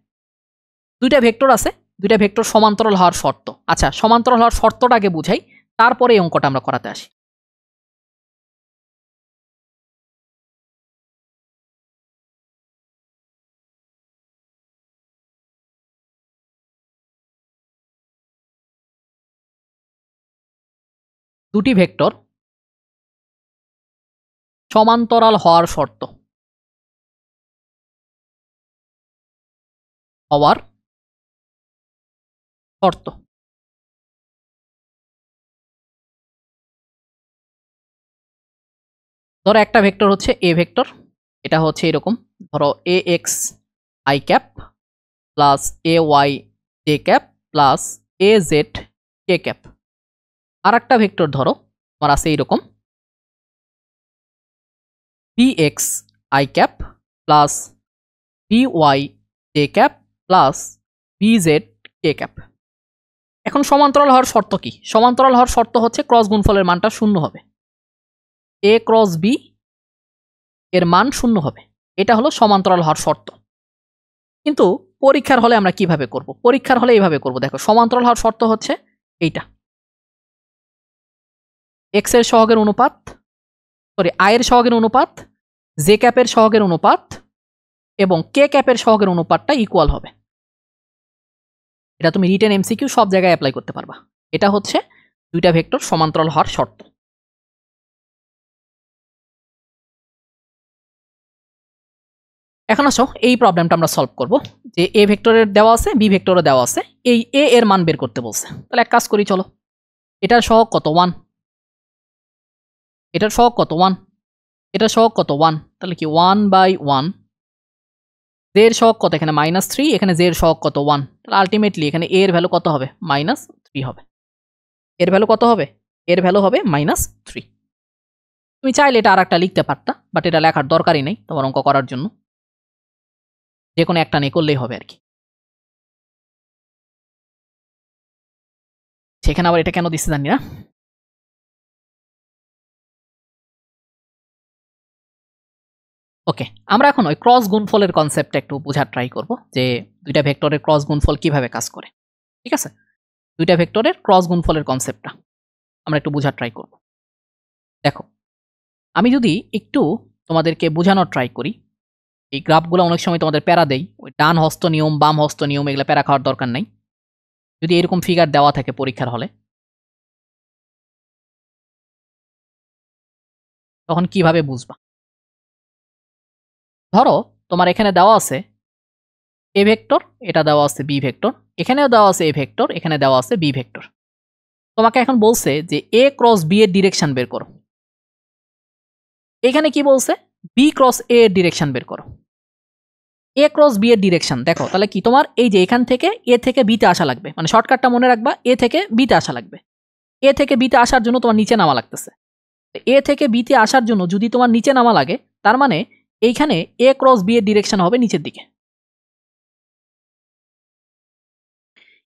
দুইটা ভেক্টর আছে, দুইটা ভেক্টর সমান্তরাল হওয়ার শর্ত। আচ্ছা, সমান্তরাল হওয়ার শর্তটা আগে বুঝাই, তারপরে এই অঙ্কটা আমরা করাতে আসি। দুটি ভেক্টর সমান্তরাল হওয়ার শর্ত। হওয়ার শর্ত। ধরো একটা ভেক্টর হচ্ছে এ ভেক্টর, এটা হচ্ছে এরকম, ধরো a x I cap plus a y J cap plus a z K cap. আর একটা ভেক্টর ধরো তোমার আছে এইরকম, b x I cap plus b y J cap plus b z K cap. এখন সমান্তরাল হওয়ার শর্ত কি? সমান্তরাল হওয়ার শর্ত হচ্ছে ক্রস গুণফলের মানটা শূন্য হবে, এ ক্রস বি এর মান শূন্য হবে। এটা হলো সমান্তরাল হওয়ার শর্ত। কিন্তু পরীক্ষার হলে আমরা কিভাবে করব? পরীক্ষার হলে এইভাবে করব। দেখো, সমান্তরাল হওয়ার শর্ত হচ্ছে এইটা, এক্স এর সহগের অনুপাত, সরি আই এর সহগের অনুপাত জে ক্যাপের সহগের অনুপাত এবং কে ক্যাপের সহগের অনুপাতটা ইকুয়াল হবে। এটা তুমি রিটেন এমসিকিউ সব জায়গায় অ্যাপ্লাই করতে পারবা। এটা হচ্ছে দুইটা ভেক্টর সমান্তরাল হওয়ার শর্ত। এখন আসো এই প্রবলেমটা আমরা সলভ করব, যে এ ভেক্টরের দেওয়া আছে, বি ভেক্টরও দেওয়া আছে, এই এ এর মান বের করতে বলছে। তাহলে এক কাজ করি, চলো, এটার সহগ কত? 1, এটার সহগ কত? 1, এটার সহগ কত? 1, তাহলে কি 1/1। জে এর সহগ কত? এখানে -3, এখানে জে এর সহগ কত? 1, তাহলে আলটিমেটলি এখানে এ এর ভ্যালু কত হবে? -3 হবে। এর ভ্যালু কত হবে? এর ভ্যালু হবে -3। তুমি চাইলে এটা আর একটা লিখতে পারতা, বাট এটা লেখার দরকারই নেই তোমার অঙ্ক করার জন্য, যে কোনো একটা নিয়ে করলেই হবে আর কি। সেখানে আবার এটা কেন দিচ্ছে জানি না। ওকে, আমরা এখন ওই ক্রস গুণফলের কনসেপ্টটা একটু বোঝার ট্রাই করব, যে দুইটা ভেক্টরের ক্রস গুণফল কিভাবে কাজ করে। ঠিক আছে, দুইটা ভেক্টরের ক্রস গুণফলের কনসেপ্টটা আমরা একটু বোঝার ট্রাই করব। দেখো, আমি যদি একটু তোমাদেরকে বোঝানোর ট্রাই করি, এই গ্রাফগুলো অনেক সময় তোমাদের প্যারা দেই, ওই ডান হস্ত নিয়ম বাম হস্ত নিয়ম এগুলো প্যারা খাওয়ার দরকার নাই। যদি এরকম ফিগার দেওয়া থাকে পরীক্ষার হলে, তখন কিভাবে বুঝবা? ধরো তোমার এখানে দেওয়া আছে এ ভেক্টর, এটা দেওয়া আছে বি ভেক্টর, এখানেও দেওয়া আছে এ ভেক্টর, এখানে দেওয়া আছে বি ভেক্টর। তোমাকে এখন বলছে যে এ ক্রস বি এর ডিরেকশন বের করো। এখানে কি বলছে? বি ক্রস এ এর ডিরেকশন বের করো। এ ক্রস বি এর ডিরেকশন দেখো, তাহলে কি তোমার এই যে এখান থেকে এ থেকে বিতে আসা লাগবে, মানে শর্টকাটটা মনে রাখবা, এ থেকে বিতে আসা লাগবে। এ থেকে বিতে আসার জন্য তোমার নিচে নামা লাগতেছে। এ থেকে বিতে আসার জন্য যদি তোমার নিচে নামা লাগে, তার মানে এইখানে এ ক্রস বি এর ডিরেকশন হবে নিচের দিকে।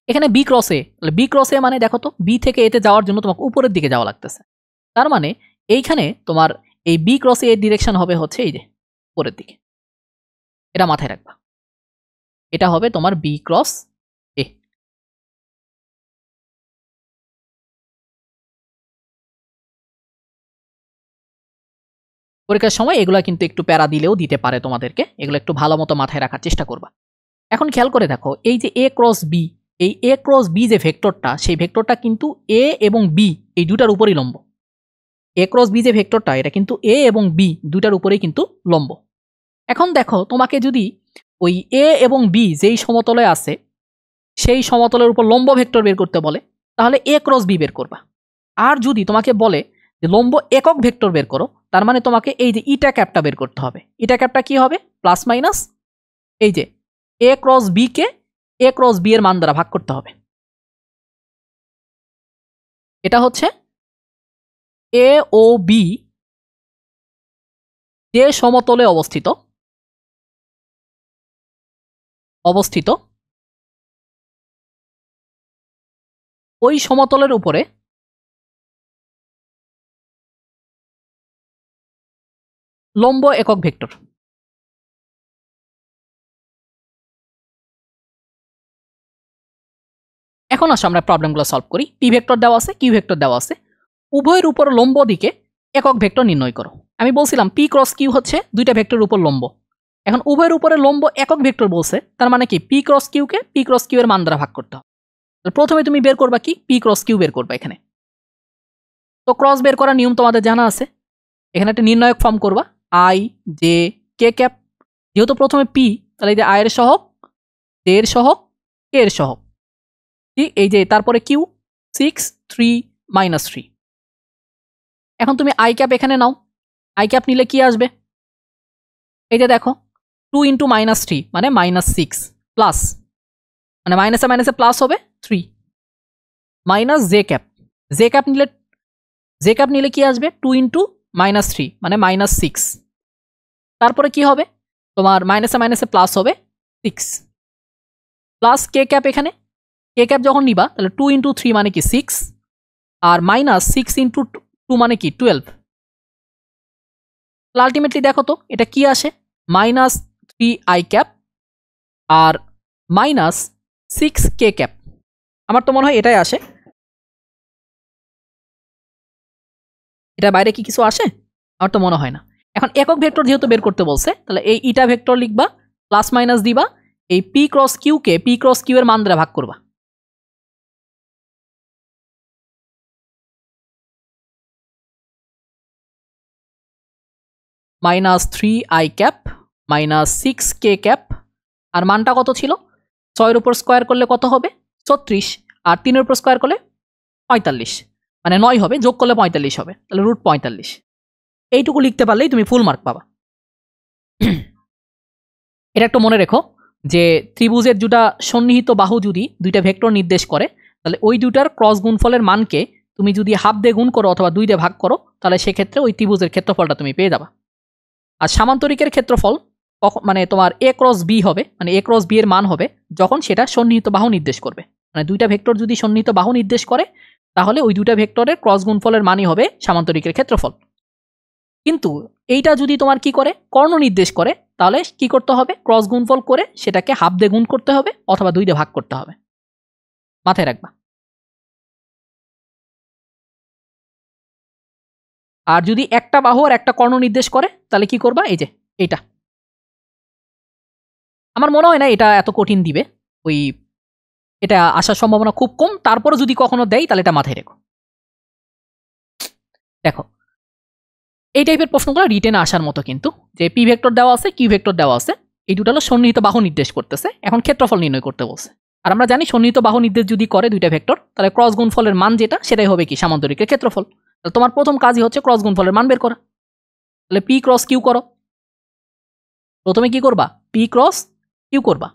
এখানে বি ক্রস এ, তাহলে বি ক্রস এ মানে দেখো তো, বি থেকে এতে যাওয়ার জন্য তোমাকে উপরের দিকে যাওয়া লাগতেছে। তার মানে এইখানে তোমার এই বি ক্রস এ এর ডিরেকশন হবে হচ্ছে এই যে উপরের দিকে। এটা মাথায় রাখবা, এটা হবে তোমার বি ক্রস এ। পরীক্ষার সময় এগুলো কিন্তু একটু প্যারা দিলেও দিতে পারে তোমাদেরকে, এগুলো একটু ভালো মতো মাথায় রাখার চেষ্টা করবা। এখন খেয়াল করে দেখো, এই যে এ ক্রস বি, এই এ ক্রস বি যে ভেক্টরটা, সেই ভেক্টরটা কিন্তু এ এবং বি এই দুটার উপরই লম্ব। এ ক্রস বি যে ভেক্টরটা, এটা কিন্তু এ এবং বি দুটার উপরেই কিন্তু লম্ব। এখন দেখো, তোমাকে যদি ওই এ এবং বি যেই সমতলে আছে সেই সমতলের উপর লম্ব ভেক্টর বের করতে বলে, তাহলে এ ক্রস বি বের করবা। আর যদি তোমাকে বলে যে লম্ব একক ভেক্টর বের করো, তার মানে তোমাকে এই যে ইটা ক্যাপটা বের করতে হবে। ইটা ক্যাপটা কি হবে? প্লাস মাইনাস এই যে এ ক্রস বি কে এ ক্রস বি এর মান দ্বারা ভাগ করতে হবে। এটা হচ্ছে এ ও বি যে সমতলে অবস্থিত ওই সমতলের উপরে লম্ব একক ভেক্টর। এখন আসো আমরা প্রবলেমগুলো সলভ করি। পি ভেক্টর দেওয়া আছে, কিউ ভেক্টর দেওয়া আছে, উভয়ের উপর লম্ব দিকে একক ভেক্টর নির্ণয় করো। আমি বলছিলাম পি ক্রস কিউ হচ্ছে দুইটা ভেক্টরের উপর লম্ব। এখন উভয়ের উপরে লম্ব একক ভেক্টর বলছে, তার মানে কি পি ক্রস কিউকে পি ক্রস কিউ এর মান দ্বারা ভাগ করতে হবে। প্রথমে তুমি বের করবা কি, পি ক্রস কিউ বের করবা এখানে। তো ক্রস বের করার নিয়ম তোমাদের জানা আছে। এখানে একটা নির্ণায়ক ফর্ম করবা, আই জে কে ক্যাপ। যেহেতু প্রথমে পি, তাহলে এই যে আই এর সহগ, জে এর সহগ, কে এর সহগ, ঠিক এই যে তারপরে কিউ 6 3 -3। এখন তুমি আই ক্যাপ এখানে নাও, আই ক্যাপ নিলে কি আসবে, এই যে দেখো 2 × -3 মানে -6 প্লাস, মানে মাইনাসে মাইনাসে প্লাস হবে 3 minus j cap. J cap নিলে কি আসবে 2 × -3 মানে -6। তারপরে কি হবে তোমার মাইনাসে মাইনাসে প্লাস হবে 6 প্লাস কে ক্যাপ। এখানে কে ক্যাপ যখন নিবা তাহলে 2 × 3 মানে কি 6 আর -6 × 2 মানে কি 12। আলটিমেটলি দেখো তো এটা কি আসে, -3 আই ক্যাপ আর -6 কে ক্যাপ। আমার তো মনে হয় এটাই আসে। এটা বাইরে কি কিছু আসে? আমার তো মনে হয় না। এখন একক ভেক্টর যেহেতু বের করতে বলছে, তাহলে এই ইটা ভেক্টর লিখবা, প্লাস মাইনাস দিবা, এই পি ক্রস কিউ কে পি ক্রস কিউ এর মান দ্বারা ভাগ করবা। -3 আই ক্যাপ -6 কে ক্যাপ। আর মানটা কত ছিল, 6 এর উপর স্কোয়ার করলে কত হবে 36, আর 3 এর উপর স্কোয়ার করলে 45, মানে 9 হবে, যোগ করলে 45 হবে, তাহলে √45। এইটুকু লিখতে পারলেই তুমি ফুল মার্ক পাবা। এটা একটু মনে রেখো যে ত্রিভুজের দুটা সন্নিহিত বাহু যদি দুইটা ভেক্টর নির্দেশ করে, তাহলে ওই দুটার ক্রস গুণফলের মানকে তুমি যদি হাফ দিয়ে গুণ করো অথবা 2 দিয়ে ভাগ করো, তাহলে সেক্ষেত্রে ওই ত্রিভুজের ক্ষেত্রফলটা তুমি পেয়ে যাবা। আর সামান্তরিকের ক্ষেত্রফল মানে তোমার এ ক্রস বি হবে, মানে এ ক্রস বি এর মান হবে যখন সেটা সন্নিহিত বাহু নির্দেশ করবে। মানে দুইটা ভেক্টর যদি সন্নিহিত বাহু নির্দেশ করে, তাহলে ওই দুইটা ভেক্টরের ক্রস গুণফলের মানই হবে সামান্তরিকের ক্ষেত্রফল। কিন্তু এইটা যদি তোমার কি করে, কর্ণ নির্দেশ করে, তাহলে কি করতে হবে, ক্রস গুণফল করে সেটাকে হাফ দিয়ে গুণ করতে হবে অথবা 2 দিয়ে ভাগ করতে হবে, মাথায় রাখবা। আর যদি একটা বাহু আর একটা কর্ণ নির্দেশ করে, তাহলে কি করবা, এই যে এইটা। আমার মনে হয় না এটা এত কঠিন দিবে, ওই এটা আসার সম্ভাবনা খুব কম, তারপরে যদি কখনো দেয় তাহলে এটা মাথায় রেখো। দেখো এই টাইপের প্রশ্নগুলো রিটেনে আসার মতো, কিন্তু যে পি ভেক্টর দেওয়া আছে, কিউ ভেক্টর দেওয়া আছে, এই দুটো হলো সন্নিহিত বাহু নির্দেশ করতেছে, এখন ক্ষেত্রফল নির্ণয় করতে বলছে। আর আমরা জানি সন্নিহিত বাহু নির্দেশ যদি করে দুইটা ভেক্টর, তাহলে ক্রস গুণফলের মান যেটা সেটাই হবে কি সামান্তরিকের ক্ষেত্রফল। তাহলে তোমার প্রথম কাজই হচ্ছে ক্রস গুণফলের মান বের করা। তাহলে পি ক্রস কিউ করো। প্রথমে কি করবা, পি ক্রস কিউ করবা,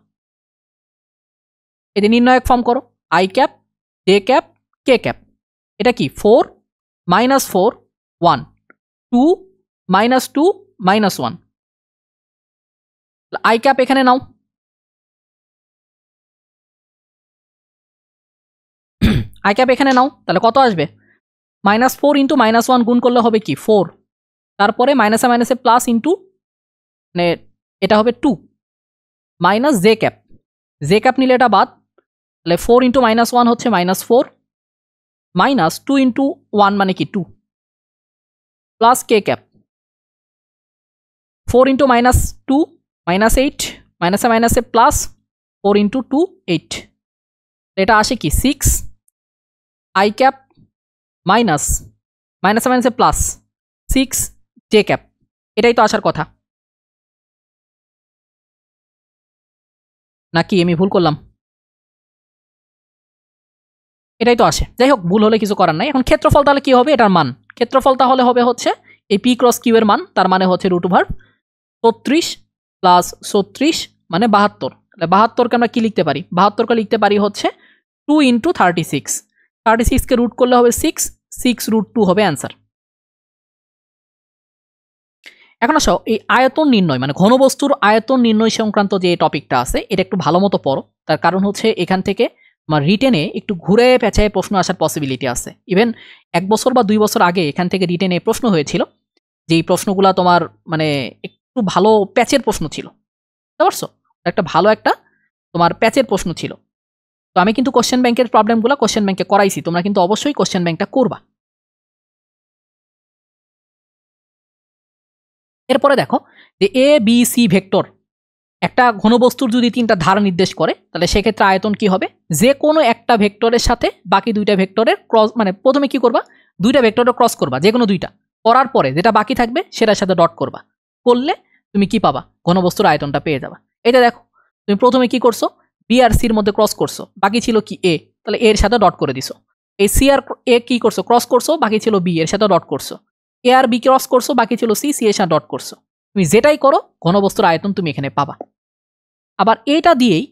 এই যে নির্ণায়ক ফর্ম করো, I cap j cap K cap. এটা কি 4 -4 1 2 -2 -1। আই ক্যাপ এখানে নাও, আই ক্যাপ এখানে নাও, তাহলে কত আসবে, -4 × -1 গুণ করলে হবে কি 4, তারপরে মাইনাসে মাইনাসে প্লাস ইন্টু, মানে এটা হবে 2 minus j cap. J cap নিলে এটা বাদ, তাহলে 4 × -1 হচ্ছে -4 মাইনাস 2 × 1 মানে কি 2 প্লাস কে ক্যাপ। 4 × -2 -8 মাইনাসে মাইনাসে প্লাস 4 × 2 8, এটা আসে কি 6 আই ক্যাপ মাইনাস মাইনাসে মাইনাসে প্লাস 6 জে ক্যাপ। এটাই তো আসার কথা, নাকি আমি ভুল করলাম? এটাই তো আসে। যাই হোক, ভুল হলে কিছু করার নাই। এখন ক্ষেত্রফল তাহলে কি হবে, এটার মান ক্ষেত্রফল তাহলে হবে হচ্ছে এই পি ক্রস কিউ এর মান, তার মানে হচ্ছে √36 প্লাস 36 মানে 72। তাহলে 72কে আমরা কি লিখতে পারি, 72কে লিখতে পারি হচ্ছে 2 × 36। 36কে রুট করলে হবে 6 6√2 হবে অ্যান্সার। এখন আসো এই আয়তন নির্ণয়, মানে ঘনবস্তুর আয়তন নির্ণয় সংক্রান্ত যে টপিকটা আছে, এটা একটু ভালো মতো পড়ো। তার কারণ হচ্ছে এখান থেকে আমার রিটেনে একটু ঘুরে পেঁচায় প্রশ্ন আসার পসিবিলিটি আছে। ইভেন 1 বছর বা 2 বছর আগে এখান থেকে রিটেনে প্রশ্ন হয়েছিল, যে এই প্রশ্নগুলো তোমার মানে একটু ভালো প্যাচের প্রশ্ন ছিল, বুঝতে পারছো, একটা ভালো একটা তোমার প্যাচের প্রশ্ন ছিল। তো আমি কিন্তু কোশ্চেন ব্যাংকের প্রবলেমগুলো কোশ্চেন ব্যাংকে করাইছি, তোমরা কিন্তু অবশ্যই কোশ্চেন ব্যাংকটা করবা। এরপরে দেখো যে এ বি সি ভেক্টর একটা ঘনবস্তুর যদি 3টা ধার নির্দেশ করে, তাহলে সেক্ষেত্রে আয়তন কি হবে, যে কোনো একটা ভেক্টরের সাথে বাকি 2টা ভেক্টরের ক্রস, মানে প্রথমে কি করবা, 2টা ভেক্টরের ক্রস করবা, যে কোনো 2টা করার পরে যেটা বাকি থাকবে সেটার সাথে ডট করবা, করলে তুমি কি পাবা, ঘনবস্তুর আয়তনটা পেয়ে যাবা। এটা দেখো তুমি প্রথমে কি করছো, বি আর সির মধ্যে ক্রস করছো, বাকি ছিল কি এ, তাহলে এর সাথে ডট করে দিছো। এই সি আর এ কি করছো, ক্রস করছো, বাকি ছিল বি, এর সাথে ডট করছো। এ আর বি ক্রস করছো, বাকি ছিল সি, সি এর সাথে ডট করছো। তুমি যেটাই করো ঘনবস্তুর আয়তন তুমি এখানে পাবা। আবার এটা দিয়েই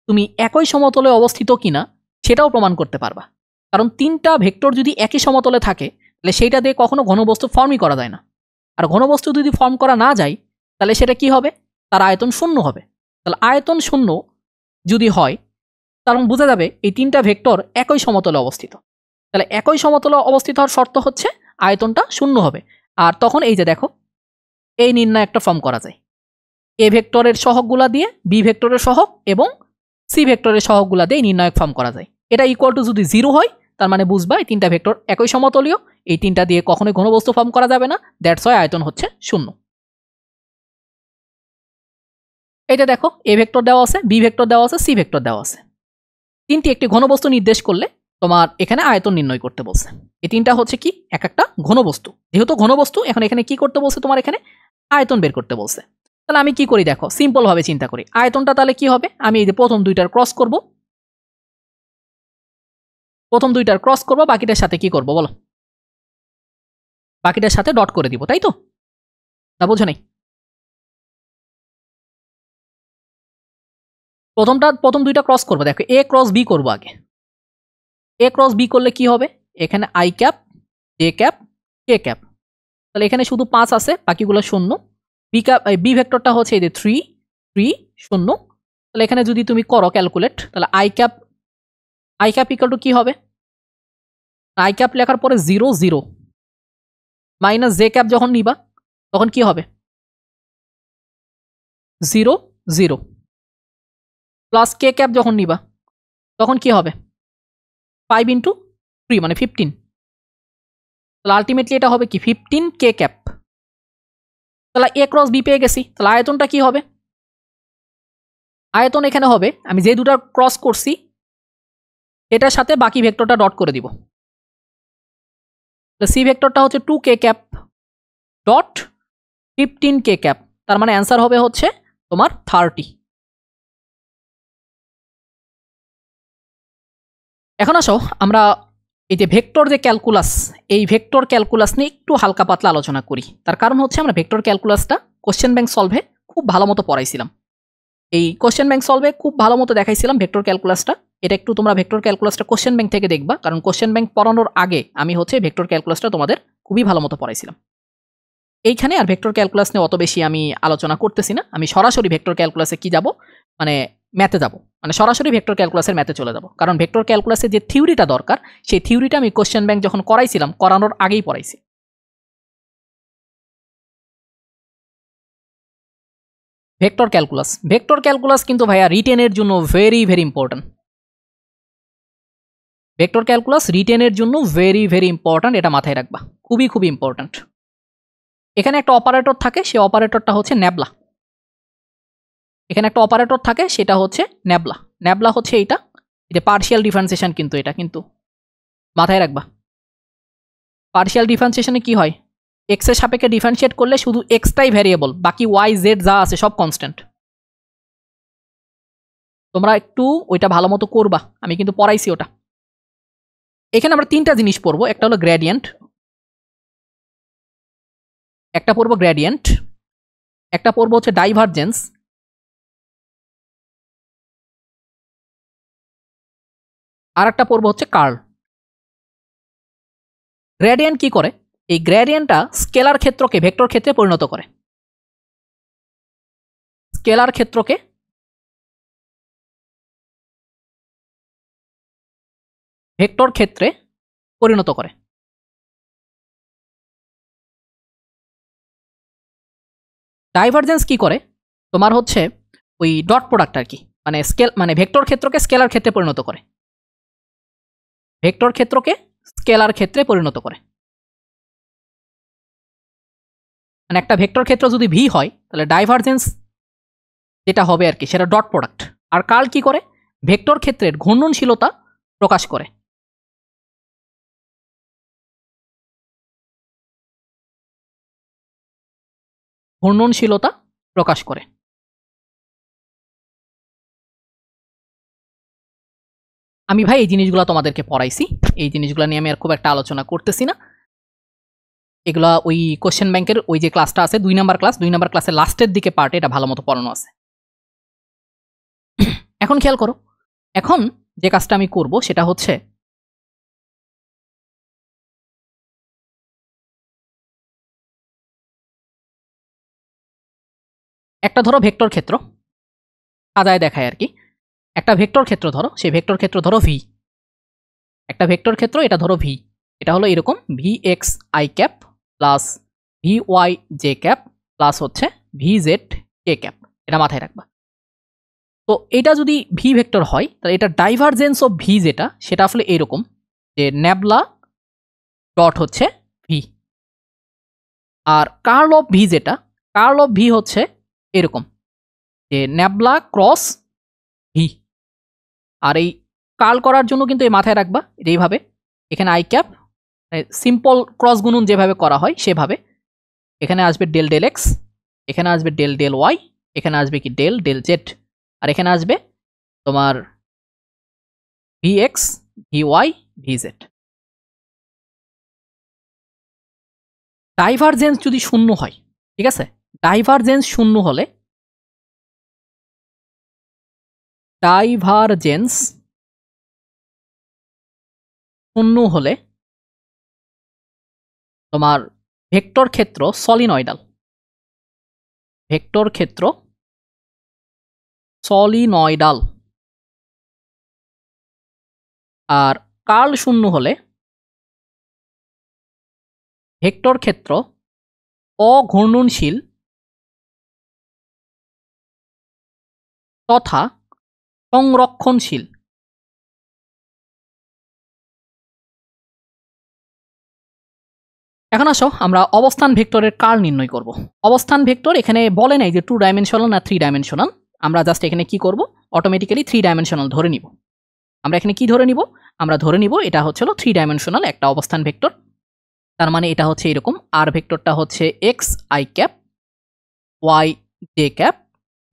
তুমি একই সমতলে অবস্থিত কিনা সেটাও প্রমাণ করতে পারবা, কারণ 3টা ভেক্টর যদি একই সমতলে থাকে তাহলে সেইটা দিয়ে কখনো ঘনবস্তু ফর্মই করা যায় না। আর ঘনবস্তু যদি ফর্ম করা না যায় তাহলে সেটা কি হবে, তার আয়তন শূন্য হবে। তাহলে আয়তন শূন্য যদি হয় কারণ বোঝা যাবে এই 3টা ভেক্টর একই সমতলে অবস্থিত। তাহলে একই সমতলে অবস্থিত হওয়ার শর্ত হচ্ছে আয়তনটা শূন্য হবে। আর তখন এই যে দেখো এই নির্ণয় একটা ফর্ম করা যায়, এ ভেক্টরের সহগগুলা দিয়ে বি ভেক্টরের সহগ এবং সি ভেক্টরের সহগগুলা দিয়ে নির্ণায়ক ফর্ম করা যায়। এটা ইকুয়াল টু যদি 0 হয় তার মানে বুঝবা এই 3টা ভেক্টর একই সমতলীয়, এই 3টা দিয়ে কখনোই ঘনবস্তু ফর্ম করা যাবে না, দ্যাটস ওয়াই আয়তন হচ্ছে শূন্য। এটা দেখো এ ভেক্টর দেওয়া আছে, বি ভেক্টর দেওয়া আছে, সি ভেক্টর দেওয়া আছে, 3টি একটি ঘনবস্তু নির্দেশ করলে তোমার এখানে আয়তন নির্ণয় করতে বলছে। এই 3টা হচ্ছে কি এক একটা ঘনবস্তু, যেহেতু ঘনবস্তু এখন এখানে কি করতে বলছে, তোমার এখানে আয়তন বের করতে বলছে। তাহলে আমি কি করি দেখো, সিম্পল ভাবে চিন্তা করি, আয়তনটা তাহলে কি হবে, আমি এই যে প্রথম 2টার ক্রস করব, প্রথম 2টার ক্রস করব, বাকিটার সাথে কি করব বলো, বাকিটার সাথে ডট করে দিব, তাই তো, না বুঝো নাই? প্রথম 2টা ক্রস করবো, দেখো এ ক্রস বি করবো আগে। এ ক্রস বি করলে কি হবে, এখানে I cap, j cap, K cap, তাহলে এখানে শুধু 5 আছে, বাকিগুলো শূন্য। বি ক্যাপ, বি ভেক্টরটা হচ্ছে এই যে 3 3 শূন্য। তাহলে এখানে যদি তুমি করো ক্যালকুলেট, তাহলে আই ক্যাপ ইকুয়াল টু কি হবে, আই ক্যাপ লেখার পরে 0 0 মাইনাস জে ক্যাপ যখন নিবা তখন কি হবে 0 0 প্লাস কে ক্যাপ যখন নিবা তখন কি হবে 5 ইন্টু 3 মানে 15। তাহলে আলটিমেটলি এটা হবে কি 15 কে ক্যাপ। তাহলে এ ক্রস বি পেয়ে গেছি, তাহলে আয়তনটা কি হবে, আয়তন এখানে হবে আমি যে 2টা ক্রস করছি এটার সাথে বাকি ভেক্টরটা ডট করে দিব। সি ভেক্টরটা হচ্ছে 2 কে ক্যাপ ডট 15 কে ক্যাপ, তার মানে অ্যান্সার হবে হচ্ছে তোমার 30। এখন আসো আমরা এই যে ভেক্টর যে ক্যালকুলাস, এই ভেক্টর ক্যালকুলাস নিয়ে একটু হালকা পাতলা আলোচনা করি। তার কারণ হচ্ছে আমরা ভেক্টর ক্যালকুলাসটা কোশ্চেন ব্যাংক সলভে খুব ভালো মতো পড়াইছিলাম, এই কোশ্চেন ব্যাংক সলভে খুব ভালো মতো দেখাইছিলাম ভেক্টর ক্যালকুলাসটা। এটা একটু তোমরা ভেক্টর ক্যালকুলাসটা কোশ্চেন ব্যাংক থেকে দেখবা, কারণ কোশ্চেন ব্যাংক পড়ানোর আগে আমি হচ্ছে ভেক্টর ক্যালকুলাসটা তোমাদের খুবই ভালো মতো পড়াইছিলাম। এইখানে আর ভেক্টর ক্যালকুলাস নিয়ে অত বেশি আমি আলোচনা করতেছি না, আমি সরাসরি ভেক্টর ক্যালকুলাসে কি যাব, মানে ম্যাথে যাব, মানে সরাসরি ভেক্টর ক্যালকুলাসের ম্যাথে চলে যাব। কারণ ভেক্টর ক্যালকুলাসে যে থিওরিটা দরকার সেই থিওরিটা আমি কোশ্চেন ব্যাংক যখন করাইছিলাম করানোর আগেই পড়াইছি। ভেক্টর ক্যালকুলাস কিন্তু ভাইয়া রিটেনের জন্য very very important. Vector calculus রিটেনের জন্য ভেরি ভেরি ইম্পর্টেন্ট, এটা মাথায় রাখবা, খুবই খুবই ইম্পর্টেন্ট। এখানে একটা অপারেটর থাকে, সেই অপারেটরটা হচ্ছে ন্যাবলা। এখানে একটা অপারেটর থাকে সেটা হচ্ছে ন্যাবলা। ন্যাবলা হচ্ছে এইটা, এই যে পার্শিয়াল ডিফারেন্সিয়েশন, কিন্তু এটা কিন্তু মাথায় রাখবা। পার্শিয়াল ডিফারেন্সিয়েশনে কি হয়, এক্স এর সাপেক্ষে ডিফারেন্সিয়েট করলে শুধু এক্সটাই ভ্যারিয়েবল, বাকি ওয়াই জেড যা আছে সব কনস্ট্যান্ট। তোমরা একটু ওইটা ভালো মতো করবা, আমি কিন্তু পড়াইছি ওটা। এখানে আমরা 3টা জিনিস পড়বো, একটা হলো গ্রেডিয়েন্ট, একটা পড়বো গ্রেডিয়েন্ট, একটা পড়বো হচ্ছে ডাইভারজেন্স, আর একটা পড়বো হচ্ছে কার্ল। গ্রেডিয়েন্ট কি করে, এই গ্রেডিয়েন্টটা স্কেলার ক্ষেত্রকে ভেক্টর ক্ষেত্রে পরিণত করে, স্কেলার ক্ষেত্রকে ভেক্টর ক্ষেত্রে পরিণত করে। ডাইভারজেন্স কি করে, তোমার হচ্ছে ওই ডট প্রোডাক্ট আর কি, মানে ভেক্টর ক্ষেত্রকে স্কেলার ক্ষেত্রে পরিণত করে। ভেক্টর ক্ষেত্রকে স্কেলার ক্ষেত্রে পরিণত করে। মানে একটা ভেক্টর ক্ষেত্র যদি ভি হয় তাহলে ডাইভারজেন্স যেটা হবে আর কি সেটা ডট প্রোডাক্ট। আর কার্ল কি করে? ভেক্টর ক্ষেত্রের ঘূর্ণনশীলতা প্রকাশ করে। ঘূর্ণনশীলতা প্রকাশ করে। আমি ভাই এই জিনিসগুলো তোমাদেরকে পড়াইছি, এই জিনিসগুলো নিয়ে আমি আর খুব একটা আলোচনা করতেছি না। এগুলা ওই কোশ্চেন ব্যাংকের ওই যে ক্লাসটা আছে 2 নাম্বার ক্লাস, 2 নাম্বার ক্লাসের লাস্টের দিকে পার্টে এটা ভালো মতো পড়ানো আছে। এখন খেয়াল করো, এখন যে কাজটা আমি করব সেটা হচ্ছে একটা ধরো ভেক্টর ক্ষেত্র, সাজায় দেখায় আর কি। একটা ভেক্টর ক্ষেত্র ধরো, সেই ভেক্টর ক্ষেত্র ধরো ভি। একটা ভেক্টর ক্ষেত্র এটা ধরো ভি, এটা হলো এরকম V X I cap plus V Y J cap plus হচ্ছে ভি জেড কে ক্যাপ, এটা মাথায় রাখবা। তো এটা যদি ভি ভেক্টর হয় তাহলে এটা ডাইভারজেন্স অফ ভি যেটা সেটা আসলে এরকম যে ন্যাবলা ডট হচ্ছে ভি, আর কার্ল অফ ভি যেটা, কার্ল অফ ভি হচ্ছে এরকম যে ন্যাবলা ক্রস ভি। আর এই কার্ল করার জন্য কিন্তু এই মাথায় রাখবা এইভাবে, এখানে আই ক্যাপ সিম্পল ক্রস গুণন যেভাবে করা হয় সেভাবে, এখানে আসবে ডেল ডেল এক্স, এখানে আসবে ডেল ডেল ওয়াই, এখানে আসবে কি ডেল ডেল জেড, আর এখানে আসবে তোমার V X V Y V Z. Divergence যদি শূন্য হয়, ঠিক আছে, ডাইভারজেন্স শূন্য হলে, ডাইভারজেন্স শূন্য হলে তোমার ভেক্টর ক্ষেত্র সলিনয়েডাল, ভেক্টর ক্ষেত্র সলিনয়েডাল। আর কার্ল শূন্য হলে ভেক্টর ক্ষেত্র অঘূর্ণনশীল তথা সংরক্ষণশীল। এখন আসো আমরা অবস্থান ভেক্টরের কার্ল নির্ণয় করব। অবস্থান ভেক্টর এখানে বলে নাই যে 2 ডাইমেনশনাল না 3 ডাইমেনশনাল, আমরা জাস্ট এখানে কি করব, অটোমেটিক্যালি 3 ডাইমেনশনাল ধরে নিব। আমরা এখানে কি ধরে নিব, আমরা ধরে নিব এটা হচ্ছিল 3 ডাইমেনশনাল একটা অবস্থান ভেক্টর। তার মানে এটা হচ্ছে এরকম, আর ভেক্টরটা হচ্ছে X I cap Y J cap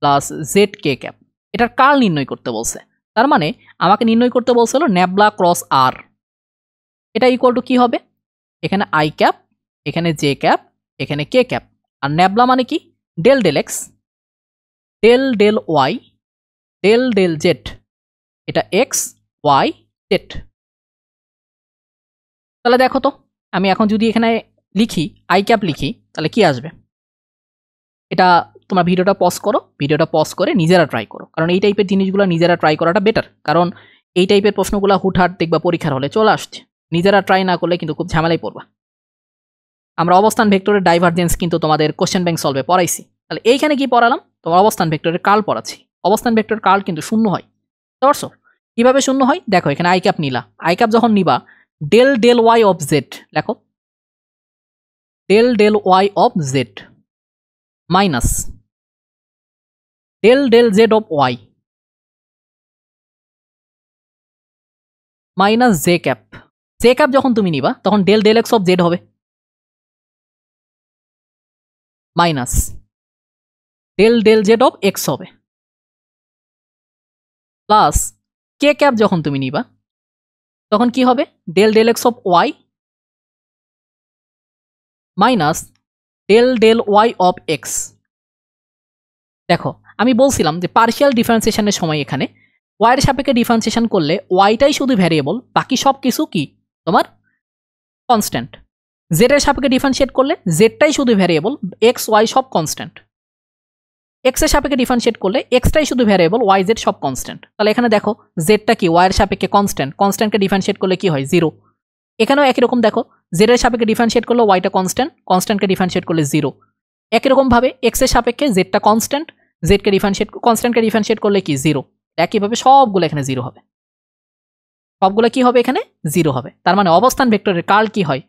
plus Z K cap. এটার কার্ল নির্ণয় করতে বলছে, তার মানে আমাকে নির্ণয় করতে বলছিল ন্যাবলা ক্রস আর। এটা ইকুয়াল টু কি হবে, এখানে আই ক্যাপ, এখানে জে ক্যাপ, এখানে কে ক্যাপ, আর ন্যাবলা মানে কি del del X del del Y del del Z, এটা এক্স ওয়াই জেড। তাহলে দেখো তো আমি এখন যদি এখানে লিখি আই ক্যাপ লিখি তাহলে কি আসবে। এটা তোমার ভিডিওটা পজ করো, ভিডিওটা পজ করে নিজেরা ট্রাই করো, কারণ এই টাইপের জিনিসগুলো নিজেরা ট্রাই করাটা বেটার। কারণ এই টাইপের প্রশ্নগুলো হুটহাট দেখবা পরীক্ষার হলে চলে আসছে, নিজেরা ট্রাই না করলে কিন্তু খুব ঝামেলায় পড়বা। আমরা অবস্থান ভেক্টরের ডাইভারজেন্স কিন্তু তোমাদের কোশ্চেন ব্যাংক সলভে পড়াইছি, তাহলে এইখানে কি পড়ালাম, তোমার অবস্থান ভেক্টরের কার্ল পড়াচ্ছি। অবস্থান ভেক্টর কার্ল কিন্তু শূন্য হয়, বুঝতে কিভাবে শূন্য হয় দেখো, এখানে আই ক্যাপ নিলা, আই ক্যাপ যখন নিবা del del Y of z, লেখো del del Y of Z minus del del Z of y minus j cap. J cap যখন তুমি নিবা তখন del del x of z হবে minus del del Z of x হবে plus কে cap যখন তুমি নিবা তখন কি হবে del del x of y minus del del Y of x. দেখো আমি বলছিলাম যে পার্শিয়াল ডিফারেন্সিয়েশনের সময় এখানে ওয়াইয়ের সাপেক্ষে ডিফারেন্সিয়েশন করলে ওয়াইটাই শুধু ভ্যারিয়েবল, বাকি সব কিছু কি তোমার কনস্ট্যান্ট। জেড এর সাপেক্ষে ডিফারেন্সিয়েট করলে জেডটাই শুধু ভ্যারিয়েবল, এক্স ওয়াই সব কনস্ট্যান্ট। এক্স এর সাপেক্ষে ডিফারেন্সিয়েট করলে এক্সটাই শুধু ভ্যারিয়েবল, ওয়াই জেড সব কনস্ট্যান্ট। তাহলে এখানে দেখো জেডটা কি ওয়াইয়ের সাপেক্ষে কনস্ট্যান্ট, কনস্ট্যান্টকে ডিফারেন্সিয়েট করলে কি হয় জিরো। এখানেও একই রকম দেখো, জেড এর সাপেক্ষে ডিফারেন্সিয়েট করলে ওয়াইটা কনস্ট্যান্ট, কনস্ট্যান্টকে ডিফারেন্সিয়েট করলে জিরো। একই রকম ভাবে এক্স এর সাপেক্ষে জেডটা কনস্ট্যান্ট, জেডকে ডিফারেন্সিয়েট কনস্ট্যান্টকে ডিফারেন্সিয়েট করলে কি জিরো। একইভাবে সবগুলো এখানে জিরো হবে। সবগুলো কি হবে এখানে 0 হবে। তার মানে অবস্থান ভেক্টরের কার্ল কি হয়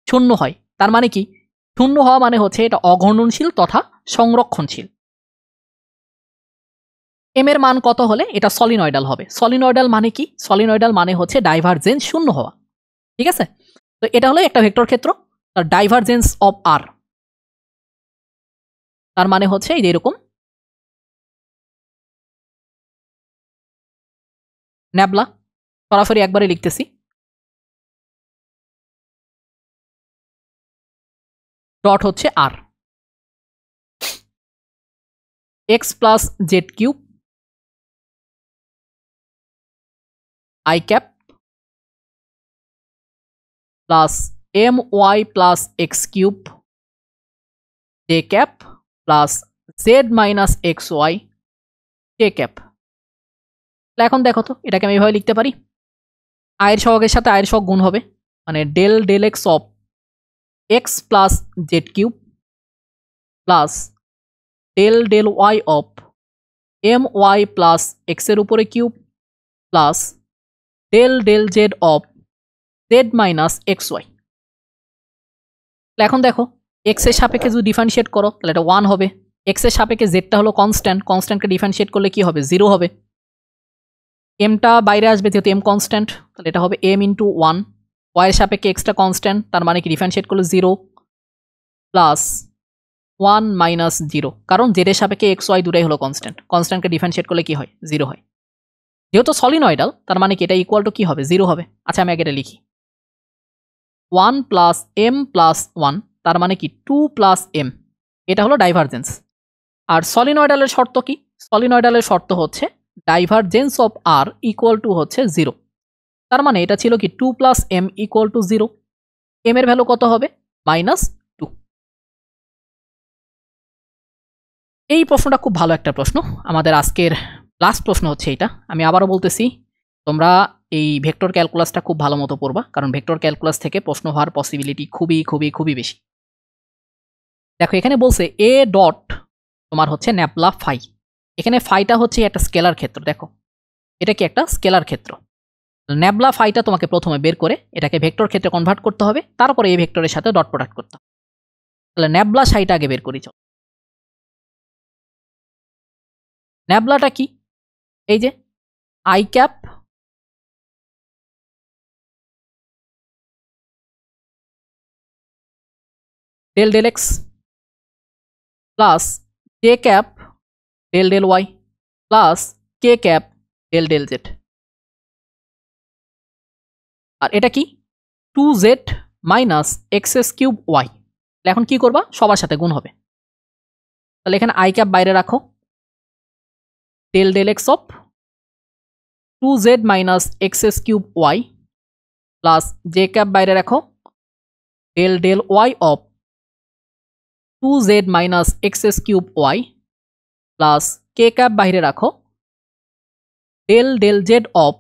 0 হয়। তার মানে কি 0 হওয়া মানে হচ্ছে এটা অঘূর্ণনশীল তথা সংরক্ষণশীল। এম এর মান কত হলে এটা সলিনয়েডাল হবে। সলিনয়েডাল মানে কি? সলিনয়েডাল মানে হচ্ছে ডাইভারজেন্স 0 হওয়া। ঠিক আছে? তো এটা হলো একটা ভেক্টর ক্ষেত্র, তার ডাইভারজেন্স অফ আর। তার মানে হচ্ছে এই যে এরকম ন্যাবলা, সরাসরি একবারে লিখতেছি, ডট হচ্ছে আর, x plus Z cube i cap plus m Y plus x cube J cap plus z minus x y J cap. এখন দেখো তো এটাকে আমি এইভাবে লিখতে পারি, আয়ের সহগের সাথে আয়ের সহগ গুণ হবে, মানে del del x of X plus Z cube plus del del Y of M Y plus এক্সের উপরে cube plus del del Z of Z minus x Y. এখন দেখো এক্স এর সাপেক্ষে যদি ডিফারেন্সিয়েট করো তাহলে এটা 1 হবে। এক্স এর সাপেক্ষে জেডটা হলো কনস্ট্যান্ট, কনস্ট্যান্টকে ডিফারেন্সিয়েট করলে কি হবে 0 হবে। এমটা বাইরে আসবে যেহেতু এম কনস্ট্যান্ট, তাহলে এটা হবে এম ইন্টু 1। ওয়াইয়ের সাপেক্ষে এক্সটা কনস্ট্যান্ট, তার মানে কি ডিফারেন্সিয়েট করলে 0 প্লাস 1 মাইনাস 0, কারণ জেড এর সাপেক্ষে এক্স ওয়াই দুটাই হলো কনস্ট্যান্ট, কনস্ট্যান্টকে ডিফারেন্সিয়েট করলে কি হয় 0 হয়। যেহেতু সলিনয়েডাল তার মানে কি এটা ইকুয়াল টু কি হবে 0 হবে। আচ্ছা আমি আগে এটা লিখি, 1 প্লাস এম প্লাস 1, তার মানে কি 2 প্লাস এম, এটা হলো ডাইভারজেন্স। আর সলিনয়েডালের শর্ত কি? সলিনয়েডালের শর্ত হচ্ছে divergence of R equal to হচ্ছে 0। তার মানে এটা ছিল কি 2 plus M equal to 0। M এর ভ্যালু কত হবে -2। এই প্রশ্নটা খুব ভালো একটা প্রশ্ন, আমাদের আজকের লাস্ট প্রশ্ন হচ্ছে এটা। আমি আবারও বলতেছি, তোমরা এই ভেক্টর ক্যালকুলাসটা খুব ভালো মতো পড়বা, কারণ ভেক্টর ক্যালকুলাস থেকে প্রশ্ন হওয়ার পসিবিলিটি খুবই খুবই খুবই বেশি। দেখো এখানে বলছে এ ডট তোমার হচ্ছে ন্যাপলা ফাই, এখানে ফাইটা হচ্ছে একটা স্কেলার ক্ষেত্র। দেখো এটা কি একটা স্কেলার ক্ষেত্র, ন্যাবলা ফাইটা তোমাকে প্রথমে বের করে এটাকে ভেক্টর ক্ষেত্রে কনভার্ট করতে হবে, তারপরে এই ভেক্টরের সাথে ডট প্রোডাক্ট করতে হবে। তাহলে ন্যাবলা সাইটা আগে বের করি। চল, ন্যাবলাটা কি? এই যে i cap del del x plus J cap del del y plus K cap del del z. আর এটা কি 2z minus x S cube y. এখন কি করবা, সবার সাথে গুণ হবে। তাহলে এখানে আই ক্যাপ বাইরে রাখো, del del x of 2z minus x S cube Y plus J cap বাইরে রাখো, del del Y of 2z minus x S cube Y plus K cap বাইরে রাখো, del del Z of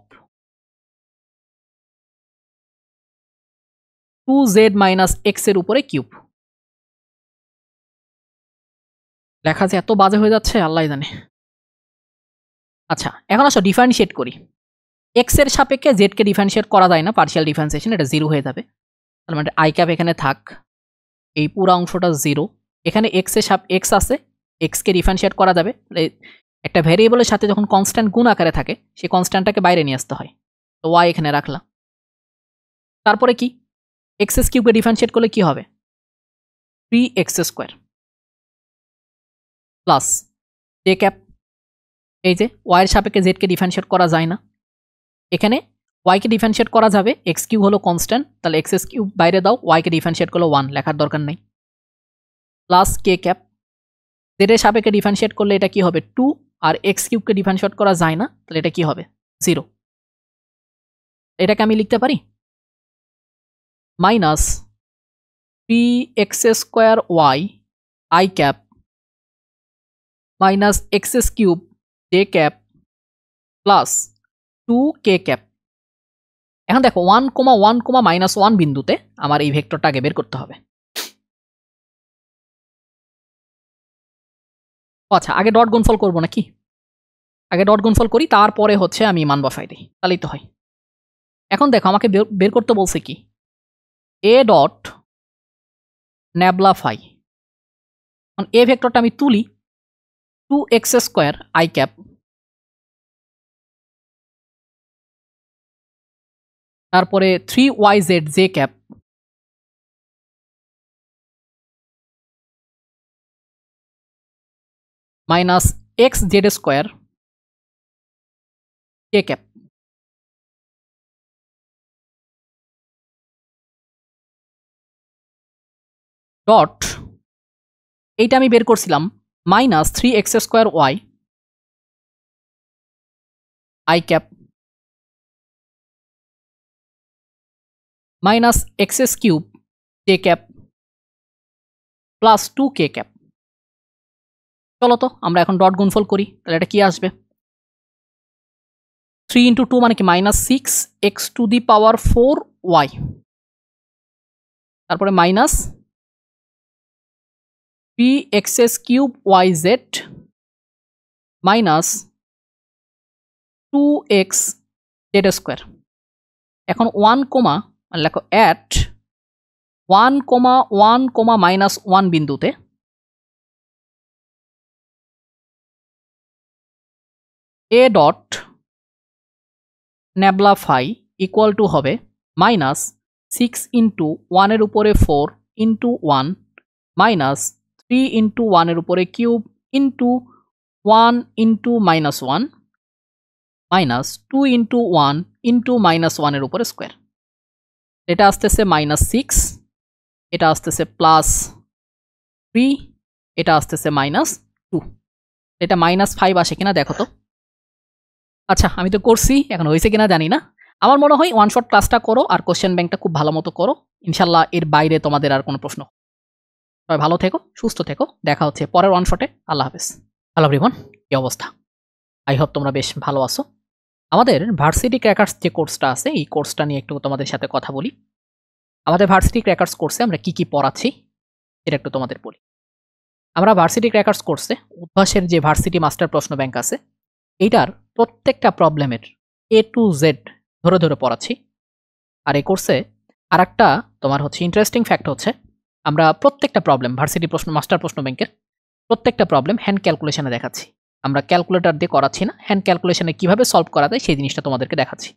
2z minus X এর উপরে cube. লেখা যে এত বাজে হয়ে যাচ্ছে আল্লাহ জানে। আচ্ছা এখন আসো ডিফারেন্সিয়েট করি। এক্স এর সাপেক্ষে জেড কে ডিফারেন্সিয়েট করা যায় না, পার্শিয়াল ডিফারেন্সিয়েশন, এটা 0 হয়ে যাবে। তার মানে আই ক্যাপ এখানে থাক, এই পুরো অংশটা 0। এখানে এক্স এর এক্স আছে, এক্স কে ডিফারেন্সিয়েট করা যাবে। একটা ভ্যারিয়েবলের সাথে যখন কনস্ট্যান্ট গুণ আকারে থাকে সেই কনস্ট্যান্টটাকে বাইরে নিয়ে আসতে হয়, তো ওয়াই এখানে রাখলাম। তারপরে কি এক্স এস কিউবকে ডিফারেন্সিয়েট করলে কি হবে 3x² প্লাস জে ক্যাপ, এই যে ওয়াইয়ের সাপেক্ষে জেডকে ডিফারেন্সিয়েট করা যায় না, এখানে ওয়াইকে ডিফারেন্সিয়েট করা যাবে, এক্স কিউব হলো কনস্ট্যান্ট, তাহলে এক্স এস কিউব বাইরে দাও, ওয়াইকে ডিফারেন্সিয়েট করলে 1, লেখার দরকার নেই, প্লাস কে ক্যাপ। জেড এর সাপেক্ষে ডিফারেন্সিয়েট করলে এটা কি হবে 2, আর এক্স কিউবকে ডিফারেন্সিয়েট করা যায় না, তাহলে এটা কি হবে 0। এটাকে আমি লিখতে পারি minus 3x² Y I cap minus x S cube J cap plus 2k cap. এখন দেখো 1, 1, বিন্দুতে আমার এই ভেক্টরটা আগে বের করতে হবে। আচ্ছা আগে ডট গুণফল করবো নাকি? আগে ডট গুণফল করি, তারপরে হচ্ছে আমি মান বসাই দিই, তাহলেই তো হয়। এখন দেখো আমাকে বের করতে বলছে কি এ ডট ন্যাবলা ফাই। এ ভেক্টরটা আমি তুলি 2x² i ক্যাপ তারপরে 3yz j cap minus xz² k cap. Dot এইটা আমি বের করছিলাম minus 3x² y i cap minus x³ j cap plus 2k cap. চলো তো আমরা এখন ডট গুণফল করি, তাহলে এটা কি আসবে 3 × 2 মানে কি মাইনাস 6x⁴y তারপরে minus 3x³ yz minus 2xz²। এখন 1 কমা লেখো অ্যাট 1, 1, মাইনাস 1 বিন্দুতে A dot nabla phi equal to হবে মাইনাস 6 × 1 এর উপরে 4 × 1 মাইনাস 3 × 1 এর উপরে cube into 1 × minus 1 minus 2 × 1 × minus 1 এর উপরে স্কোয়ার। এটা আসতেছে মাইনাস 6, এটা আসতেছে প্লাস 3, এটা আসতেছে মাইনাস 2। এটা মাইনাস 5 আসে কিনা দেখো তো। আচ্ছা আমি তো করছি, এখন হয়েছে কিনা জানি না। আমার মনে হয় ওয়ান শট ক্লাসটা করো আর কোশ্চেন ব্যাংকটা খুব ভালো মতো করো, ইনশাল্লাহ এর বাইরে তোমাদের আর কোনো প্রশ্ন। সবাই ভালো থেকো, সুস্থ থেকো, দেখা হচ্ছে পরের ওয়ান শটে। আল্লাহ হাফেজ। হ্যালো এভরিওয়ান, কি অবস্থা? আই হোপ তোমরা বেশ ভালো আছো। আমাদের ভার্সিটি ক্র্যাকার্স যে কোর্সটা আছে এই কোর্সটা নিয়ে একটু তোমাদের সাথে কথা বলি। আমাদের ভার্সিটি ক্র্যাকার্স কোর্সে আমরা কি কি পড়াচ্ছি এটা একটু তোমাদের বলি। আমরা ভার্সিটি ক্র্যাকার্স কোর্সে উদ্ভাসের যে ভার্সিটি মাস্টার প্রশ্ন ব্যাংক আছে এইটার প্রত্যেকটা প্রবলেমের A to Z ধরে ধরে পড়াচ্ছি। আর এই কোর্সে আর একটা তোমার হচ্ছে ইন্টারেস্টিং ফ্যাক্ট হচ্ছে আমরা প্রত্যেকটা প্রবলেম ভার্সিটি প্রশ্ন মাস্টার প্রশ্ন ব্যাংকের প্রত্যেকটা প্রবলেম হ্যান্ড ক্যালকুলেশনে দেখাচ্ছি। আমরা ক্যালকুলেটর দিয়ে করাচ্ছি না, হ্যান্ড ক্যালকুলেশনে কিভাবে সলভ করা যায় সেই জিনিসটা তোমাদেরকে দেখাচ্ছি।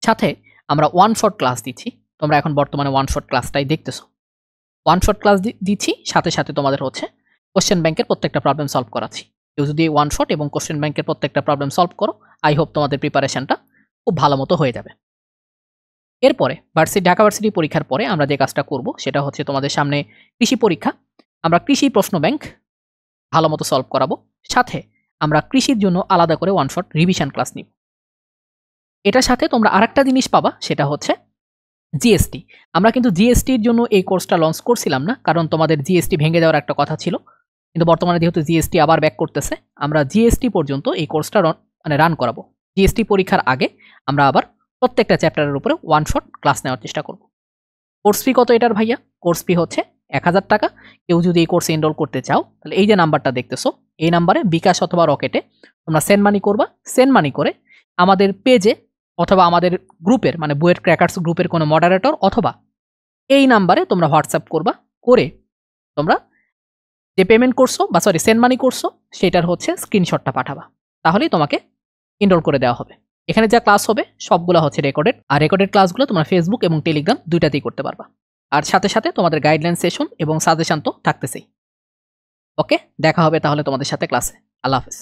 সাথে আমরা ওয়ান শট ক্লাস দিচ্ছি। তোমরা এখন বর্তমানে ওয়ান শট ক্লাসটাই দেখতেছো। ওয়ান শট ক্লাস দিচ্ছি, সাথে সাথে তোমাদের হচ্ছে কোশ্চেন ব্যাংকের প্রত্যেকটা প্রবলেম সলভ করাচ্ছি। কেউ যদি ওয়ান শট এবং কোশ্চেন ব্যাংকের প্রত্যেকটা প্রবলেম সলভ করো, আই হোপ তোমাদের প্রিপারেশনটা খুব ভালো মতো হয়ে যাবে। এরপরে ঢাকা ভার্সিটি পরীক্ষার পরে আমরা যে কাজটা করব সেটা হচ্ছে তোমাদের সামনে কৃষি পরীক্ষা, আমরা কৃষি প্রশ্ন ব্যাংক ভালো মতো সলভ করাবো। সাথে আমরা কৃষির জন্য আলাদা করে ওয়ান শট রিভিশন ক্লাস নিব। এটার সাথে তোমরা আরেকটা জিনিস পাবা, সেটা হচ্ছে জিএসটি। আমরা কিন্তু জিএসটির জন্য এই কোর্সটা লঞ্চ করছিলাম না, কারণ তোমাদের জিএসটি ভেঙে যাওয়ার একটা কথা ছিল। কিন্তু বর্তমানে যেহেতু জিএসটি আবার ব্যাক করতেছে, আমরা জিএসটি পর্যন্ত এই কোর্সটা রান করাবো। জিএসটি পরীক্ষার আগে আমরা আবার প্রত্যেকটা চ্যাপ্টারের উপরে ওয়ান শট ক্লাস নেওয়ার চেষ্টা করব। কোর্স ফি কত এটার ভাইয়া? কোর্স ফি হচ্ছে 1000 টাকা। কেউ যদি এই কোর্সে এনরোল করতে চাও তাহলে এই যে নাম্বারটা দেখতেছো এই নাম্বারে বিকাশ অথবা রকেটে তোমরা সেন্ড মানি করবা। সেন্ড মানি করে আমাদের পেজে অথবা আমাদের গ্রুপের মানে বুয়েট ক্র্যাকার্স গ্রুপের কোনো মডারেটর অথবা এই নাম্বারে তোমরা হোয়াটসঅ্যাপ করবা, করে তোমরা যে পেমেন্ট করছো বা সরি সেন্ড মানি করছো সেটার হচ্ছে স্ক্রিনশটটা পাঠাবা, তাহলেই তোমাকে এনরোল করে দেওয়া হবে। এখানে যা ক্লাস হবে সবগুলো হচ্ছে রেকর্ডেড, আর রেকর্ডেড ক্লাসগুলো তোমরা ফেসবুক এবং টেলিগ্রাম দুইটাতেই করতে পারবা। আর সাথে সাথে তোমাদের গাইডলাইন সেশন এবং সাজেশন তো থাকতেছেই। ওকে, দেখা হবে তাহলে তোমাদের সাথে ক্লাসে। আল্লাহ হাফেজ।